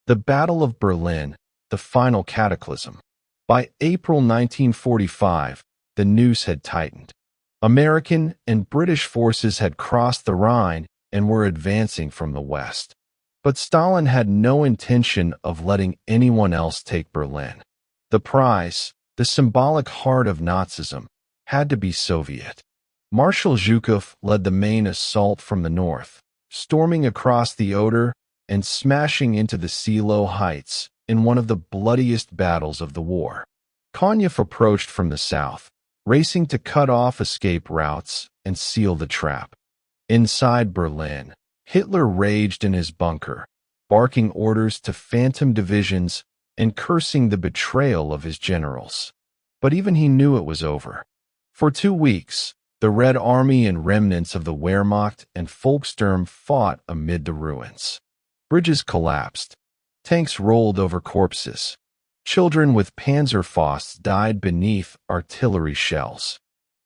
The Battle of Berlin, the final cataclysm. By April 1945, the noose had tightened. American and British forces had crossed the Rhine and were advancing from the west. But Stalin had no intention of letting anyone else take Berlin. The prize, the symbolic heart of Nazism, had to be Soviet. Marshal Zhukov led the main assault from the north, storming across the Oder and smashing into the Seelow Heights in one of the bloodiest battles of the war. Konev approached from the south, racing to cut off escape routes and seal the trap. Inside Berlin, Hitler raged in his bunker, barking orders to phantom divisions and cursing the betrayal of his generals. But even he knew it was over. For 2 weeks, the Red Army and remnants of the Wehrmacht and Volkssturm fought amid the ruins. Bridges collapsed. Tanks rolled over corpses. Children with Panzerfausts died beneath artillery shells.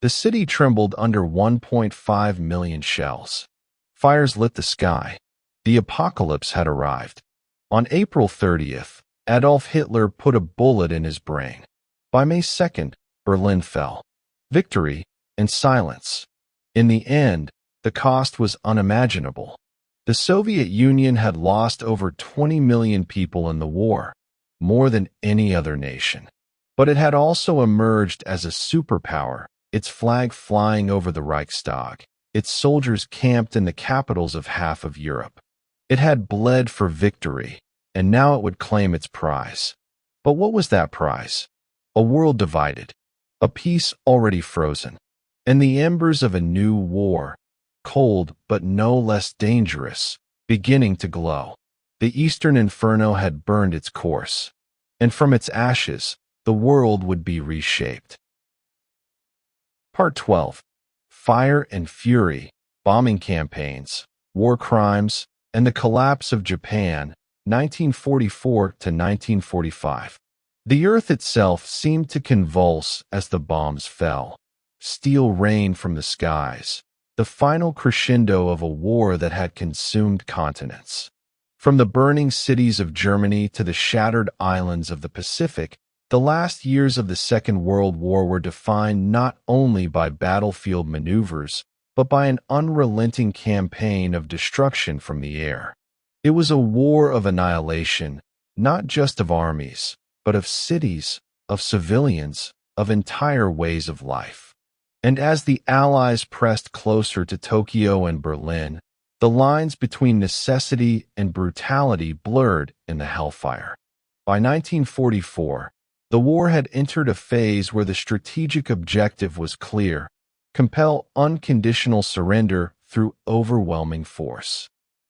The city trembled under 1.5 million shells. Fires lit the sky. The apocalypse had arrived. On April 30th, Adolf Hitler put a bullet in his brain. By May 2nd, Berlin fell. Victory and silence. In the end, the cost was unimaginable. The Soviet Union had lost over 20 million people in the war, more than any other nation. But it had also emerged as a superpower, its flag flying over the Reichstag, its soldiers camped in the capitals of half of Europe. It had bled for victory, and now it would claim its prize. But what was that prize? A world divided, a peace already frozen, and the embers of a new war, cold but no less dangerous, beginning to glow. The Eastern Inferno had burned its course, and from its ashes, the world would be reshaped. Part 12. Fire and Fury, Bombing Campaigns, War Crimes, and the Collapse of Japan, 1944 to 1945. The earth itself seemed to convulse as the bombs fell. Steel rained from the skies, the final crescendo of a war that had consumed continents. From the burning cities of Germany to the shattered islands of the Pacific, the last years of the Second World War were defined not only by battlefield maneuvers, but by an unrelenting campaign of destruction from the air. It was a war of annihilation, not just of armies, but of cities, of civilians, of entire ways of life. And as the Allies pressed closer to Tokyo and Berlin, the lines between necessity and brutality blurred in the hellfire. By 1944, the war had entered a phase where the strategic objective was clear: compel unconditional surrender through overwhelming force.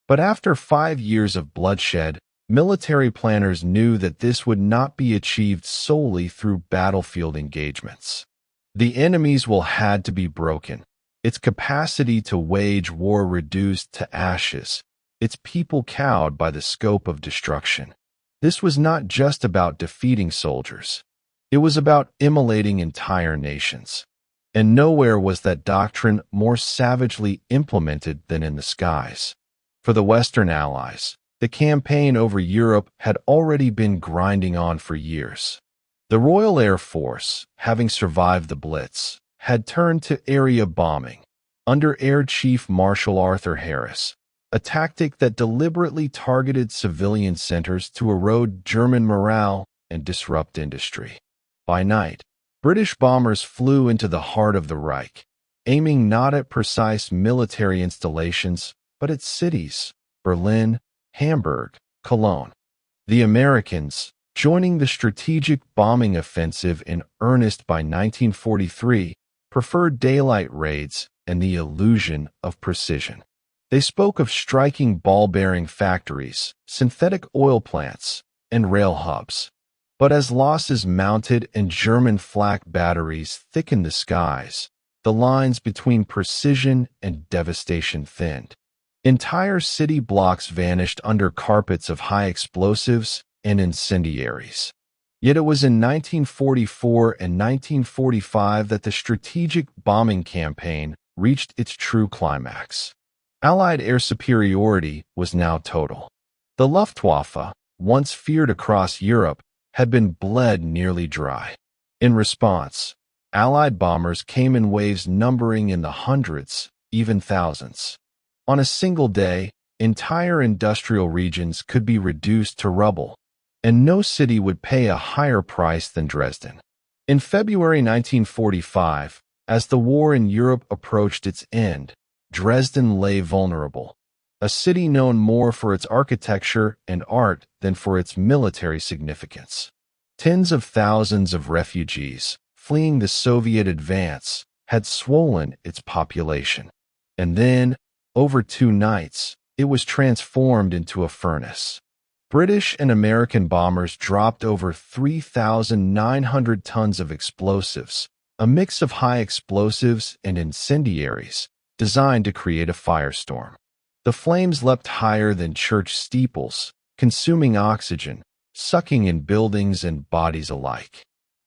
But after 5 years of bloodshed, military planners knew that this would not be achieved solely through battlefield engagements. The enemy's will had to be broken, its capacity to wage war reduced to ashes, its people cowed by the scope of destruction. This was not just about defeating soldiers. It was about immolating entire nations. And nowhere was that doctrine more savagely implemented than in the skies. For the Western Allies, the campaign over Europe had already been grinding on for years. The Royal Air Force, having survived the Blitz, had turned to area bombing under Air Chief Marshal Arthur Harris, a tactic that deliberately targeted civilian centers to erode German morale and disrupt industry. By night, British bombers flew into the heart of the Reich, aiming not at precise military installations, but at cities: Berlin, Hamburg, Cologne. The Americans, joining the strategic bombing offensive in earnest by 1943, preferred daylight raids and the illusion of precision. They spoke of striking ball-bearing factories, synthetic oil plants, and rail hubs. But as losses mounted and German flak batteries thickened the skies, the lines between precision and devastation thinned. Entire city blocks vanished under carpets of high explosives and incendiaries. Yet it was in 1944 and 1945 that the strategic bombing campaign reached its true climax. Allied air superiority was now total. The Luftwaffe, once feared across Europe, had been bled nearly dry. In response, Allied bombers came in waves numbering in the hundreds, even thousands. On a single day, entire industrial regions could be reduced to rubble, and no city would pay a higher price than Dresden. In February 1945, as the war in Europe approached its end, Dresden lay vulnerable, a city known more for its architecture and art than for its military significance. Tens of thousands of refugees, fleeing the Soviet advance, had swollen its population. And then, over 2 nights, it was transformed into a furnace. British and American bombers dropped over 3,900 tons of explosives, a mix of high explosives and incendiaries, designed to create a firestorm. The flames leapt higher than church steeples, consuming oxygen, sucking in buildings and bodies alike.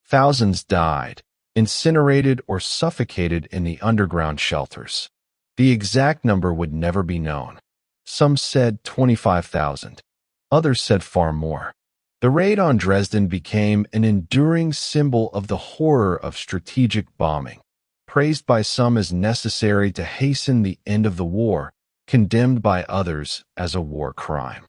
Thousands died, incinerated or suffocated in the underground shelters. The exact number would never be known. Some said 25,000. Others said far more. The raid on Dresden became an enduring symbol of the horror of strategic bombing, praised by some as necessary to hasten the end of the war, condemned by others as a war crime.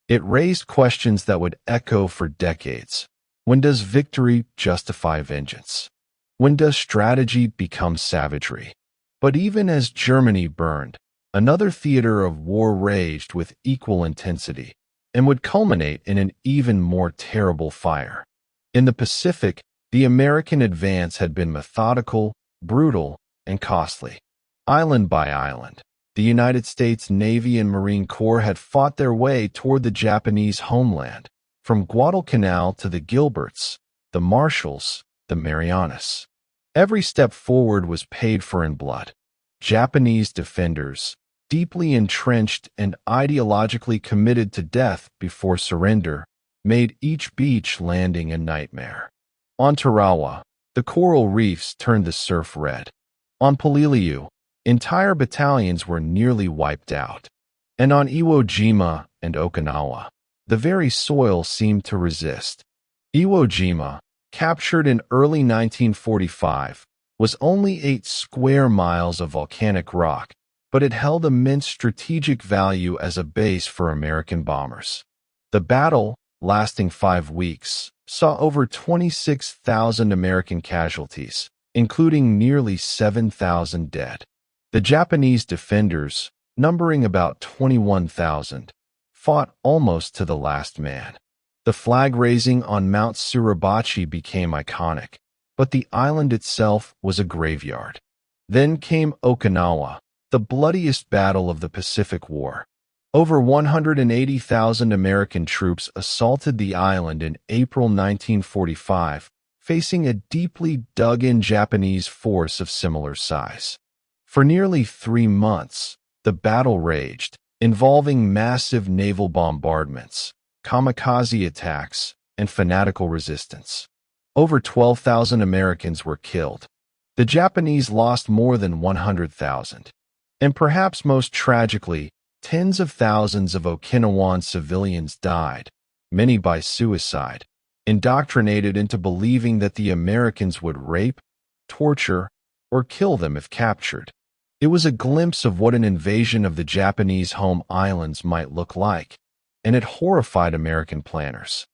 It raised questions that would echo for decades. When does victory justify vengeance? When does strategy become savagery? But even as Germany burned, another theater of war raged with equal intensity, and would culminate in an even more terrible fire. In the Pacific, the American advance had been methodical, brutal, and costly. Island by island, the United States Navy and Marine Corps had fought their way toward the Japanese homeland, from Guadalcanal to the Gilberts, the Marshalls, the Marianas. Every step forward was paid for in blood. Japanese defenders, deeply entrenched and ideologically committed to death before surrender, made each beach landing a nightmare. On Tarawa, the coral reefs turned the surf red. On Peleliu, entire battalions were nearly wiped out. And on Iwo Jima and Okinawa, the very soil seemed to resist. Iwo Jima, captured in early 1945, was only 8 square miles of volcanic rock, but it held immense strategic value as a base for American bombers. The battle, lasting 5 weeks, saw over 26,000 American casualties, including nearly 7,000 dead. The Japanese defenders, numbering about 21,000, fought almost to the last man. The flag raising on Mount Suribachi became iconic, but the island itself was a graveyard. Then came Okinawa, the bloodiest battle of the Pacific War. Over 180,000 American troops assaulted the island in April 1945, facing a deeply dug-in Japanese force of similar size. For nearly 3 months, the battle raged, involving massive naval bombardments, kamikaze attacks, and fanatical resistance. Over 12,000 Americans were killed. The Japanese lost more than 100,000. And perhaps most tragically, tens of thousands of Okinawan civilians died, many by suicide, indoctrinated into believing that the Americans would rape, torture, or kill them if captured. It was a glimpse of what an invasion of the Japanese home islands might look like, and it horrified American planners.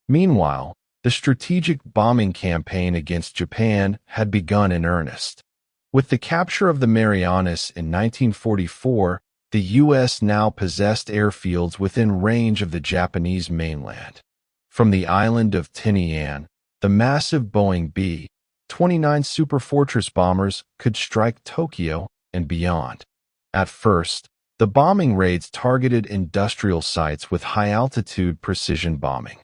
Meanwhile, the strategic bombing campaign against Japan had begun in earnest. With the capture of the Marianas in 1944, the U.S. now possessed airfields within range of the Japanese mainland. From the island of Tinian, the massive Boeing B-29 Superfortress bombers could strike Tokyo and beyond. At first, the bombing raids targeted industrial sites with high-altitude precision bombing.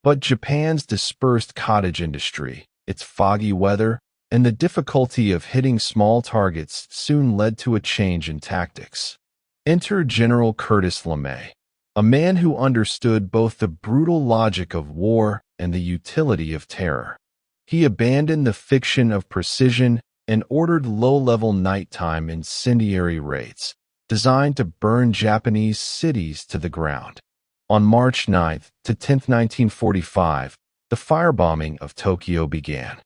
But Japan's dispersed cottage industry, its foggy weather, and the difficulty of hitting small targets soon led to a change in tactics. Enter General Curtis LeMay, a man who understood both the brutal logic of war and the utility of terror. He abandoned the fiction of precision and ordered low-level nighttime incendiary raids, designed to burn Japanese cities to the ground. On March 9 to 10, 1945, the firebombing of Tokyo began.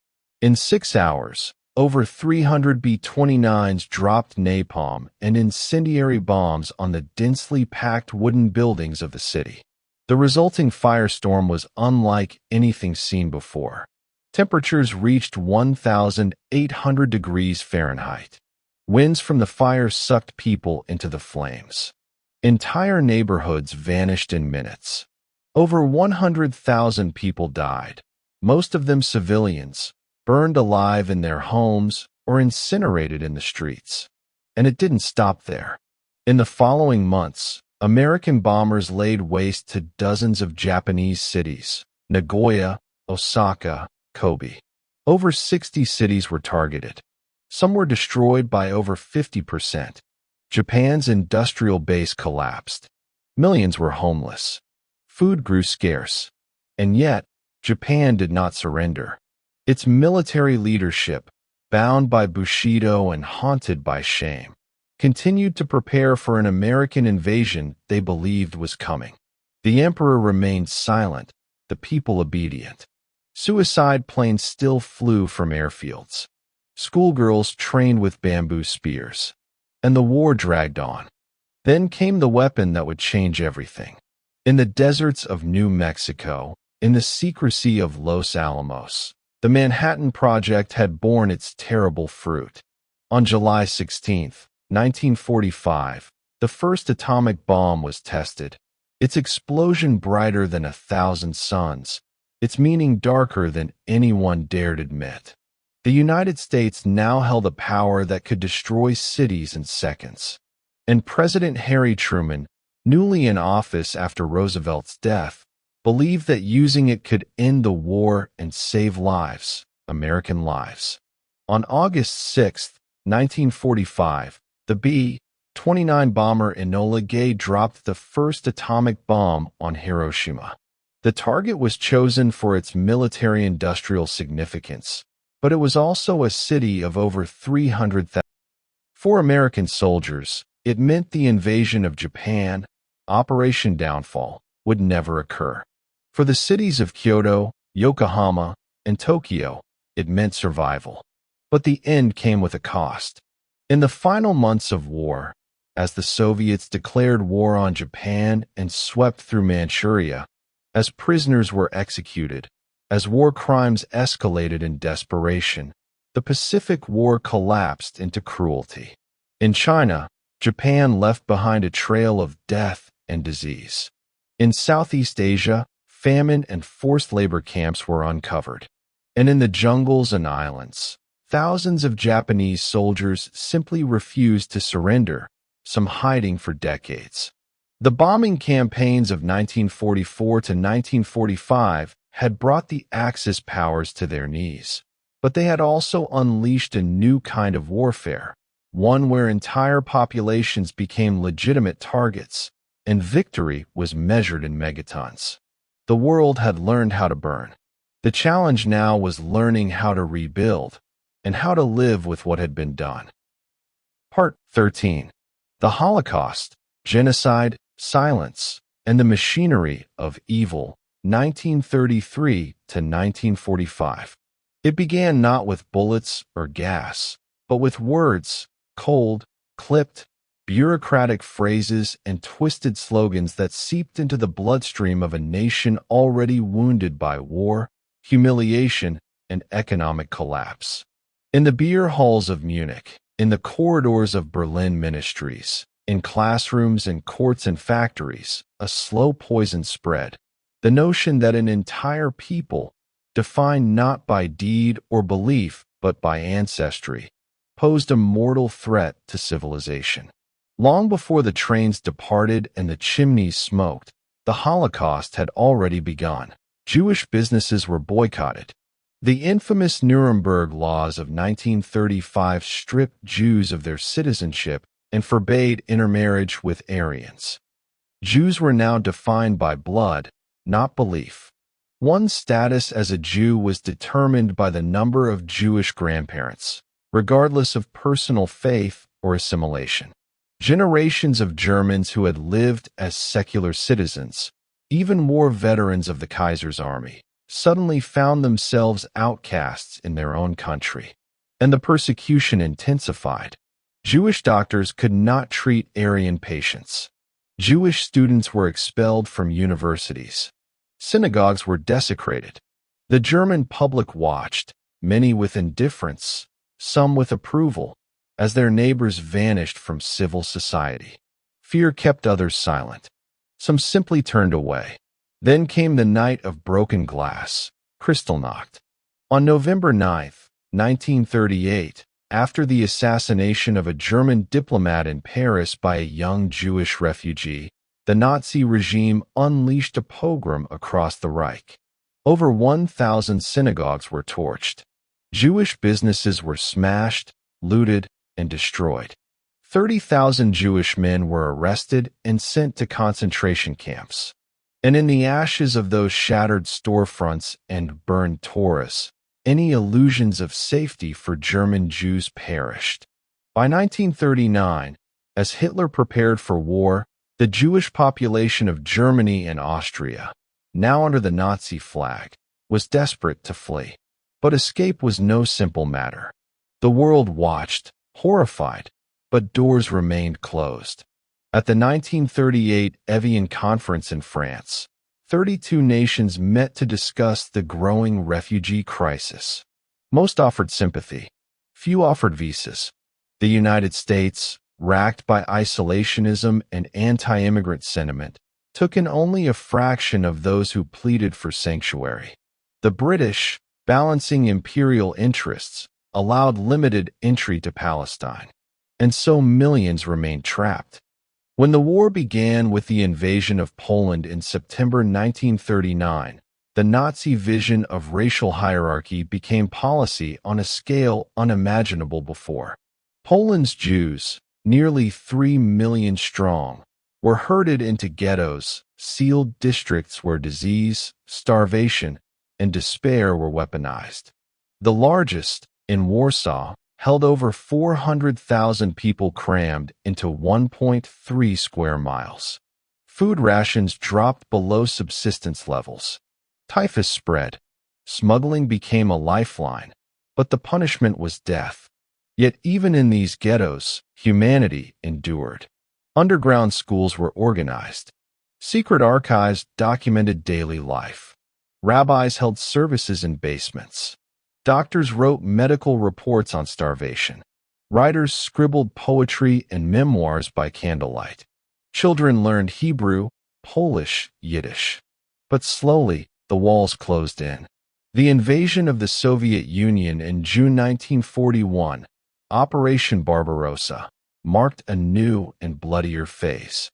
In 6 hours, over 300 B-29s dropped napalm and incendiary bombs on the densely packed wooden buildings of the city. The resulting firestorm was unlike anything seen before. Temperatures reached 1,800 degrees Fahrenheit. Winds from the fire sucked people into the flames. Entire neighborhoods vanished in minutes. Over 100,000 people died, most of them civilians, burned alive in their homes or incinerated in the streets. And it didn't stop there. In the following months, American bombers laid waste to dozens of Japanese cities: Nagoya, Osaka, Kobe. Over 60 cities were targeted. Some were destroyed by over 50%. Japan's industrial base collapsed. Millions were homeless. Food grew scarce. And yet, Japan did not surrender. Its military leadership, bound by Bushido and haunted by shame, continued to prepare for an American invasion they believed was coming. The emperor remained silent, the people obedient. Suicide planes still flew from airfields. Schoolgirls trained with bamboo spears. And the war dragged on. Then came the weapon that would change everything. In the deserts of New Mexico, in the secrecy of Los Alamos, the Manhattan Project had borne its terrible fruit. On July 16, 1945, the first atomic bomb was tested, its explosion brighter than 1,000 suns, its meaning darker than anyone dared admit. The United States now held a power that could destroy cities in seconds. And President Harry Truman, newly in office after Roosevelt's death, believed that using it could end the war and save lives, American lives. On August 6, 1945, the B-29 bomber Enola Gay dropped the first atomic bomb on Hiroshima. The target was chosen for its military-industrial significance, but it was also a city of over 300,000. For American soldiers, it meant the invasion of Japan, Operation Downfall, would never occur. For the cities of Kyoto, Yokohama, and Tokyo, it meant survival. But the end came with a cost. In the final months of war, as the Soviets declared war on Japan and swept through Manchuria, as prisoners were executed, as war crimes escalated in desperation, the Pacific War collapsed into cruelty. In China, Japan left behind a trail of death and disease. In Southeast Asia, famine and forced labor camps were uncovered. And in the jungles and islands, thousands of Japanese soldiers simply refused to surrender, some hiding for decades. The bombing campaigns of 1944 to 1945 had brought the Axis powers to their knees, but they had also unleashed a new kind of warfare, one where entire populations became legitimate targets, and victory was measured in megatons. The world had learned how to burn. The challenge now was learning how to rebuild, and how to live with what had been done. Part 13. The Holocaust, Genocide, Silence, and the Machinery of Evil, 1933 to 1945. It began not with bullets or gas, but with words, cold, clipped, bureaucratic phrases and twisted slogans that seeped into the bloodstream of a nation already wounded by war, humiliation, and economic collapse. In the beer halls of Munich, in the corridors of Berlin ministries, in classrooms and courts and factories, a slow poison spread. The notion that an entire people, defined not by deed or belief but by ancestry, posed a mortal threat to civilization. Long before the trains departed and the chimneys smoked, the Holocaust had already begun. Jewish businesses were boycotted. The infamous Nuremberg laws of 1935 stripped Jews of their citizenship and forbade intermarriage with Aryans. Jews were now defined by blood, not belief. One's status as a Jew was determined by the number of Jewish grandparents, regardless of personal faith or assimilation. Generations of Germans who had lived as secular citizens, even war veterans of the Kaiser's army, suddenly found themselves outcasts in their own country. And the persecution intensified. Jewish doctors could not treat Aryan patients. Jewish students were expelled from universities. Synagogues were desecrated. The German public watched, many with indifference, some with approval, as their neighbors vanished from civil society. Fear kept others silent. Some simply turned away. Then came the night of broken glass, Kristallnacht. On November 9, 1938, after the assassination of a German diplomat in Paris by a young Jewish refugee, the Nazi regime unleashed a pogrom across the Reich. Over 1,000 synagogues were torched. Jewish businesses were smashed, looted, and destroyed. 30,000 Jewish men were arrested and sent to concentration camps. And in the ashes of those shattered storefronts and burned Torahs, any illusions of safety for German Jews perished. By 1939, as Hitler prepared for war, the Jewish population of Germany and Austria, now under the Nazi flag, was desperate to flee. But escape was no simple matter. The world watched, horrified, but doors remained closed. At the 1938 Evian Conference in France, 32 nations met to discuss the growing refugee crisis. Most offered sympathy. Few offered visas. The United States, racked by isolationism and anti-immigrant sentiment, took in only a fraction of those who pleaded for sanctuary. The British, balancing imperial interests, allowed limited entry to Palestine, and so millions remained trapped. When the war began with the invasion of Poland in September 1939, the Nazi vision of racial hierarchy became policy on a scale unimaginable before. Poland's Jews, nearly 3 million strong, were herded into ghettos, sealed districts where disease, starvation, and despair were weaponized. The largest, in Warsaw, held over 400,000 people crammed into 1.3 square miles. Food rations dropped below subsistence levels. Typhus spread. Smuggling became a lifeline, but the punishment was death. Yet even in these ghettos, humanity endured. Underground schools were organized. Secret archives documented daily life. Rabbis held services in basements. Doctors wrote medical reports on starvation. Writers scribbled poetry and memoirs by candlelight. Children learned Hebrew, Polish, Yiddish. But slowly, the walls closed in. The invasion of the Soviet Union in June 1941, Operation Barbarossa, marked a new and bloodier phase.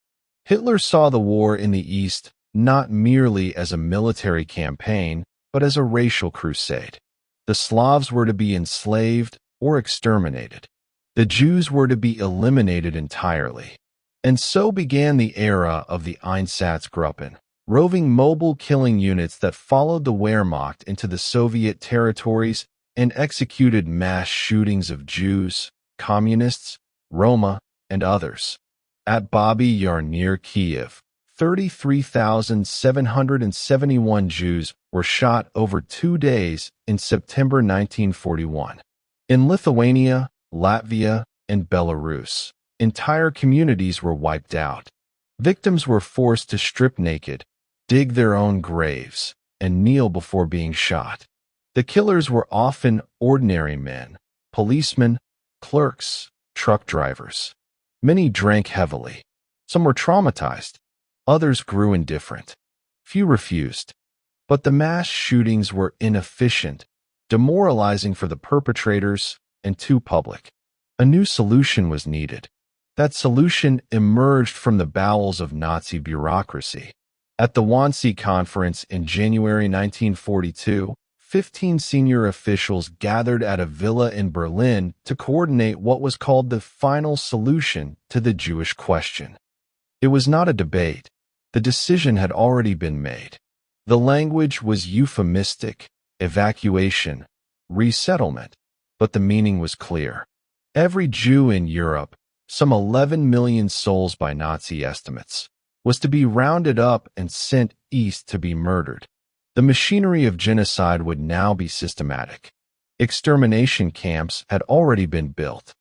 Hitler saw the war in the East not merely as a military campaign, but as a racial crusade. The Slavs were to be enslaved or exterminated. The Jews were to be eliminated entirely. And so began the era of the Einsatzgruppen, roving mobile killing units that followed the Wehrmacht into the Soviet territories and executed mass shootings of Jews, communists, Roma, and others. At Babi Yar near Kiev, 33,771 Jews were shot over 2 days in September 1941. In Lithuania, Latvia, and Belarus, entire communities were wiped out. Victims were forced to strip naked, dig their own graves, and kneel before being shot. The killers were often ordinary men, policemen, clerks, truck drivers. Many drank heavily. Some were traumatized. Others grew indifferent. Few refused. But the mass shootings were inefficient, demoralizing for the perpetrators, and too public. A new solution was needed. That solution emerged from the bowels of Nazi bureaucracy. At the Wannsee Conference in January 1942, 15 senior officials gathered at a villa in Berlin to coordinate what was called the final solution to the Jewish question. It was not a debate. The decision had already been made. The language was euphemistic, evacuation, resettlement, but the meaning was clear. Every Jew in Europe, some 11 million souls by Nazi estimates, was to be rounded up and sent east to be murdered. The machinery of genocide would now be systematic. Extermination camps had already been built.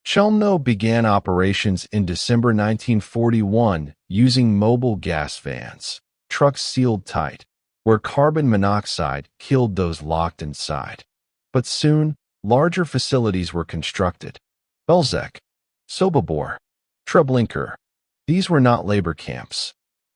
Chelmno began operations in December 1941 using mobile gas vans, trucks sealed tight, where carbon monoxide killed those locked inside. But soon, larger facilities were constructed. Belzec, Sobibor, Treblinka. These were not labor camps.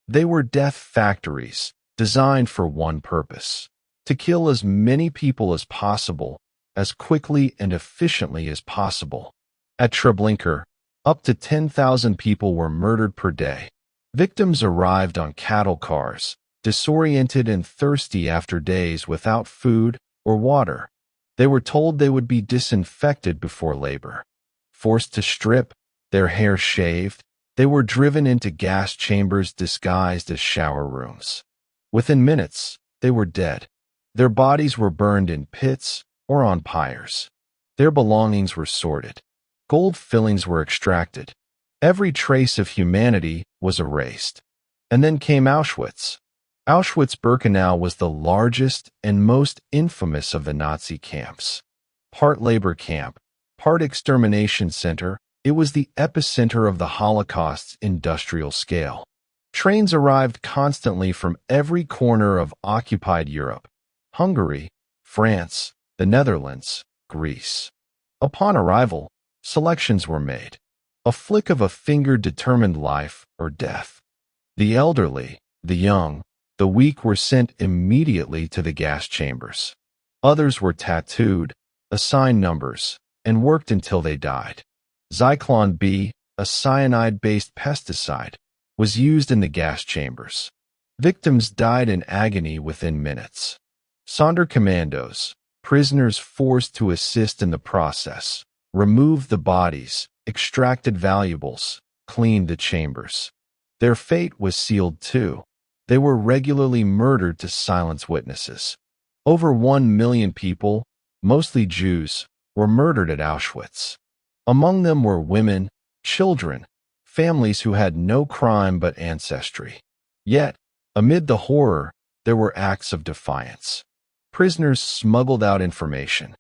They were death factories, designed for one purpose: to kill as many people as possible, as quickly and efficiently as possible. At Treblinka, up to 10,000 people were murdered per day. Victims arrived on cattle cars, disoriented and thirsty after days without food or water. They were told they would be disinfected before labor. Forced to strip, their hair shaved, they were driven into gas chambers disguised as shower rooms. Within minutes, they were dead. Their bodies were burned in pits or on pyres. Their belongings were sorted. Gold fillings were extracted. Every trace of humanity was erased. And then came Auschwitz. Auschwitz-Birkenau was the largest and most infamous of the Nazi camps. Part labor camp, part extermination center, it was the epicenter of the Holocaust's industrial scale. Trains arrived constantly from every corner of occupied Europe: Hungary, France, the Netherlands, Greece. Upon arrival, selections were made. A flick of a finger determined life or death. The elderly, the young, the weak were sent immediately to the gas chambers. Others were tattooed, assigned numbers, and worked until they died. Zyklon B, a cyanide-based pesticide, was used in the gas chambers. Victims died in agony within minutes. Sonderkommandos, prisoners forced to assist in the process, removed the bodies, extracted valuables, cleaned the chambers. Their fate was sealed too. They were regularly murdered to silence witnesses. Over 1 million people, mostly Jews, were murdered at Auschwitz. Among them were women, children, families who had no crime but ancestry. Yet, amid the horror, there were acts of defiance. Prisoners smuggled out information.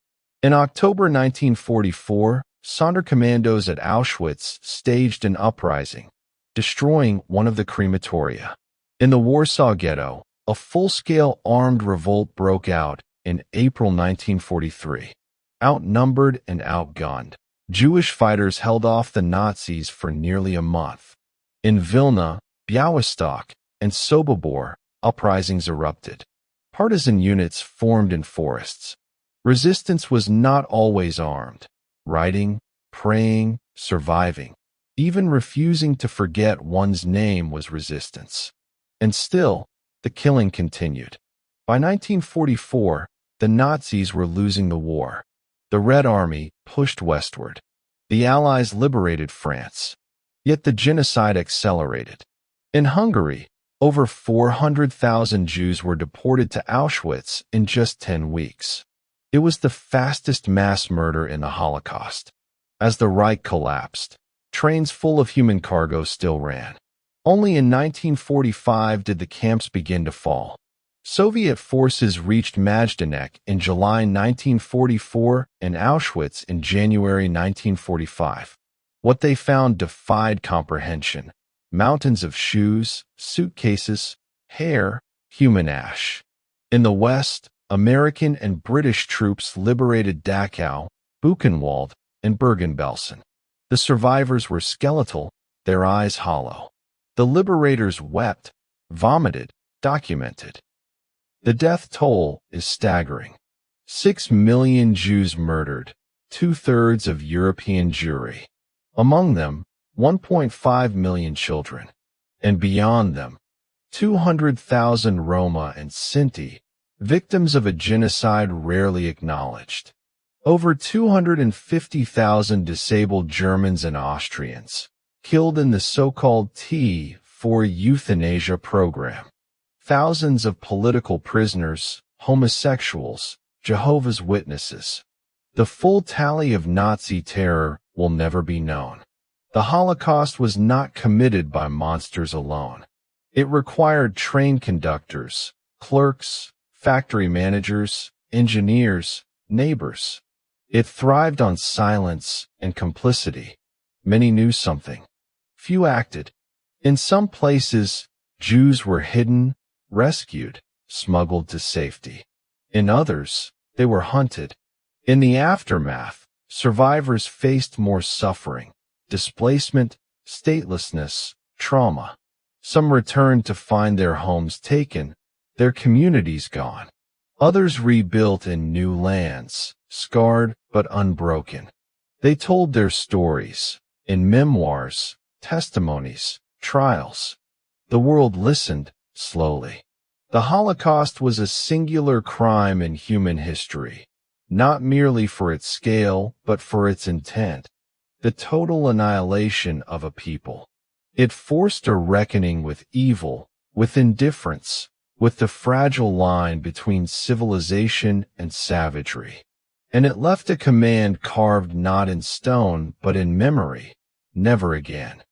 In October 1944, Sonderkommandos at Auschwitz staged an uprising, destroying one of the crematoria. In the Warsaw Ghetto, a full-scale armed revolt broke out in April 1943. Outnumbered and outgunned, Jewish fighters held off the Nazis for nearly a month. In Vilna, Białystok, and Sobibor, uprisings erupted. Partisan units formed in forests. Resistance was not always armed. Writing, praying, surviving, even refusing to forget one's name was resistance. And still, the killing continued. By 1944, the Nazis were losing the war. The Red Army pushed westward. The Allies liberated France. Yet the genocide accelerated. In Hungary, over 400,000 Jews were deported to Auschwitz in just 10 weeks. It was the fastest mass murder in the Holocaust. As the Reich collapsed, trains full of human cargo still ran. Only in 1945 did the camps begin to fall. Soviet forces reached Majdanek in July 1944 and Auschwitz in January 1945. What they found defied comprehension. Mountains of shoes, suitcases, hair, human ash. In the West, American and British troops liberated Dachau, Buchenwald, and Bergen-Belsen. The survivors were skeletal, their eyes hollow. The liberators wept, vomited, documented. The death toll is staggering. 6 million Jews murdered, 2/3 of European Jewry. Among them, 1.5 million children. And beyond them, 200,000 Roma and Sinti, victims of a genocide rarely acknowledged. Over 250,000 disabled Germans and Austrians, killed in the so-called T4 euthanasia program. Thousands of political prisoners, homosexuals, Jehovah's Witnesses. The full tally of Nazi terror will never be known. The Holocaust was not committed by monsters alone. It required train conductors, clerks, factory managers, engineers, neighbors. It thrived on silence and complicity. Many knew something. Few acted. In some places, Jews were hidden, rescued, smuggled to safety. In others, they were hunted. In the aftermath, survivors faced more suffering, displacement, statelessness, trauma. Some returned to find their homes taken, their communities gone. Others rebuilt in new lands, scarred but unbroken. They told their stories, in memoirs, testimonies, trials. The world listened, slowly. The Holocaust was a singular crime in human history, not merely for its scale, but for its intent, the total annihilation of a people. It forced a reckoning with evil, with indifference, with the fragile line between civilization and savagery. And it left a command carved not in stone, but in memory, never again.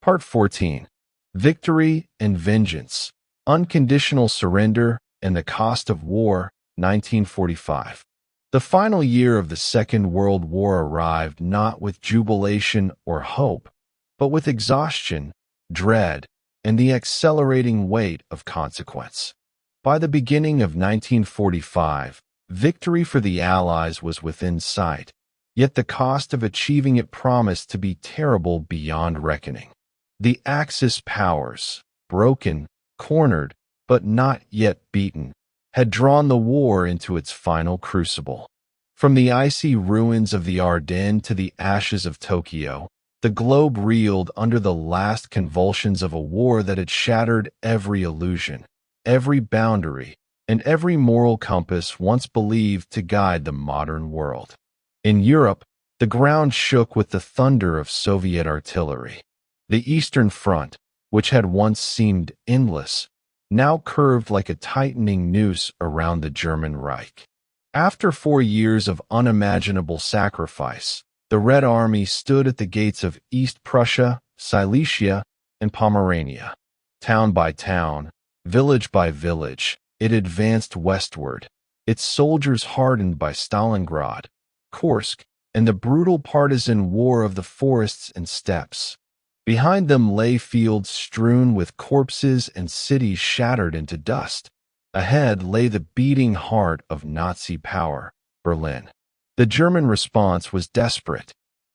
Part 14. Victory and Vengeance, Unconditional Surrender, and the Cost of War, 1945. The final year of the Second World War arrived not with jubilation or hope, but with exhaustion, dread, and the accelerating weight of consequence. By the beginning of 1945, victory for the Allies was within sight, yet the cost of achieving it promised to be terrible beyond reckoning. The Axis powers, broken, cornered, but not yet beaten, had drawn the war into its final crucible. From the icy ruins of the Ardennes to the ashes of Tokyo, the globe reeled under the last convulsions of a war that had shattered every illusion, every boundary, and every moral compass once believed to guide the modern world. In Europe, the ground shook with the thunder of Soviet artillery. The Eastern Front, which had once seemed endless, now curved like a tightening noose around the German Reich. After 4 years of unimaginable sacrifice, the Red Army stood at the gates of East Prussia, Silesia, and Pomerania. Town by town, village by village, it advanced westward, its soldiers hardened by Stalingrad, Kursk, and the brutal partisan war of the forests and steppes. Behind them lay fields strewn with corpses and cities shattered into dust. Ahead lay the beating heart of Nazi power, Berlin. The German response was desperate.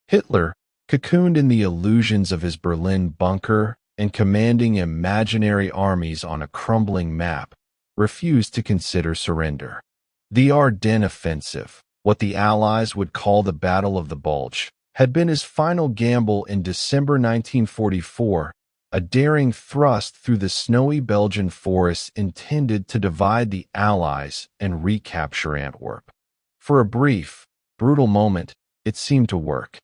Hitler, cocooned in the illusions of his Berlin bunker and commanding imaginary armies on a crumbling map, refused to consider surrender. The Ardennes offensive, what the Allies would call the Battle of the Bulge, had been his final gamble in December 1944, a daring thrust through the snowy Belgian forests intended to divide the Allies and recapture Antwerp. For a brief, brutal moment, it seemed to work.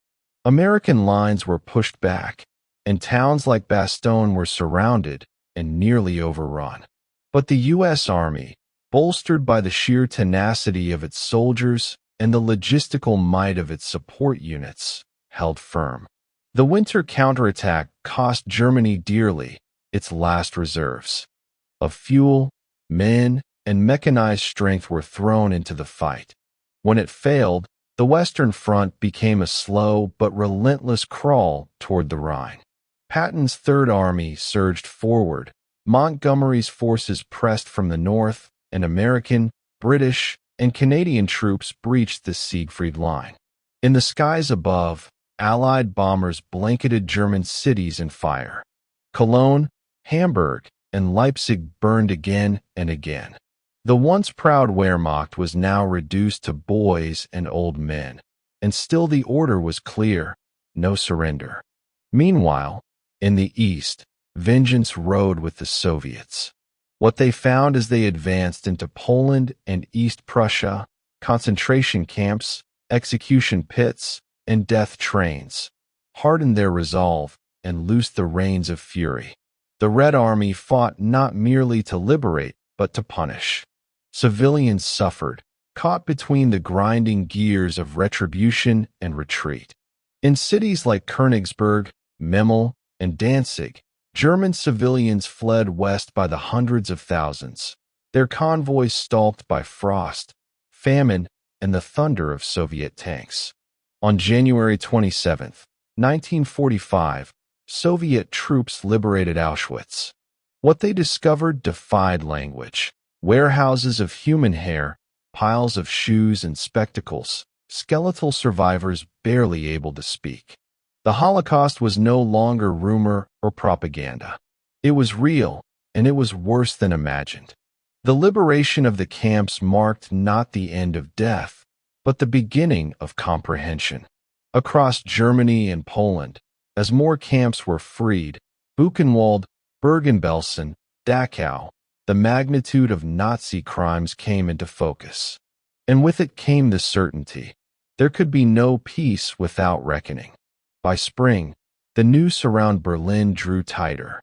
American lines were pushed back, and towns like Bastogne were surrounded and nearly overrun. But the U.S. Army, bolstered by the sheer tenacity of its soldiers and the logistical might of its support units, held firm. The winter counterattack cost Germany dearly its last reserves. Of fuel, men, and mechanized strength were thrown into the fight. When it failed, the Western Front became a slow but relentless crawl toward the Rhine. Patton's Third Army surged forward. Montgomery's forces pressed from the north, and American, British, and Canadian troops breached the Siegfried Line. In the skies above, Allied bombers blanketed German cities in fire. Cologne, Hamburg, and Leipzig burned again and again. The once proud Wehrmacht was now reduced to boys and old men, and still the order was clear: no surrender. Meanwhile, in the east, vengeance rode with the Soviets. What they found as they advanced into Poland and East Prussia: concentration camps, execution pits, and death trains, hardened their resolve and loosed the reins of fury. The Red Army fought not merely to liberate, but to punish. Civilians suffered, caught between the grinding gears of retribution and retreat. In cities like Königsberg, Memel, and Danzig, German civilians fled west by the hundreds of thousands, their convoys stalked by frost, famine, and the thunder of Soviet tanks. On January 27, 1945, Soviet troops liberated Auschwitz. What they discovered defied language: warehouses of human hair, piles of shoes and spectacles, skeletal survivors barely able to speak. The Holocaust was no longer rumor or propaganda. It was real, and it was worse than imagined. The liberation of the camps marked not the end of death, but the beginning of comprehension. Across Germany and Poland, as more camps were freed, Buchenwald, Bergen-Belsen, Dachau, the magnitude of Nazi crimes came into focus. And with it came the certainty: there could be no peace without reckoning. By spring, the noose around Berlin drew tighter.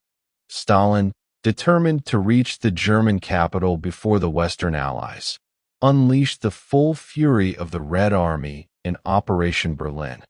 Stalin, determined to reach the German capital before the Western Allies, unleashed the full fury of the Red Army in Operation Berlin.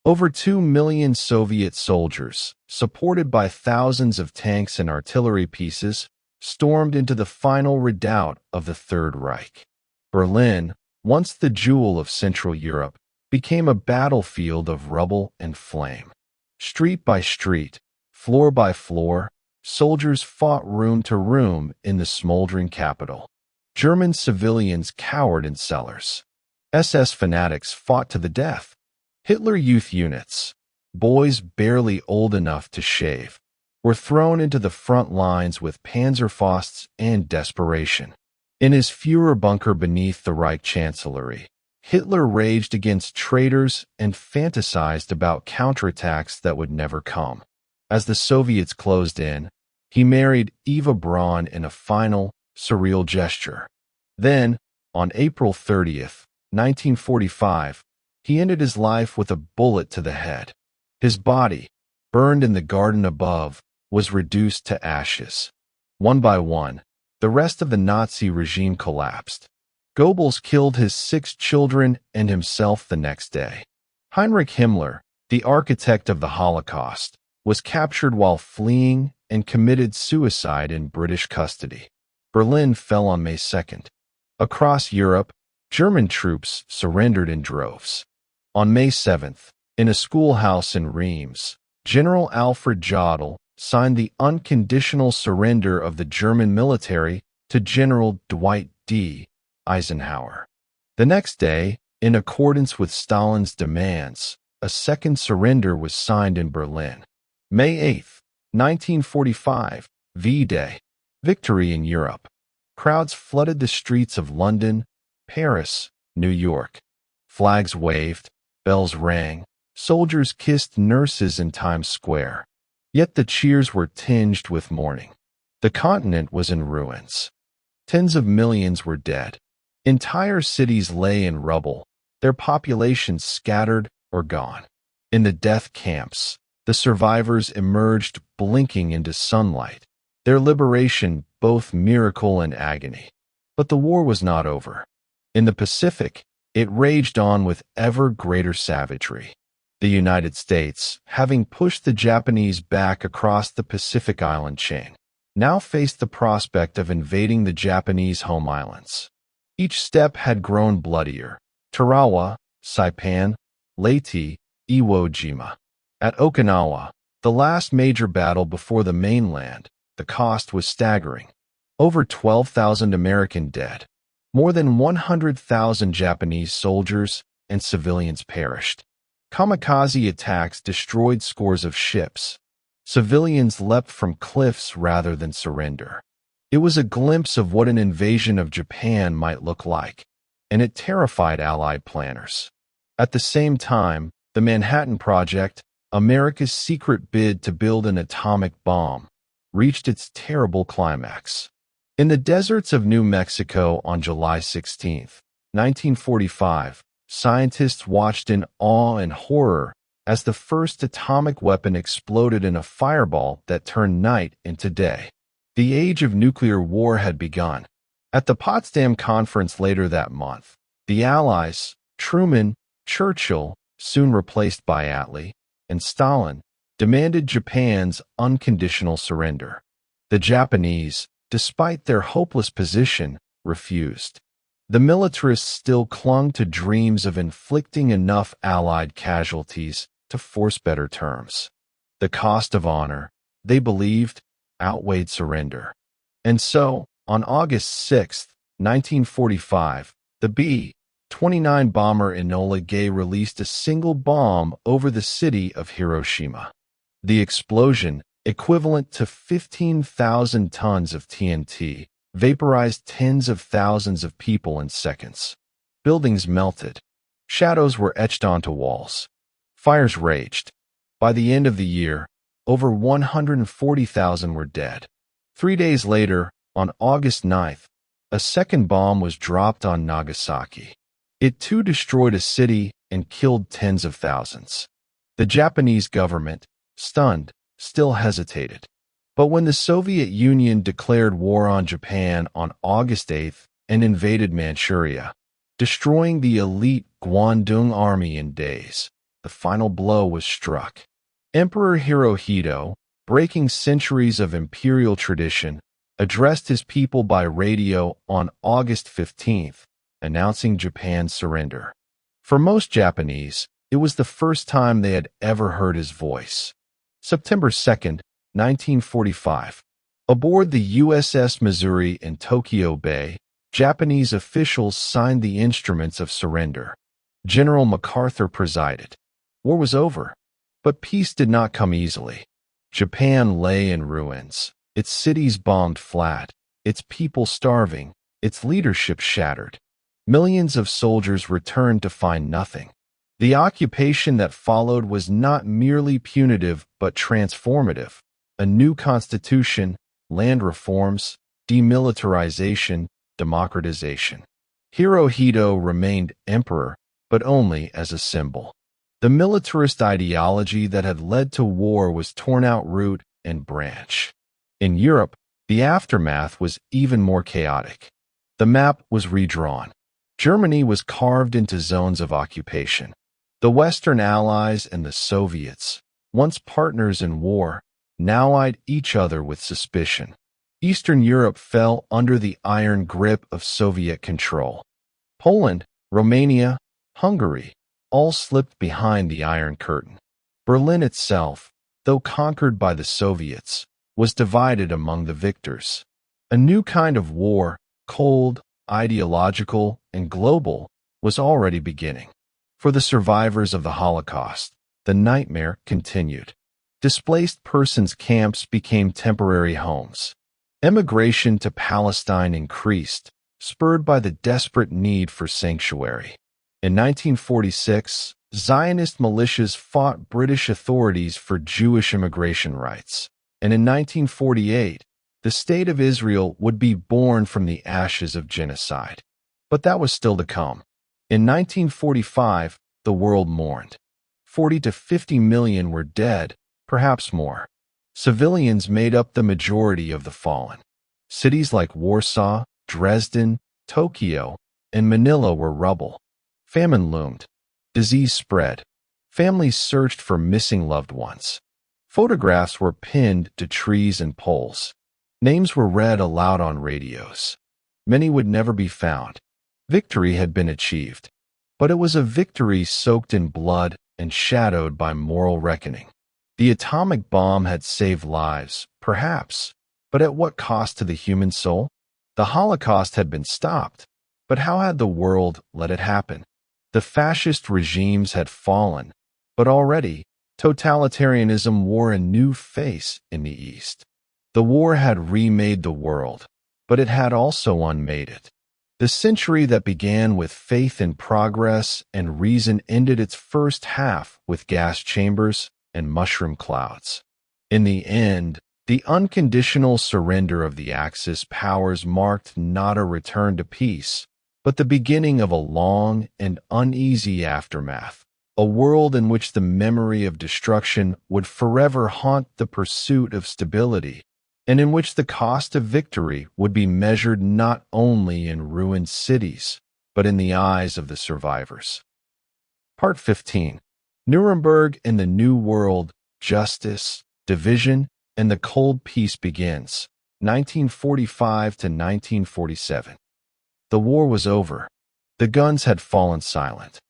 Over 2 million Soviet soldiers, supported by thousands of tanks and artillery pieces, stormed into the final redoubt of the Third Reich. Berlin, once the jewel of Central Europe, became a battlefield of rubble and flame. Street by street, floor by floor, soldiers fought room to room in the smoldering capital. German civilians cowered in cellars. SS fanatics fought to the death. Hitler Youth units, boys barely old enough to shave, were thrown into the front lines with Panzerfausts and desperation. In his Führer bunker beneath the Reich Chancellery, Hitler raged against traitors and fantasized about counterattacks that would never come. As the Soviets closed in, he married Eva Braun in a final, surreal gesture. Then, on April 30th, 1945, he ended his life with a bullet to the head. His body, burned in the garden above, was reduced to ashes. One by one, the rest of the Nazi regime collapsed. Goebbels killed his 6 children and himself the next day. Heinrich Himmler, the architect of the Holocaust, was captured while fleeing and committed suicide in British custody. Berlin fell on May 2nd. Across Europe, German troops surrendered in droves. On May 7th, in a schoolhouse in Reims, General Alfred Jodl signed the unconditional surrender of the German military to General Dwight D. Eisenhower. The next day, in accordance with Stalin's demands, a second surrender was signed in Berlin. May 8th, 1945, V-Day. Victory in Europe. Crowds flooded the streets of London, Paris, New York. Flags waved, bells rang, soldiers kissed nurses in Times Square. Yet the cheers were tinged with mourning. The continent was in ruins. Tens of millions were dead. Entire cities lay in rubble, their populations scattered or gone. In the death camps, the survivors emerged blinking into sunlight, their liberation both miracle and agony. But the war was not over. In the Pacific, it raged on with ever greater savagery. The United States, having pushed the Japanese back across the Pacific island chain, now faced the prospect of invading the Japanese home islands. Each step had grown bloodier. Tarawa, Saipan, Leyte, Iwo Jima. At Okinawa, the last major battle before the mainland, the cost was staggering. Over 12,000 American dead. More than 100,000 Japanese soldiers and civilians perished. Kamikaze attacks destroyed scores of ships. Civilians leapt from cliffs rather than surrender. It was a glimpse of what an invasion of Japan might look like, and it terrified Allied planners. At the same time, the Manhattan Project, America's secret bid to build an atomic bomb, reached its terrible climax. In the deserts of New Mexico on July 16, 1945, scientists watched in awe and horror as the first atomic weapon exploded in a fireball that turned night into day. The age of nuclear war had begun. At the Potsdam Conference later that month, the Allies, Truman, Churchill, soon replaced by Attlee, and Stalin, demanded Japan's unconditional surrender. The Japanese, despite their hopeless position, refused. The militarists still clung to dreams of inflicting enough Allied casualties to force better terms. The cost of honor, they believed, outweighed surrender. And so, on August 6, 1945, the B-29 bomber Enola Gay released a single bomb over the city of Hiroshima. The explosion, equivalent to 15,000 tons of TNT, vaporized tens of thousands of people in seconds. Buildings melted. Shadows were etched onto walls. Fires raged. By the end of the year, over 140,000 were dead. 3 days later, on August 9th, a second bomb was dropped on Nagasaki. It too destroyed a city and killed tens of thousands. The Japanese government, stunned, still hesitated. But when the Soviet Union declared war on Japan on August 8th and invaded Manchuria, destroying the elite Guandong army in days, the final blow was struck. Emperor Hirohito, breaking centuries of imperial tradition, addressed his people by radio on August 15th, announcing Japan's surrender. For most Japanese, it was the first time they had ever heard his voice. September 2nd, 1945. Aboard the USS Missouri in Tokyo Bay, Japanese officials signed the instruments of surrender. General MacArthur presided. War was over. But peace did not come easily. Japan lay in ruins, its cities bombed flat, its people starving, its leadership shattered. Millions of soldiers returned to find nothing. The occupation that followed was not merely punitive but transformative. A new constitution, land reforms, demilitarization, democratization. Hirohito remained emperor, but only as a symbol. The militarist ideology that had led to war was torn out root and branch. In Europe, the aftermath was even more chaotic. The map was redrawn. Germany was carved into zones of occupation. The Western Allies and the Soviets, once partners in war, now eyed each other with suspicion. Eastern Europe fell under the iron grip of Soviet control. Poland, Romania, Hungary, all slipped behind the Iron Curtain. Berlin itself, though conquered by the Soviets, was divided among the victors. A new kind of war, cold, ideological, and global, was already beginning. For the survivors of the Holocaust, the nightmare continued. Displaced persons camps became temporary homes. Emigration to Palestine increased, spurred by the desperate need for sanctuary. In 1946, Zionist militias fought British authorities for Jewish immigration rights, and in 1948, the State of Israel would be born from the ashes of genocide. But that was still to come. In 1945, the world mourned. 40 to 50 million were dead, perhaps more. Civilians made up the majority of the fallen. Cities like Warsaw, Dresden, Tokyo, and Manila were rubble. Famine loomed. Disease spread. Families searched for missing loved ones. Photographs were pinned to trees and poles. Names were read aloud on radios. Many would never be found. Victory had been achieved, but it was a victory soaked in blood and shadowed by moral reckoning. The atomic bomb had saved lives, perhaps, but at what cost to the human soul? The Holocaust had been stopped, but how had the world let it happen? The fascist regimes had fallen, but already totalitarianism wore a new face in the East. The war had remade the world, but it had also unmade it. The century that began with faith in progress and reason ended its first half with gas chambers and mushroom clouds. In the end, the unconditional surrender of the Axis powers marked not a return to peace, but the beginning of a long and uneasy aftermath, a world in which the memory of destruction would forever haunt the pursuit of stability, and in which the cost of victory would be measured not only in ruined cities, but in the eyes of the survivors. Part 15. Nuremberg and the New World, Justice, Division, and the Cold Peace begins, 1945 to 1947. The war was over. The guns had fallen silent.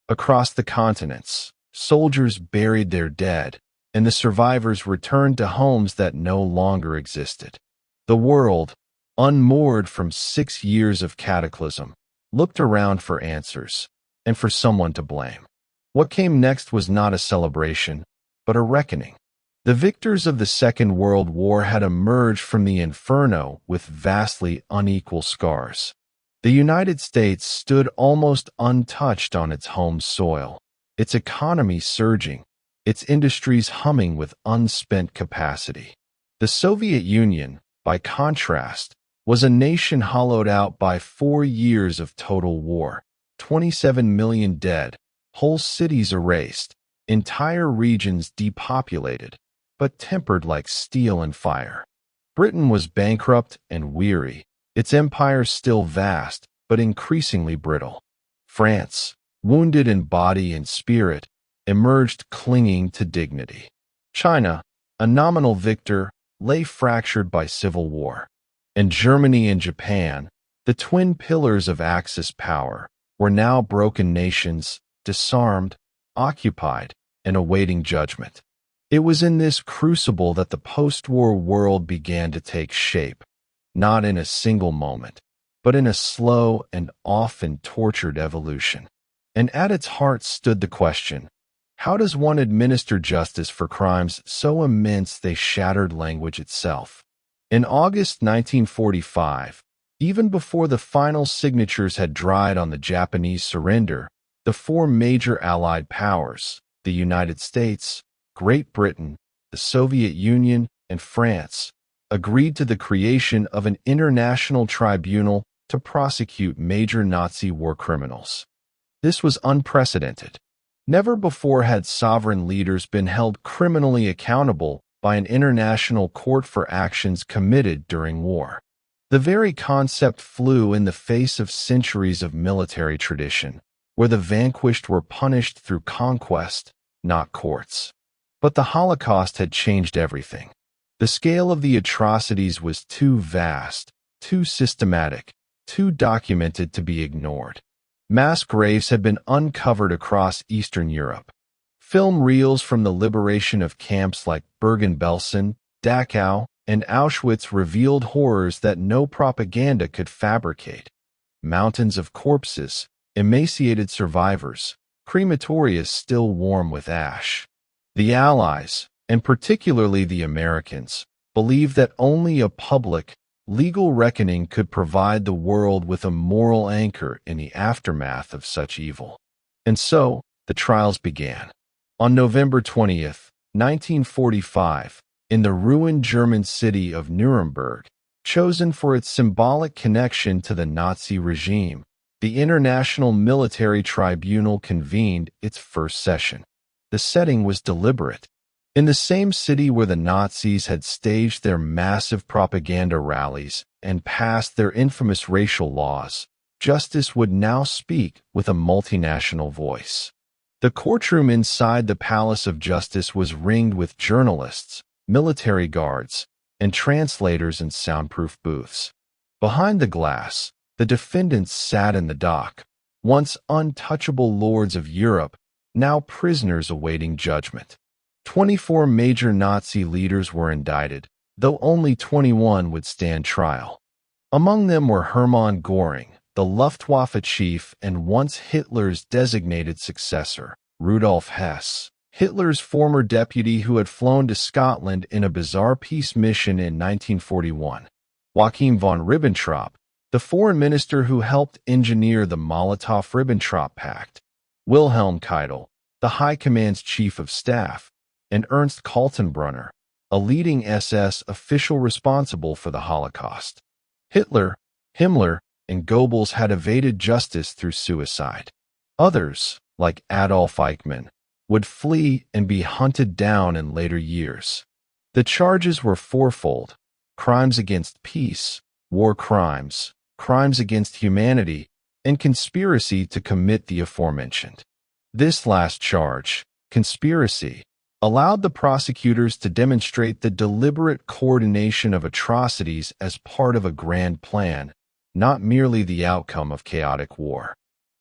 Across the continents, soldiers buried their dead, and the survivors returned to homes that no longer existed. The world, unmoored from 6 years of cataclysm, looked around for answers, and for someone to blame. What came next was not a celebration, but a reckoning. The victors of the Second World War had emerged from the Inferno with vastly unequal scars. The United States stood almost untouched on its home soil, its economy surging, its industries humming with unspent capacity. The Soviet Union, by contrast, was a nation hollowed out by 4 years of total war, 27 million dead, whole cities erased, entire regions depopulated, but tempered like steel and fire. Britain was bankrupt and weary, its empire still vast, but increasingly brittle. France, wounded in body and spirit, emerged clinging to dignity. China, a nominal victor, lay fractured by civil war. And Germany and Japan, the twin pillars of Axis power, were now broken nations, disarmed, occupied, and awaiting judgment. It was in this crucible that the post-war world began to take shape, not in a single moment, but in a slow and often tortured evolution. And at its heart stood the question, how does one administer justice for crimes so immense they shattered language itself? In August 1945, even before the final signatures had dried on the Japanese surrender, the 4 major Allied powers, the United States, Great Britain, the Soviet Union, and France, agreed to the creation of an international tribunal to prosecute major Nazi war criminals. This was unprecedented. Never before had sovereign leaders been held criminally accountable by an international court for actions committed during war. The very concept flew in the face of centuries of military tradition, where the vanquished were punished through conquest, not courts. But the Holocaust had changed everything. The scale of the atrocities was too vast, too systematic, too documented to be ignored. Mass graves had been uncovered across Eastern Europe. Film reels from the liberation of camps like Bergen-Belsen, Dachau, and Auschwitz revealed horrors that no propaganda could fabricate. Mountains of corpses, emaciated survivors, crematoria still warm with ash. The Allies, and particularly the Americans, believed that only a public, legal reckoning could provide the world with a moral anchor in the aftermath of such evil. And so, the trials began. On November 20th, 1945, in the ruined German city of Nuremberg, chosen for its symbolic connection to the Nazi regime, the International Military Tribunal convened its first session. The setting was deliberate. In the same city where the Nazis had staged their massive propaganda rallies and passed their infamous racial laws, justice would now speak with a multinational voice. The courtroom inside the Palace of Justice was ringed with journalists, military guards, and translators in soundproof booths. Behind the glass, the defendants sat in the dock, once untouchable lords of Europe, now prisoners awaiting judgment. 24 major Nazi leaders were indicted, though only 21 would stand trial. Among them were Hermann Göring, the Luftwaffe chief and once Hitler's designated successor, Rudolf Hess, Hitler's former deputy who had flown to Scotland in a bizarre peace mission in 1941, Joachim von Ribbentrop, the foreign minister who helped engineer the Molotov-Ribbentrop Pact, Wilhelm Keitel, the High Command's chief of staff, and Ernst Kaltenbrunner, a leading SS official responsible for the Holocaust. Hitler, Himmler, and Goebbels had evaded justice through suicide. Others, like Adolf Eichmann, would flee and be hunted down in later years. The charges were fourfold: crimes against peace, war crimes, crimes against humanity, and conspiracy to commit the aforementioned. This last charge, conspiracy, allowed the prosecutors to demonstrate the deliberate coordination of atrocities as part of a grand plan, not merely the outcome of chaotic war.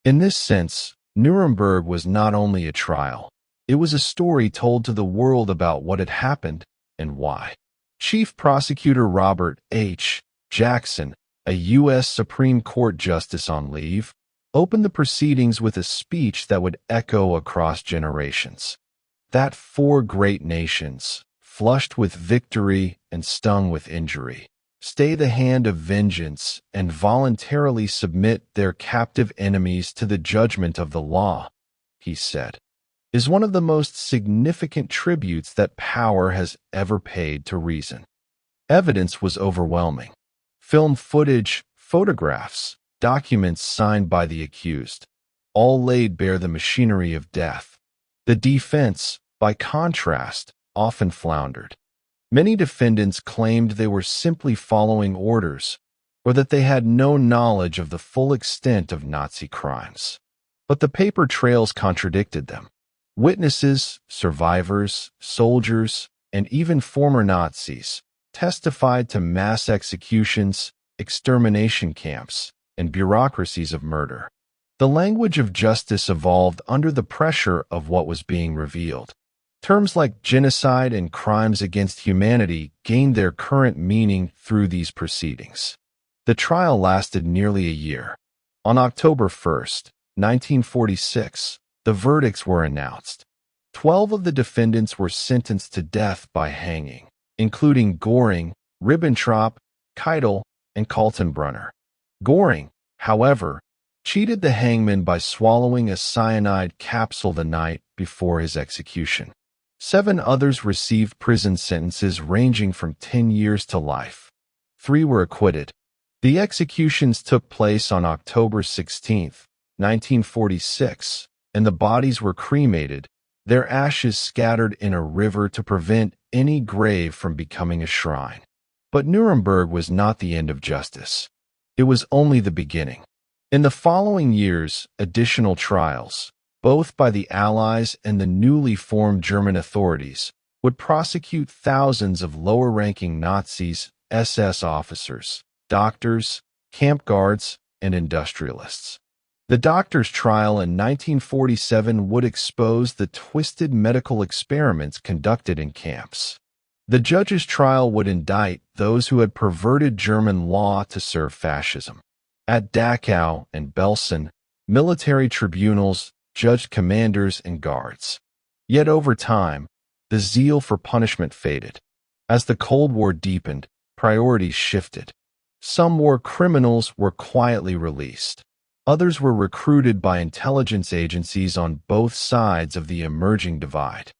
In this sense, Nuremberg was not only a trial, it was a story told to the world about what had happened and why. Chief Prosecutor Robert H. Jackson, a U.S. Supreme Court justice on leave, opened the proceedings with a speech that would echo across generations. That four great nations, flushed with victory and stung with injury, stay the hand of vengeance and voluntarily submit their captive enemies to the judgment of the law, he said, is one of the most significant tributes that power has ever paid to reason. Evidence was overwhelming. Film footage, photographs, documents signed by the accused, all laid bare the machinery of death. The defense, by contrast, often floundered. Many defendants claimed they were simply following orders, or that they had no knowledge of the full extent of Nazi crimes. But the paper trails contradicted them. Witnesses, survivors, soldiers, and even former Nazis testified to mass executions, extermination camps, and bureaucracies of murder. The language of justice evolved under the pressure of what was being revealed. Terms like genocide and crimes against humanity gained their current meaning through these proceedings. The trial lasted nearly a year. On October 1st, 1946, the verdicts were announced. 12 of the defendants were sentenced to death by hanging, including Göring, Ribbentrop, Keitel, and Kaltenbrunner. Göring, however, cheated the hangman by swallowing a cyanide capsule the night before his execution. 7 others received prison sentences ranging from 10 years to life. 3 were acquitted. The executions took place on October 16, 1946, and the bodies were cremated, their ashes scattered in a river to prevent any grave from becoming a shrine. But Nuremberg was not the end of justice. It was only the beginning. In the following years, additional trials, both by the Allies and the newly formed German authorities, would prosecute thousands of lower-ranking Nazis, SS officers, doctors, camp guards, and industrialists. The doctor's trial in 1947 would expose the twisted medical experiments conducted in camps. The judge's trial would indict those who had perverted German law to serve fascism. At Dachau and Belsen, military tribunals judged commanders and guards. Yet over time, the zeal for punishment faded. As the Cold War deepened, priorities shifted. Some war criminals were quietly released. Others were recruited by intelligence agencies on both sides of the emerging divide.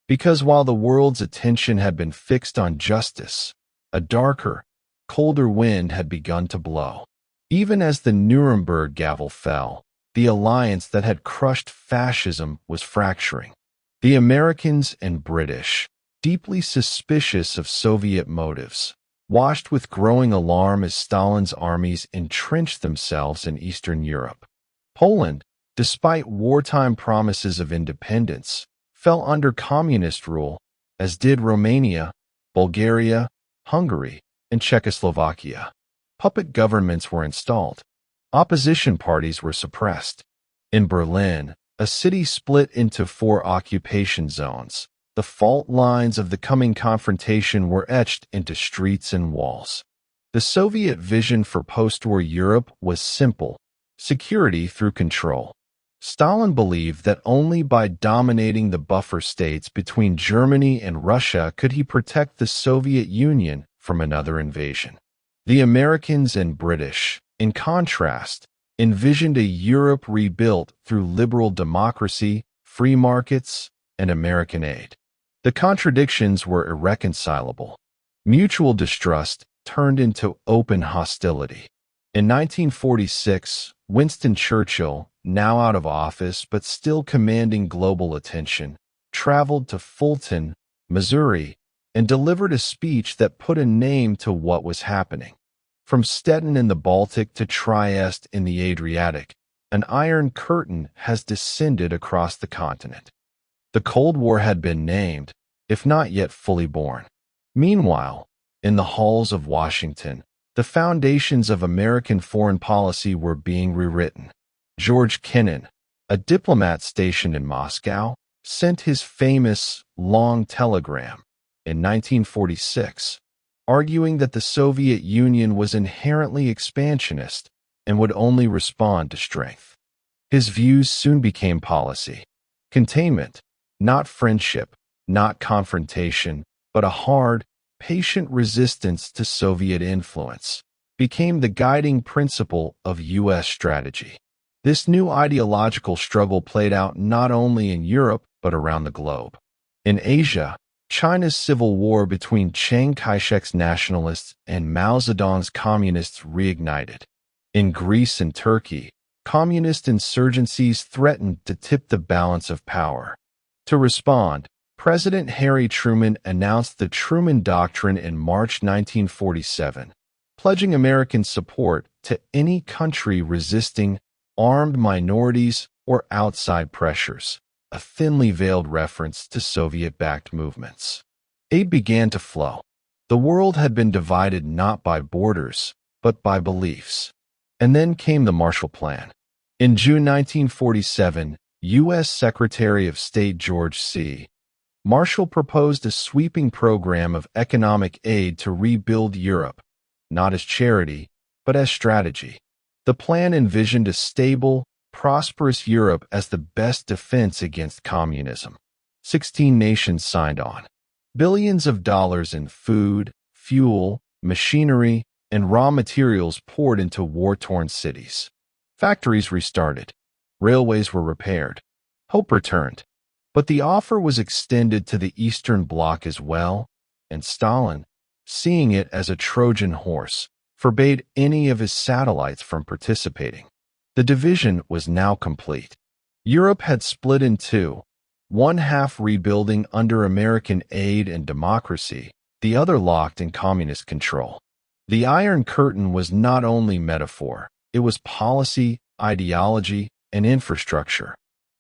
Because while the world's attention had been fixed on justice, a darker, colder wind had begun to blow. Even as the Nuremberg gavel fell, the alliance that had crushed fascism was fracturing. The Americans and British, deeply suspicious of Soviet motives, watched with growing alarm as Stalin's armies entrenched themselves in Eastern Europe. Poland, despite wartime promises of independence, fell under communist rule, as did Romania, Bulgaria, Hungary, and Czechoslovakia. Puppet governments were installed. Opposition parties were suppressed. In Berlin, a city split into 4 occupation zones, the fault lines of the coming confrontation were etched into streets and walls. The Soviet vision for post-war Europe was simple: security through control. Stalin believed that only by dominating the buffer states between Germany and Russia could he protect the Soviet Union from another invasion. The Americans and British, in contrast, envisioned a Europe rebuilt through liberal democracy, free markets, and American aid. The contradictions were irreconcilable. Mutual distrust turned into open hostility. In 1946, Winston Churchill, now out of office but still commanding global attention, traveled to Fulton, Missouri, and delivered a speech that put a name to what was happening. From Stettin in the Baltic to Trieste in the Adriatic, an iron curtain has descended across the continent. The Cold War had been named, if not yet fully born. Meanwhile, in the halls of Washington, the foundations of American foreign policy were being rewritten. George Kennan, a diplomat stationed in Moscow, sent his famous long telegram in 1946, arguing that the Soviet Union was inherently expansionist and would only respond to strength. His views soon became policy: containment, not friendship, not confrontation, but a hard, patient resistance to Soviet influence, became the guiding principle of U.S. strategy. This new ideological struggle played out not only in Europe but around the globe. In Asia, China's civil war between Chiang Kai-shek's nationalists and Mao Zedong's communists reignited. In Greece and Turkey, communist insurgencies threatened to tip the balance of power. To respond, President Harry Truman announced the Truman Doctrine in March 1947, pledging American support to any country resisting armed minorities or outside pressures, a thinly veiled reference to Soviet-backed movements. Aid began to flow. The world had been divided not by borders, but by beliefs. And then came the Marshall Plan. In June 1947, U.S. Secretary of State George C. Marshall proposed a sweeping program of economic aid to rebuild Europe, not as charity, but as strategy. The plan envisioned a stable, prosperous Europe as the best defense against communism. 16 nations signed on. Billions of dollars in food, fuel, machinery, and raw materials poured into war-torn cities. Factories restarted. Railways were repaired. Hope returned. But the offer was extended to the Eastern Bloc as well, and Stalin, seeing it as a Trojan horse, forbade any of his satellites from participating. The division was now complete. Europe had split in two, one half rebuilding under American aid and democracy, the other locked in communist control. The Iron Curtain was not only metaphor, it was policy, ideology, and infrastructure.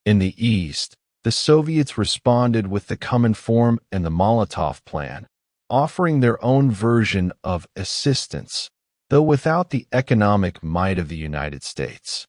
In the East, the Soviets responded with the Cominform and the Molotov Plan, offering their own version of assistance, though without the economic might of the United States.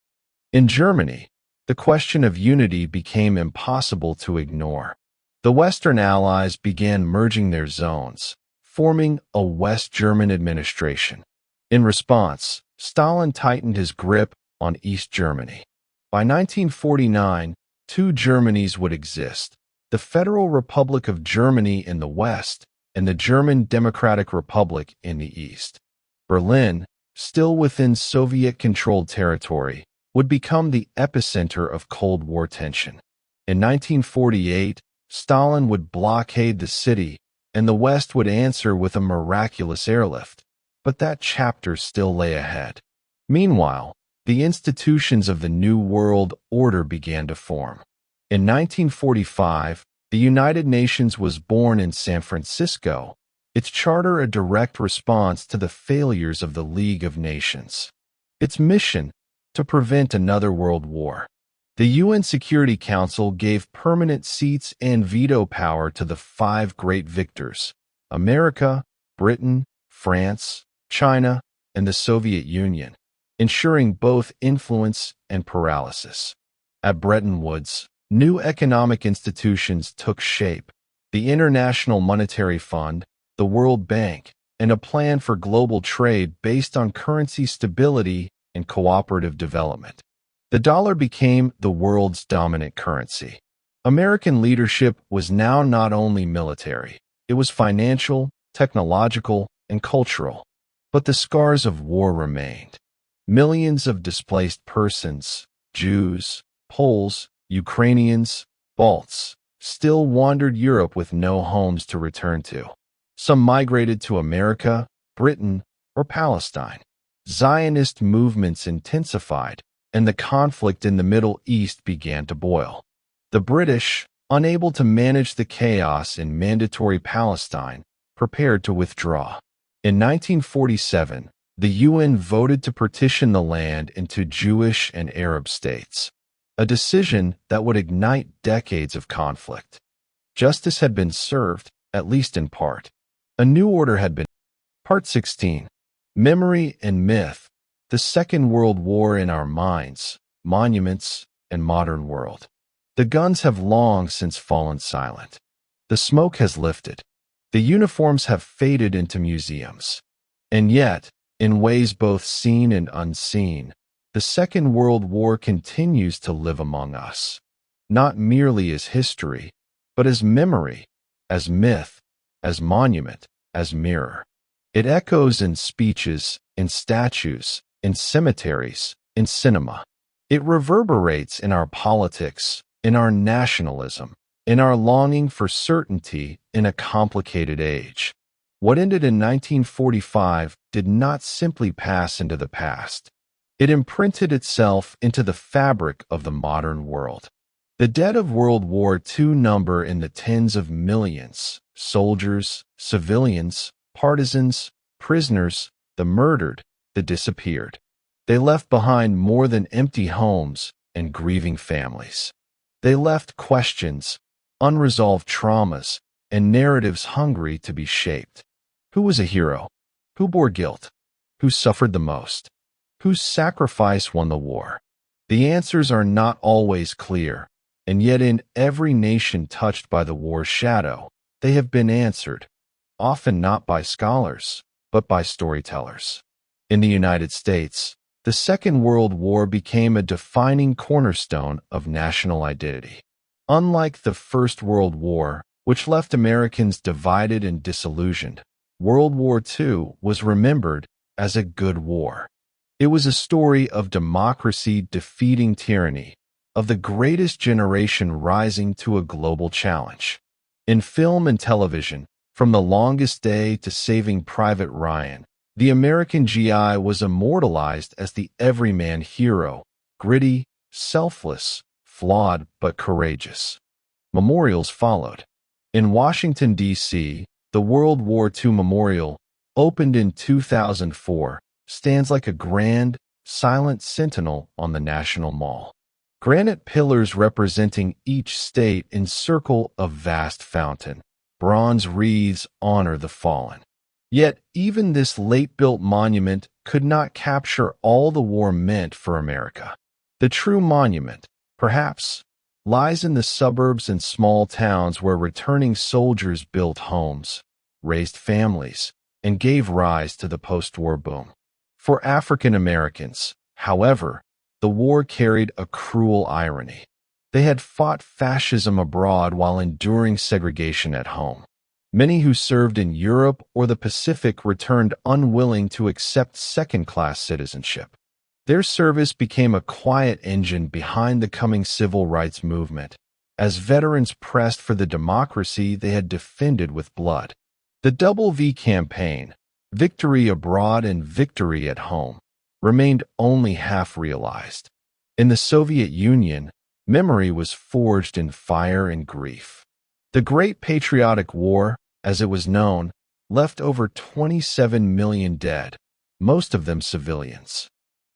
In Germany, the question of unity became impossible to ignore. The Western Allies began merging their zones, forming a West German administration. In response, Stalin tightened his grip on East Germany. By 1949, two Germanys would exist: the Federal Republic of Germany in the West and the German Democratic Republic in the East. Berlin, still within Soviet-controlled territory, would become the epicenter of Cold War tension. In 1948, Stalin would blockade the city, and the West would answer with a miraculous airlift. But that chapter still lay ahead. Meanwhile, the institutions of the New World Order began to form. In 1945, the United Nations was born in San Francisco, its charter a direct response to the failures of the League of Nations. Its mission, to prevent another world war. The UN Security Council gave permanent seats and veto power to the five great victors: America, Britain, France, China, and the Soviet Union, ensuring both influence and paralysis. At Bretton Woods, new economic institutions took shape: the International Monetary Fund, the World Bank, and a plan for global trade based on currency stability and cooperative development. The dollar became the world's dominant currency. American leadership was now not only military, it was financial, technological, and cultural. But the scars of war remained. Millions of displaced persons, Jews, Poles, Ukrainians, Balts, still wandered Europe with no homes to return to. Some migrated to America, Britain, or Palestine. Zionist movements intensified, and the conflict in the Middle East began to boil. The British, unable to manage the chaos in Mandatory Palestine, prepared to withdraw. In 1947, the UN voted to partition the land into Jewish and Arab states, a decision that would ignite decades of conflict. Justice had been served, at least in part. A new order had been. Part 16. Memory and Myth: The Second World War in Our Minds, Monuments, and Modern World. The guns have long since fallen silent. The smoke has lifted. The uniforms have faded into museums. And yet, in ways both seen and unseen, the Second World War continues to live among us, not merely as history, but as memory, as myth, as monument, as mirror. It echoes in speeches, in statues, in cemeteries, in cinema. It reverberates in our politics, in our nationalism, in our longing for certainty in a complicated age. What ended in 1945 did not simply pass into the past. It imprinted itself into the fabric of the modern world. The dead of World War II number in the tens of millions: soldiers, civilians, partisans, prisoners, the murdered, the disappeared. They left behind more than empty homes and grieving families. They left questions, unresolved traumas, and narratives hungry to be shaped. Who was a hero? Who bore guilt? Who suffered the most? Whose sacrifice won the war? The answers are not always clear, and yet in every nation touched by the war's shadow, they have been answered, often not by scholars, but by storytellers. In the United States, the Second World War became a defining cornerstone of national identity. Unlike the First World War, which left Americans divided and disillusioned, World War II was remembered as a good war. It was a story of democracy defeating tyranny, of the greatest generation rising to a global challenge. In film and television, from The Longest Day to Saving Private Ryan, the American GI was immortalized as the everyman hero, gritty, selfless, flawed but courageous. Memorials followed. In Washington, D.C., the World War II Memorial, opened in 2004, stands like a grand, silent sentinel on the National Mall. Granite pillars representing each state encircle a vast fountain. Bronze wreaths honor the fallen. Yet even this late-built monument could not capture all the war meant for America. The true monument, perhaps, lies in the suburbs and small towns where returning soldiers built homes, raised families, and gave rise to the post-war boom. For African Americans, however, the war carried a cruel irony. They had fought fascism abroad while enduring segregation at home. Many who served in Europe or the Pacific returned unwilling to accept second-class citizenship. Their service became a quiet engine behind the coming civil rights movement, as veterans pressed for the democracy they had defended with blood. The Double V campaign, victory abroad and victory at home, remained only half realized. In the Soviet Union, memory was forged in fire and grief. The Great Patriotic War, as it was known, left over 27 million dead, most of them civilians.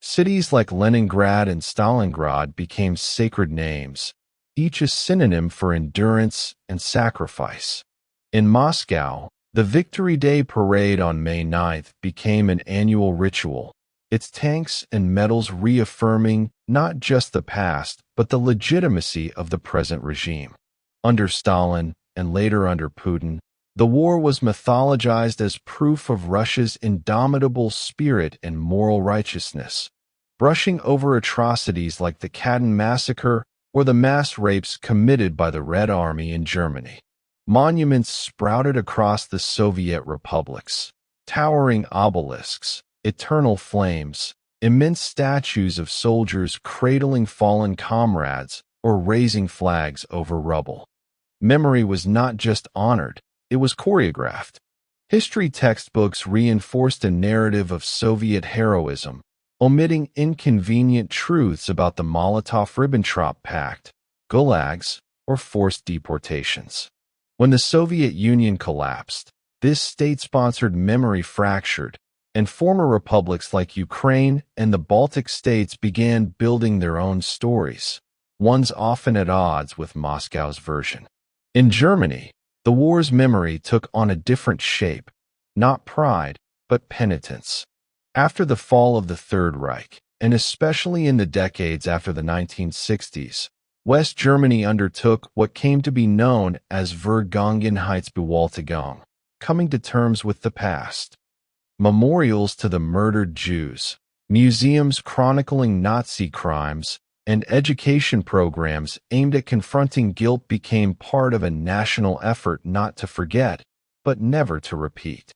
Cities like Leningrad and Stalingrad became sacred names, each a synonym for endurance and sacrifice. In Moscow, the Victory Day Parade on May 9th became an annual ritual, its tanks and medals reaffirming not just the past, but the legitimacy of the present regime. Under Stalin, and later under Putin, the war was mythologized as proof of Russia's indomitable spirit and moral righteousness, brushing over atrocities like the Katyn massacre or the mass rapes committed by the Red Army in Germany. Monuments sprouted across the Soviet republics, towering obelisks, eternal flames, immense statues of soldiers cradling fallen comrades or raising flags over rubble. Memory was not just honored, it was choreographed. History textbooks reinforced a narrative of Soviet heroism, omitting inconvenient truths about the Molotov-Ribbentrop Pact, gulags, or forced deportations. When the Soviet Union collapsed, this state-sponsored memory fractured, and former republics like Ukraine and the Baltic states began building their own stories, ones often at odds with Moscow's version. In Germany, the war's memory took on a different shape, not pride, but penitence. After the fall of the Third Reich, and especially in the decades after the 1960s, West Germany undertook what came to be known as Vergangenheitsbewältigung, coming to terms with the past. Memorials to the murdered Jews, museums chronicling Nazi crimes, and education programs aimed at confronting guilt became part of a national effort not to forget, but never to repeat.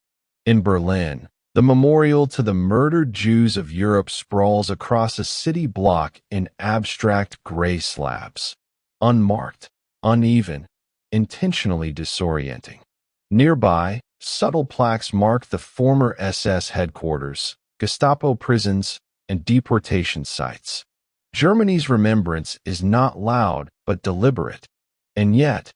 In Berlin, the memorial to the murdered Jews of Europe sprawls across a city block in abstract gray slabs, unmarked, uneven, intentionally disorienting. Nearby, subtle plaques mark the former SS headquarters, Gestapo prisons, and deportation sites. Germany's remembrance is not loud but deliberate, and yet,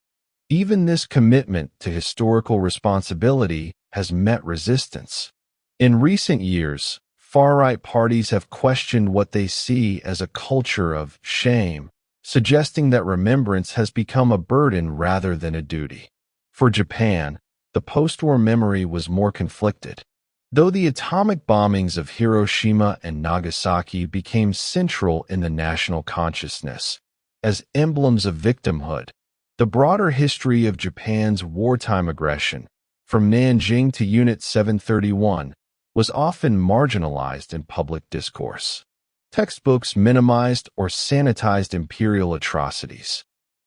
even this commitment to historical responsibility has met resistance. In recent years, far-right parties have questioned what they see as a culture of shame, suggesting that remembrance has become a burden rather than a duty. For Japan, the post-war memory was more conflicted. Though the atomic bombings of Hiroshima and Nagasaki became central in the national consciousness, as emblems of victimhood, the broader history of Japan's wartime aggression, from Nanjing to Unit 731, was often marginalized in public discourse. Textbooks minimized or sanitized imperial atrocities.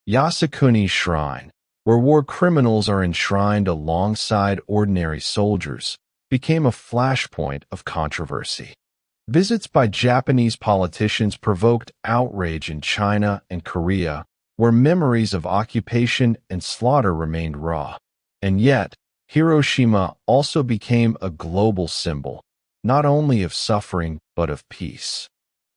Yasukuni Shrine, where war criminals are enshrined alongside ordinary soldiers, became a flashpoint of controversy. Visits by Japanese politicians provoked outrage in China and Korea, where memories of occupation and slaughter remained raw. And yet, Hiroshima also became a global symbol, not only of suffering but of peace.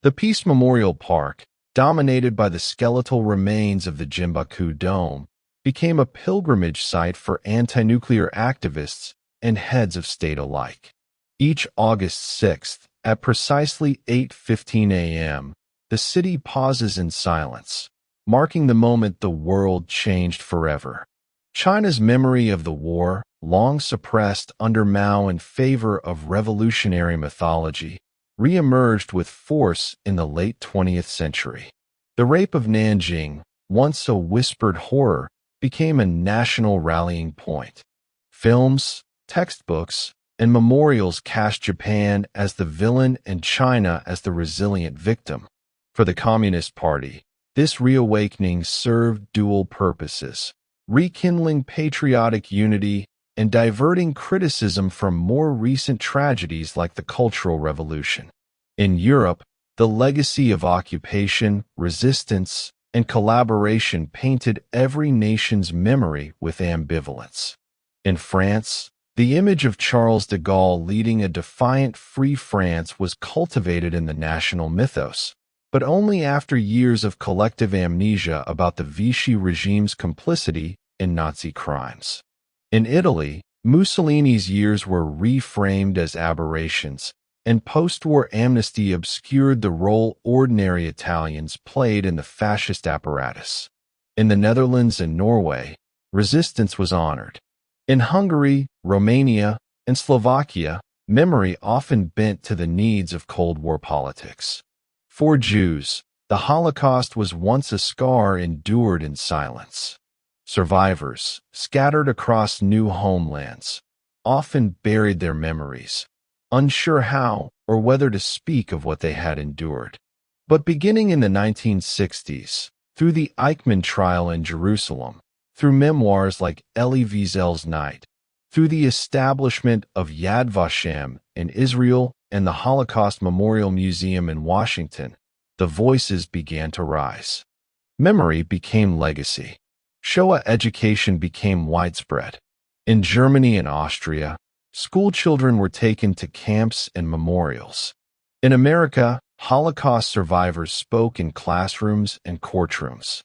The Peace Memorial Park, dominated by the skeletal remains of the Jimbaku Dome, became a pilgrimage site for anti-nuclear activists and heads of state alike. Each August 6th, at precisely 8:15 a.m., the city pauses in silence, marking the moment the world changed forever. China's memory of the war, long suppressed under Mao in favor of revolutionary mythology, re-emerged with force in the late 20th century. The rape of Nanjing, once a whispered horror, became a national rallying point. Films, textbooks, and memorials cast Japan as the villain and China as the resilient victim. For the Communist Party, this reawakening served dual purposes: rekindling patriotic unity and diverting criticism from more recent tragedies like the Cultural Revolution. In Europe, the legacy of occupation, resistance, and collaboration painted every nation's memory with ambivalence. In France, the image of Charles de Gaulle leading a defiant Free France was cultivated in the national mythos, but only after years of collective amnesia about the Vichy regime's complicity in Nazi crimes. In Italy, Mussolini's years were reframed as aberrations, and post-war amnesty obscured the role ordinary Italians played in the fascist apparatus. In the Netherlands and Norway, resistance was honored. In Hungary, Romania, and Slovakia, memory often bent to the needs of Cold War politics. For Jews, the Holocaust was once a scar endured in silence. Survivors, scattered across new homelands, often buried their memories, unsure how or whether to speak of what they had endured. But beginning in the 1960s, through the Eichmann trial in Jerusalem, through memoirs like Elie Wiesel's Night, through the establishment of Yad Vashem in Israel and the Holocaust Memorial Museum in Washington, the voices began to rise. Memory became legacy. Shoah education became widespread. In Germany and Austria, school children were taken to camps and memorials. In America, Holocaust survivors spoke in classrooms and courtrooms.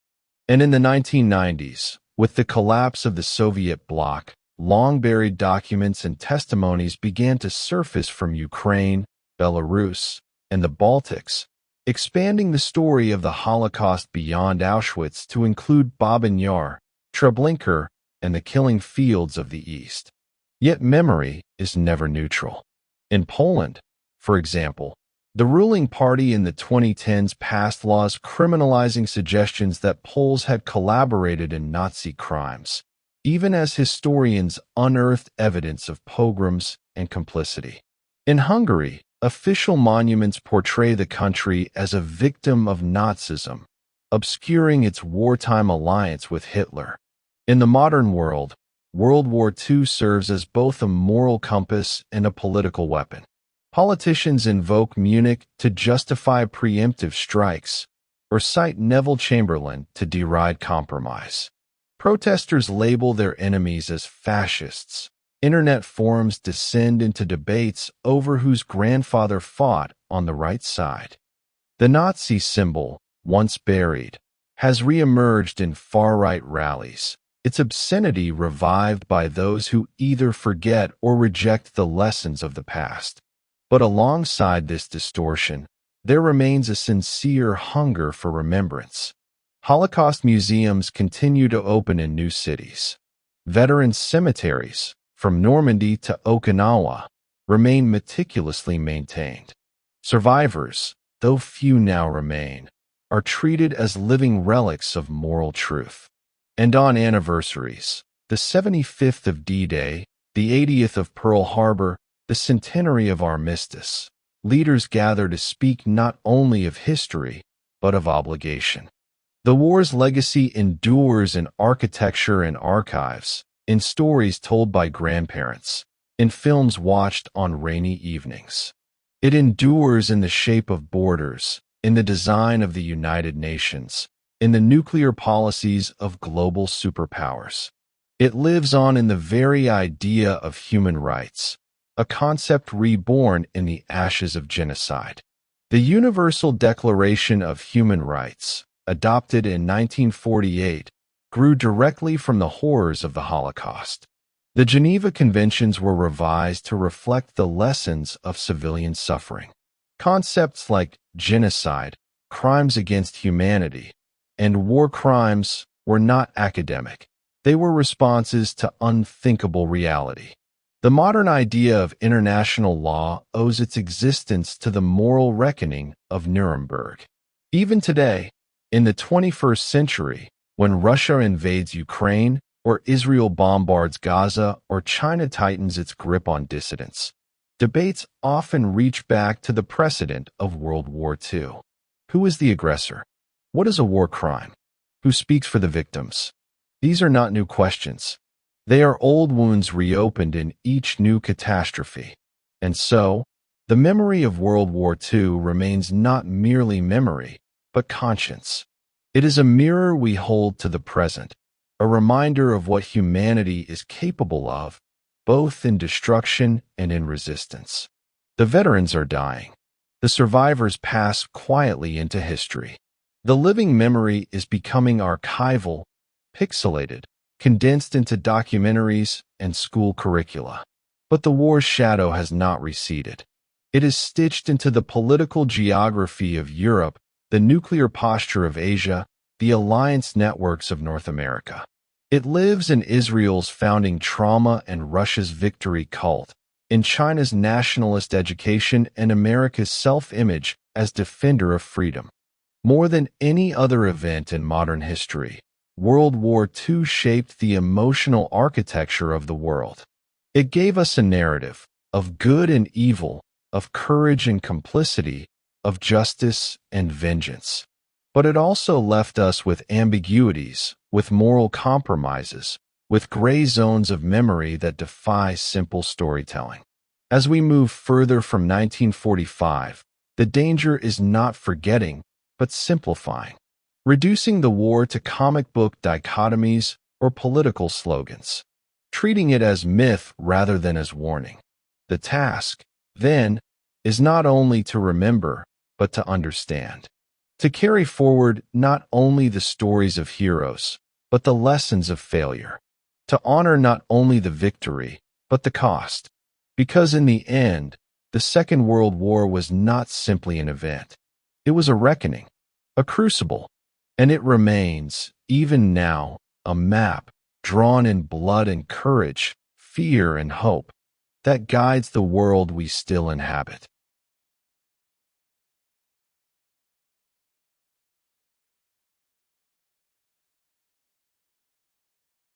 And in the 1990s, with the collapse of the Soviet bloc, long-buried documents and testimonies began to surface from Ukraine, Belarus, and the Baltics, expanding the story of the Holocaust beyond Auschwitz to include Babyn Yar, Treblinka, and the killing fields of the East. Yet memory is never neutral. In Poland, for example, the ruling party in the 2010s passed laws criminalizing suggestions that Poles had collaborated in Nazi crimes, even as historians unearthed evidence of pogroms and complicity. In Hungary, official monuments portray the country as a victim of Nazism, obscuring its wartime alliance with Hitler. In the modern world, World War II serves as both a moral compass and a political weapon. Politicians invoke Munich to justify preemptive strikes, or cite Neville Chamberlain to deride compromise. Protesters label their enemies as fascists. Internet forums descend into debates over whose grandfather fought on the right side. The Nazi symbol, once buried, has re-emerged in far-right rallies, its obscenity revived by those who either forget or reject the lessons of the past. But alongside this distortion, there remains a sincere hunger for remembrance. Holocaust museums continue to open in new cities. Veteran cemeteries, from Normandy to Okinawa, remain meticulously maintained. Survivors, though few now remain, are treated as living relics of moral truth. And on anniversaries, the 75th of D-Day, the 80th of Pearl Harbor, the centenary of Armistice, leaders gather to speak not only of history, but of obligation. The war's legacy endures in architecture and archives, in stories told by grandparents, in films watched on rainy evenings. It endures in the shape of borders, in the design of the United Nations, in the nuclear policies of global superpowers. It lives on in the very idea of human rights, a concept reborn in the ashes of genocide. The Universal Declaration of Human Rights, adopted in 1948, grew directly from the horrors of the Holocaust. The Geneva Conventions were revised to reflect the lessons of civilian suffering. Concepts like genocide, crimes against humanity, and war crimes were not academic. They were responses to unthinkable reality. The modern idea of international law owes its existence to the moral reckoning of Nuremberg. Even today, in the 21st century, when Russia invades Ukraine, or Israel bombards Gaza, or China tightens its grip on dissidents, debates often reach back to the precedent of World War II. Who is the aggressor? What is a war crime? Who speaks for the victims? These are not new questions. They are old wounds reopened in each new catastrophe. And so, the memory of World War II remains not merely memory, but conscience. It is a mirror we hold to the present, a reminder of what humanity is capable of, both in destruction and in resistance. The veterans are dying. The survivors pass quietly into history. The living memory is becoming archival, pixelated, condensed into documentaries and school curricula. But the war's shadow has not receded. It is stitched into the political geography of Europe, the nuclear posture of Asia, the alliance networks of North America. It lives in Israel's founding trauma and Russia's victory cult, in China's nationalist education and America's self-image as defender of freedom. More than any other event in modern history, World War II shaped the emotional architecture of the world. It gave us a narrative of good and evil, of courage and complicity, of justice and vengeance. But it also left us with ambiguities, with moral compromises, with gray zones of memory that defy simple storytelling. As we move further from 1945, the danger is not forgetting, but simplifying, reducing the war to comic book dichotomies or political slogans, treating it as myth rather than as warning. The task, then, is not only to remember, but to understand. To carry forward not only the stories of heroes, but the lessons of failure. To honor not only the victory, but the cost. Because in the end, the Second World War was not simply an event. It was a reckoning, a crucible, and it remains, even now, a map drawn in blood and courage, fear and hope, that guides the world we still inhabit.